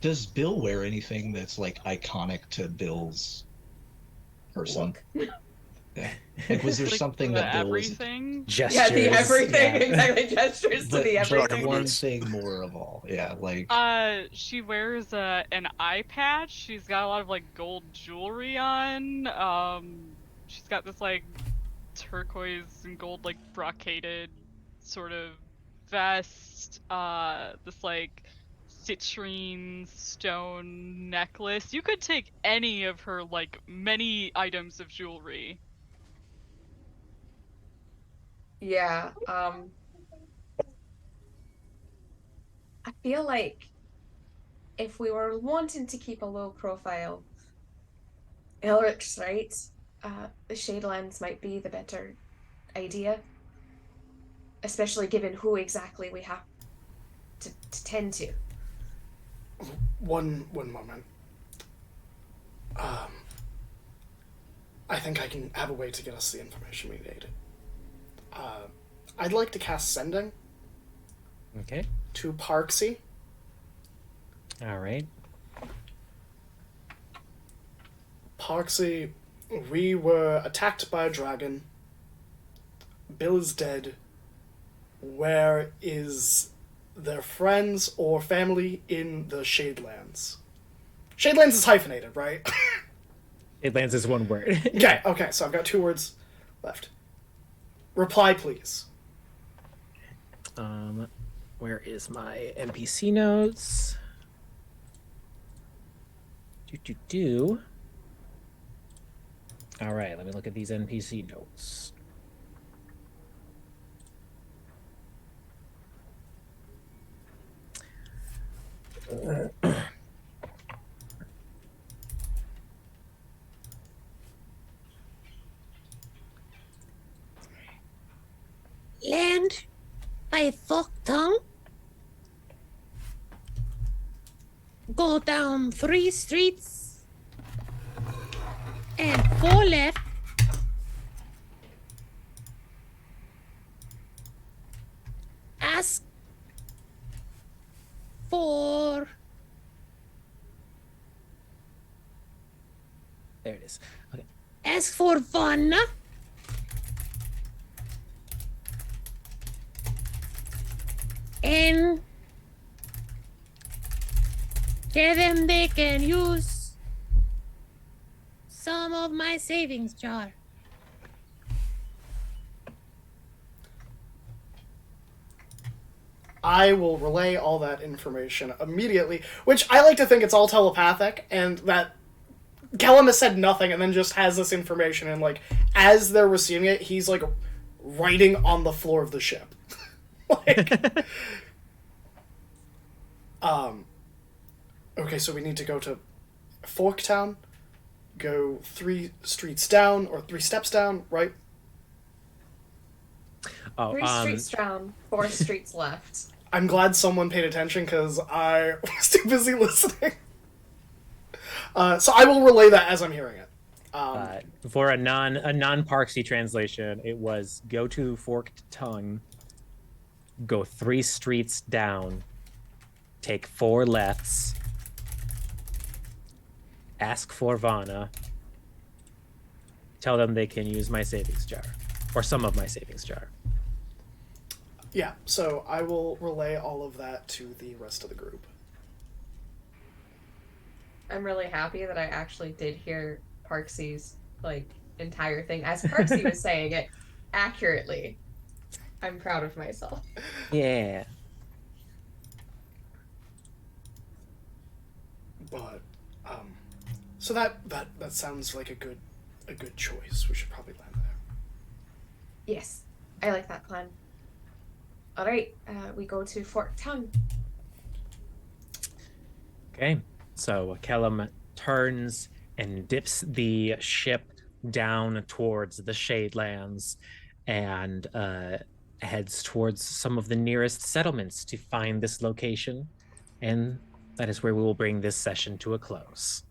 Does Bill wear anything that's like iconic to Bill's person? Yeah. Like, was there Like something the that Bill was? everything? Gestures. Yeah, the everything. Yeah. Exactly. Gestures to the But everything. one thing more of all. Yeah, like She wears an eye patch. She's got a lot of like gold jewelry on. She's got this like turquoise and gold like brocaded sort of vest. This like citrine stone necklace. You could take any of her like many items of jewelry. Yeah. I feel like if we were wanting to keep a low profile, Elric's right. The Shadelands might be the better idea, especially given who exactly we have to tend to. One moment. I think I can have a way to get us the information we need. I'd like to cast Sending Okay. to Parksy. All right. Parksy, we were attacked by a dragon. Bill is dead. Where is their friends or family in the Shadelands? Shadelands is hyphenated, right? It lands as one word. Okay, so I've got 2 words left. Reply, please. Where is my NPC notes? All right, let me look at these NPC notes. Land by Thoktung. Go down 3 streets and 4 left. Ask for. There it is. Okay. Ask for Vanna. And tell them they can use some of my savings jar. I will relay all that information immediately, which I like to think it's all telepathic, and that Kellum has said nothing and then just has this information, and, like, as they're receiving it, he's, like, writing on the floor of the ship. Like, okay, so we need to go to Forktown, go 3 streets down, or 3 steps down, right? Oh, 3 streets down, 4 streets left. I'm glad someone paid attention, because I was too busy listening. So I will relay that as I'm hearing it. For a non-Parksy translation, it was go to Forked Tongue, go 3 streets down, take 4 lefts, ask for Vanna, tell them they can use my savings jar, or some of my savings jar. Yeah, so I will relay all of that to the rest of the group. I'm really happy that I actually did hear Parksy's like entire thing as Parksy was saying it accurately. I'm proud of myself. Yeah. But so that sounds like a good choice. We should probably land there. Yes, I like that plan. All right, we go to Forked Tongue. Okay, so Kellum turns and dips the ship down towards the Shadelands and heads towards some of the nearest settlements to find this location. And that is where we will bring this session to a close.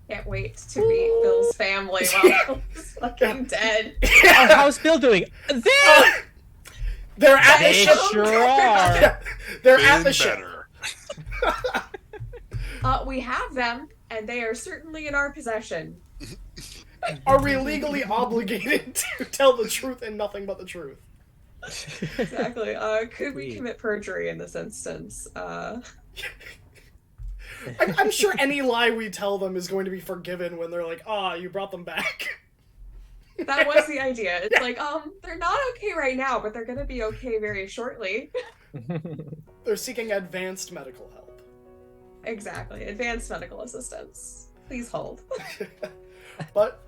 Can't wait to meet Bill's family while Bill's fucking dead. Oh, how's Bill doing? They're at the They ship. sure are. They're Been at the ship. better. We have them, and they are certainly in our possession. Are we legally obligated to tell the truth and nothing but the truth? Exactly. Could we commit perjury in this instance? I'm sure any lie we tell them is going to be forgiven when they're like, you brought them back. That was the idea. It's like, they're not okay right now, but they're gonna be okay very shortly. They're seeking advanced medical help. Exactly. Advanced medical assistance. Please hold. But,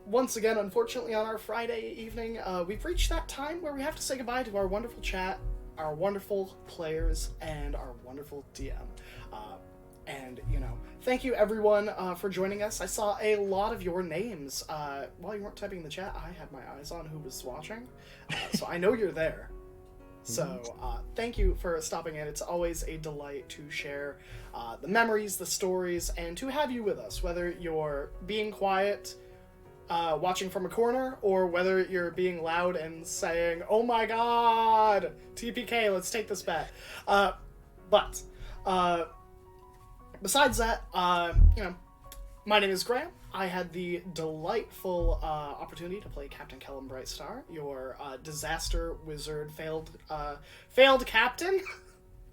once again, unfortunately, on our Friday evening, we've reached that time where we have to say goodbye to our wonderful chat, our wonderful players, and our wonderful DM. And, thank you everyone for joining us. I saw a lot of your names. While you weren't typing in the chat, I had my eyes on who was watching. So I know you're there. So thank you for stopping in. It's always a delight to share the memories, the stories, and to have you with us, whether you're being quiet, watching from a corner, or whether you're being loud and saying, "Oh my god, TPK, let's take this bet." But besides that, my name is Graham. I had the delightful opportunity to play Captain Kellum Brightstar, your disaster wizard, failed captain,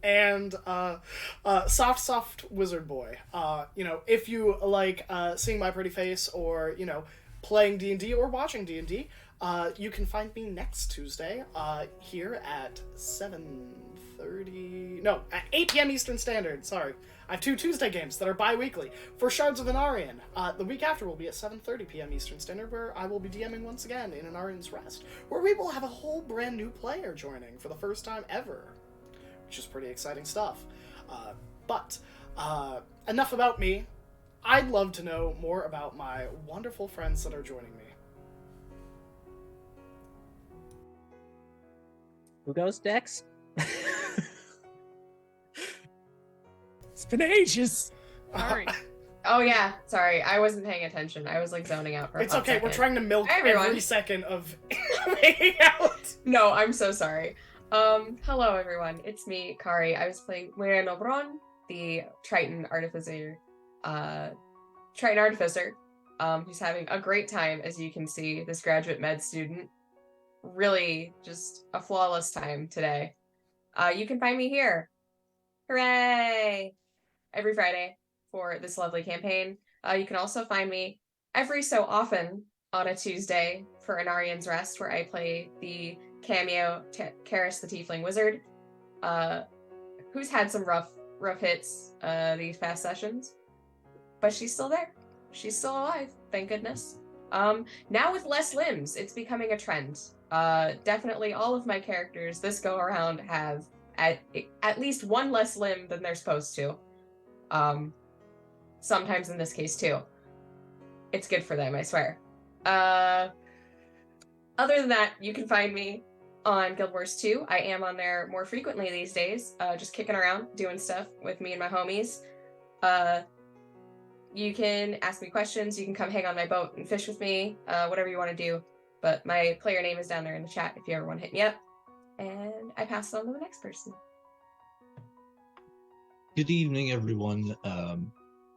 and soft wizard boy. If you like seeing my pretty face, or playing D&D or watching D&D, you can find me next Tuesday here at 8 p.m. Eastern Standard. Sorry. I have 2 Tuesday games that are bi-weekly for Shards of Anarian. The week after will be at 7:30 p.m. Eastern Standard, where I will be DMing once again in Anarian's Rest, where we will have a whole brand new player joining for the first time ever, which is pretty exciting stuff. But enough about me. I'd love to know more about my wonderful friends that are joining me. Who goes next? It's been ages. Sorry. Oh yeah, sorry. I wasn't paying attention. I was like zoning out for a It's hot okay, second. we're trying to milk Hi, everyone. every second of hanging out. No, I'm so sorry. Hello everyone. It's me, Kari. I was playing Muireann O'Bron, the Triton Artificer. Who's having a great time, as you can see, this graduate med student. Really just a flawless time today. You can find me here. Hooray! Every Friday for this lovely campaign. You can also find me every so often on a Tuesday for Anarian's Rest, where I play the cameo Karis the Tiefling Wizard, who's had some rough hits these past sessions, but she's still there. She's still alive, thank goodness. Now with less limbs, it's becoming a trend. Definitely all of my characters this go around have at least one less limb than they're supposed to. Sometimes in this case too. It's good for them, I swear. Other than that, you can find me on Guild Wars 2. I am on there more frequently these days, just kicking around, doing stuff with me and my homies. You can ask me questions, you can come hang on my boat and fish with me, whatever you want to do. But my player name is down there in the chat if you ever want to hit me up. And I pass it on to the next person. Good evening, everyone.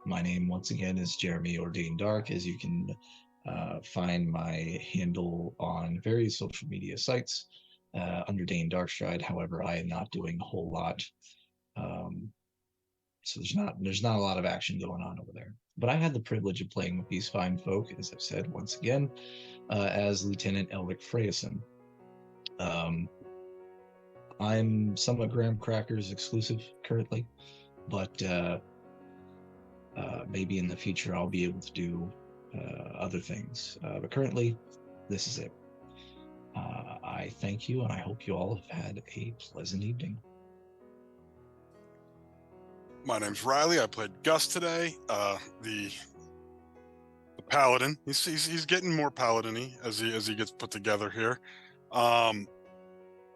My name, once again, is Jeremy Ordained Dark. As you can find my handle on various social media sites under Dane Darkstride. However, I am not doing a whole lot. So there's not a lot of action going on over there. But I had the privilege of playing with these fine folk, as I've said once again, as Lieutenant Elric Freyson. I'm somewhat Graham Cracker's exclusive currently, but maybe in the future I'll be able to do other things. But currently, this is it. I thank you, and I hope you all have had a pleasant evening. My name's Riley. I played Gus today. The paladin. He's getting more paladin-y as he gets put together here.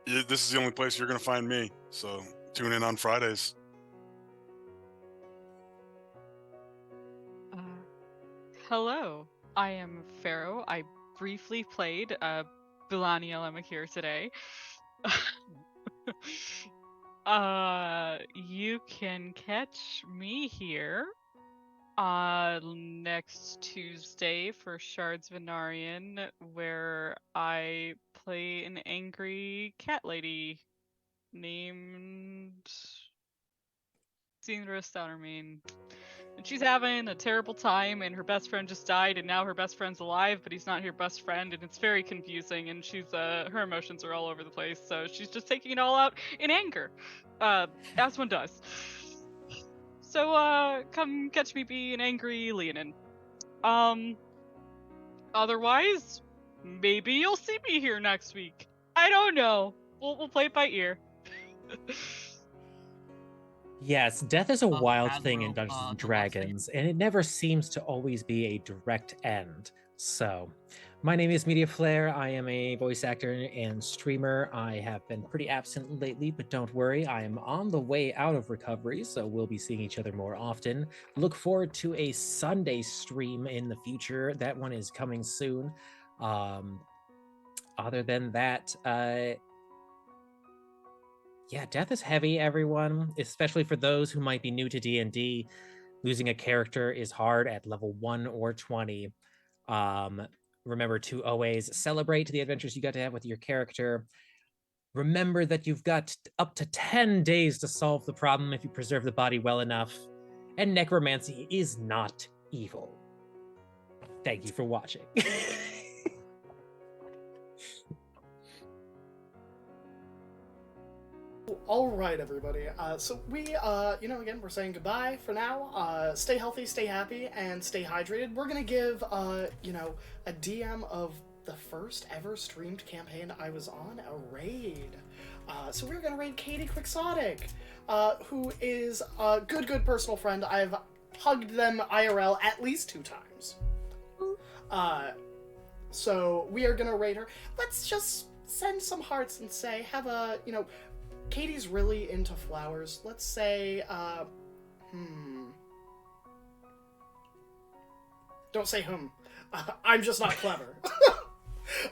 This is the only place you're gonna find me. So tune in on Fridays. Hello, I am Pharaoh. I briefly played Bilani Elemakir today. You can catch me here next Tuesday for Shards Venarian, where I play an angry cat lady named Sindra Stonermain. And she's having a terrible time, and her best friend just died, and now her best friend's alive, but he's not her best friend, and it's very confusing, and she's her emotions are all over the place, so she's just taking it all out in anger, as one does. So come catch me be an angry Leonin. Otherwise, maybe you'll see me here next week. I don't know. We'll play it by ear. Yes, death is a wild thing in Dungeons and Dragons, and it never seems to always be a direct end. So, my name is Media Flare. I am a voice actor and streamer. I have been pretty absent lately, but don't worry, I am on the way out of recovery, so we'll be seeing each other more often. Look forward to a Sunday stream in the future. That one is coming soon. Other than that, yeah, death is heavy, everyone, especially for those who might be new to D&D. Losing a character is hard at level 1 or 20. Remember to always celebrate the adventures you got to have with your character. Remember that you've got up to 10 days to solve the problem if you preserve the body well enough. And necromancy is not evil. Thank you for watching. All right, everybody. So we, again, we're saying goodbye for now. Stay healthy, stay happy, and stay hydrated. We're gonna give, a DM of the first ever streamed campaign I was on, a raid. So we're gonna raid Katie Quixotic, who is a good personal friend. I've hugged them IRL at least 2 times. So we are gonna raid her. Let's just send some hearts and say, have a, Katie's really into flowers. Let's say, Don't say I'm just not clever.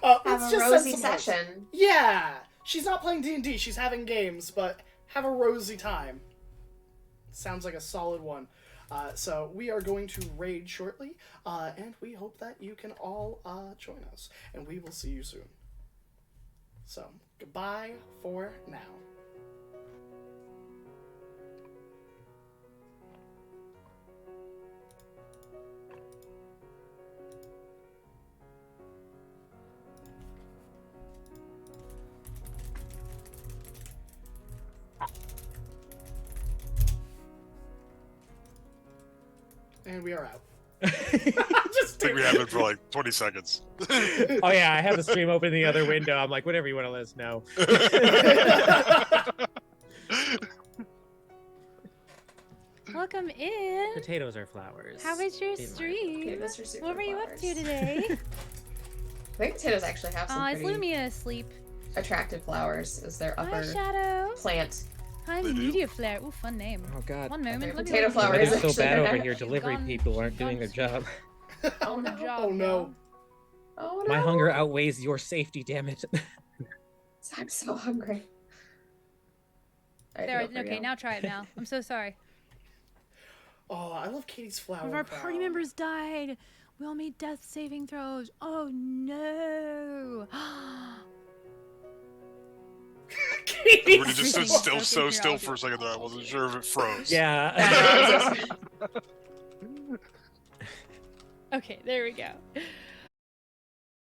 Have a rosy session. Yeah! She's not playing D&D, she's having games, but have a rosy time. Sounds like a solid one. So we are going to raid shortly, and we hope that you can all join us. And we will see you soon. So, goodbye for now. And we are out. Just I think we have it for like 20 seconds. Oh yeah, I have the stream open in the other window. I'm like, whatever you want to let us know. Welcome in. Potatoes are flowers. How was your stream? What were you up to today? I think potatoes actually have some is pretty Lumia asleep? attractive flowers as their Hi, upper Shadow. plant. Hi, Media Flare. Ooh, fun name. Oh god. One moment. Let me Potato look. flower But is it's so actually bad over better. here. Delivery people aren't doing their job. Oh no. Oh no. Oh no. My hunger outweighs your safety, damn it. I'm so hungry. There, okay, now try it, Mal. I'm so sorry. Oh, I love Katie's flower. One of our party members died. We all made death saving throws. Oh no. Everybody just stood still, so still for a second there. I wasn't sure if it froze. Yeah. Okay, there we go.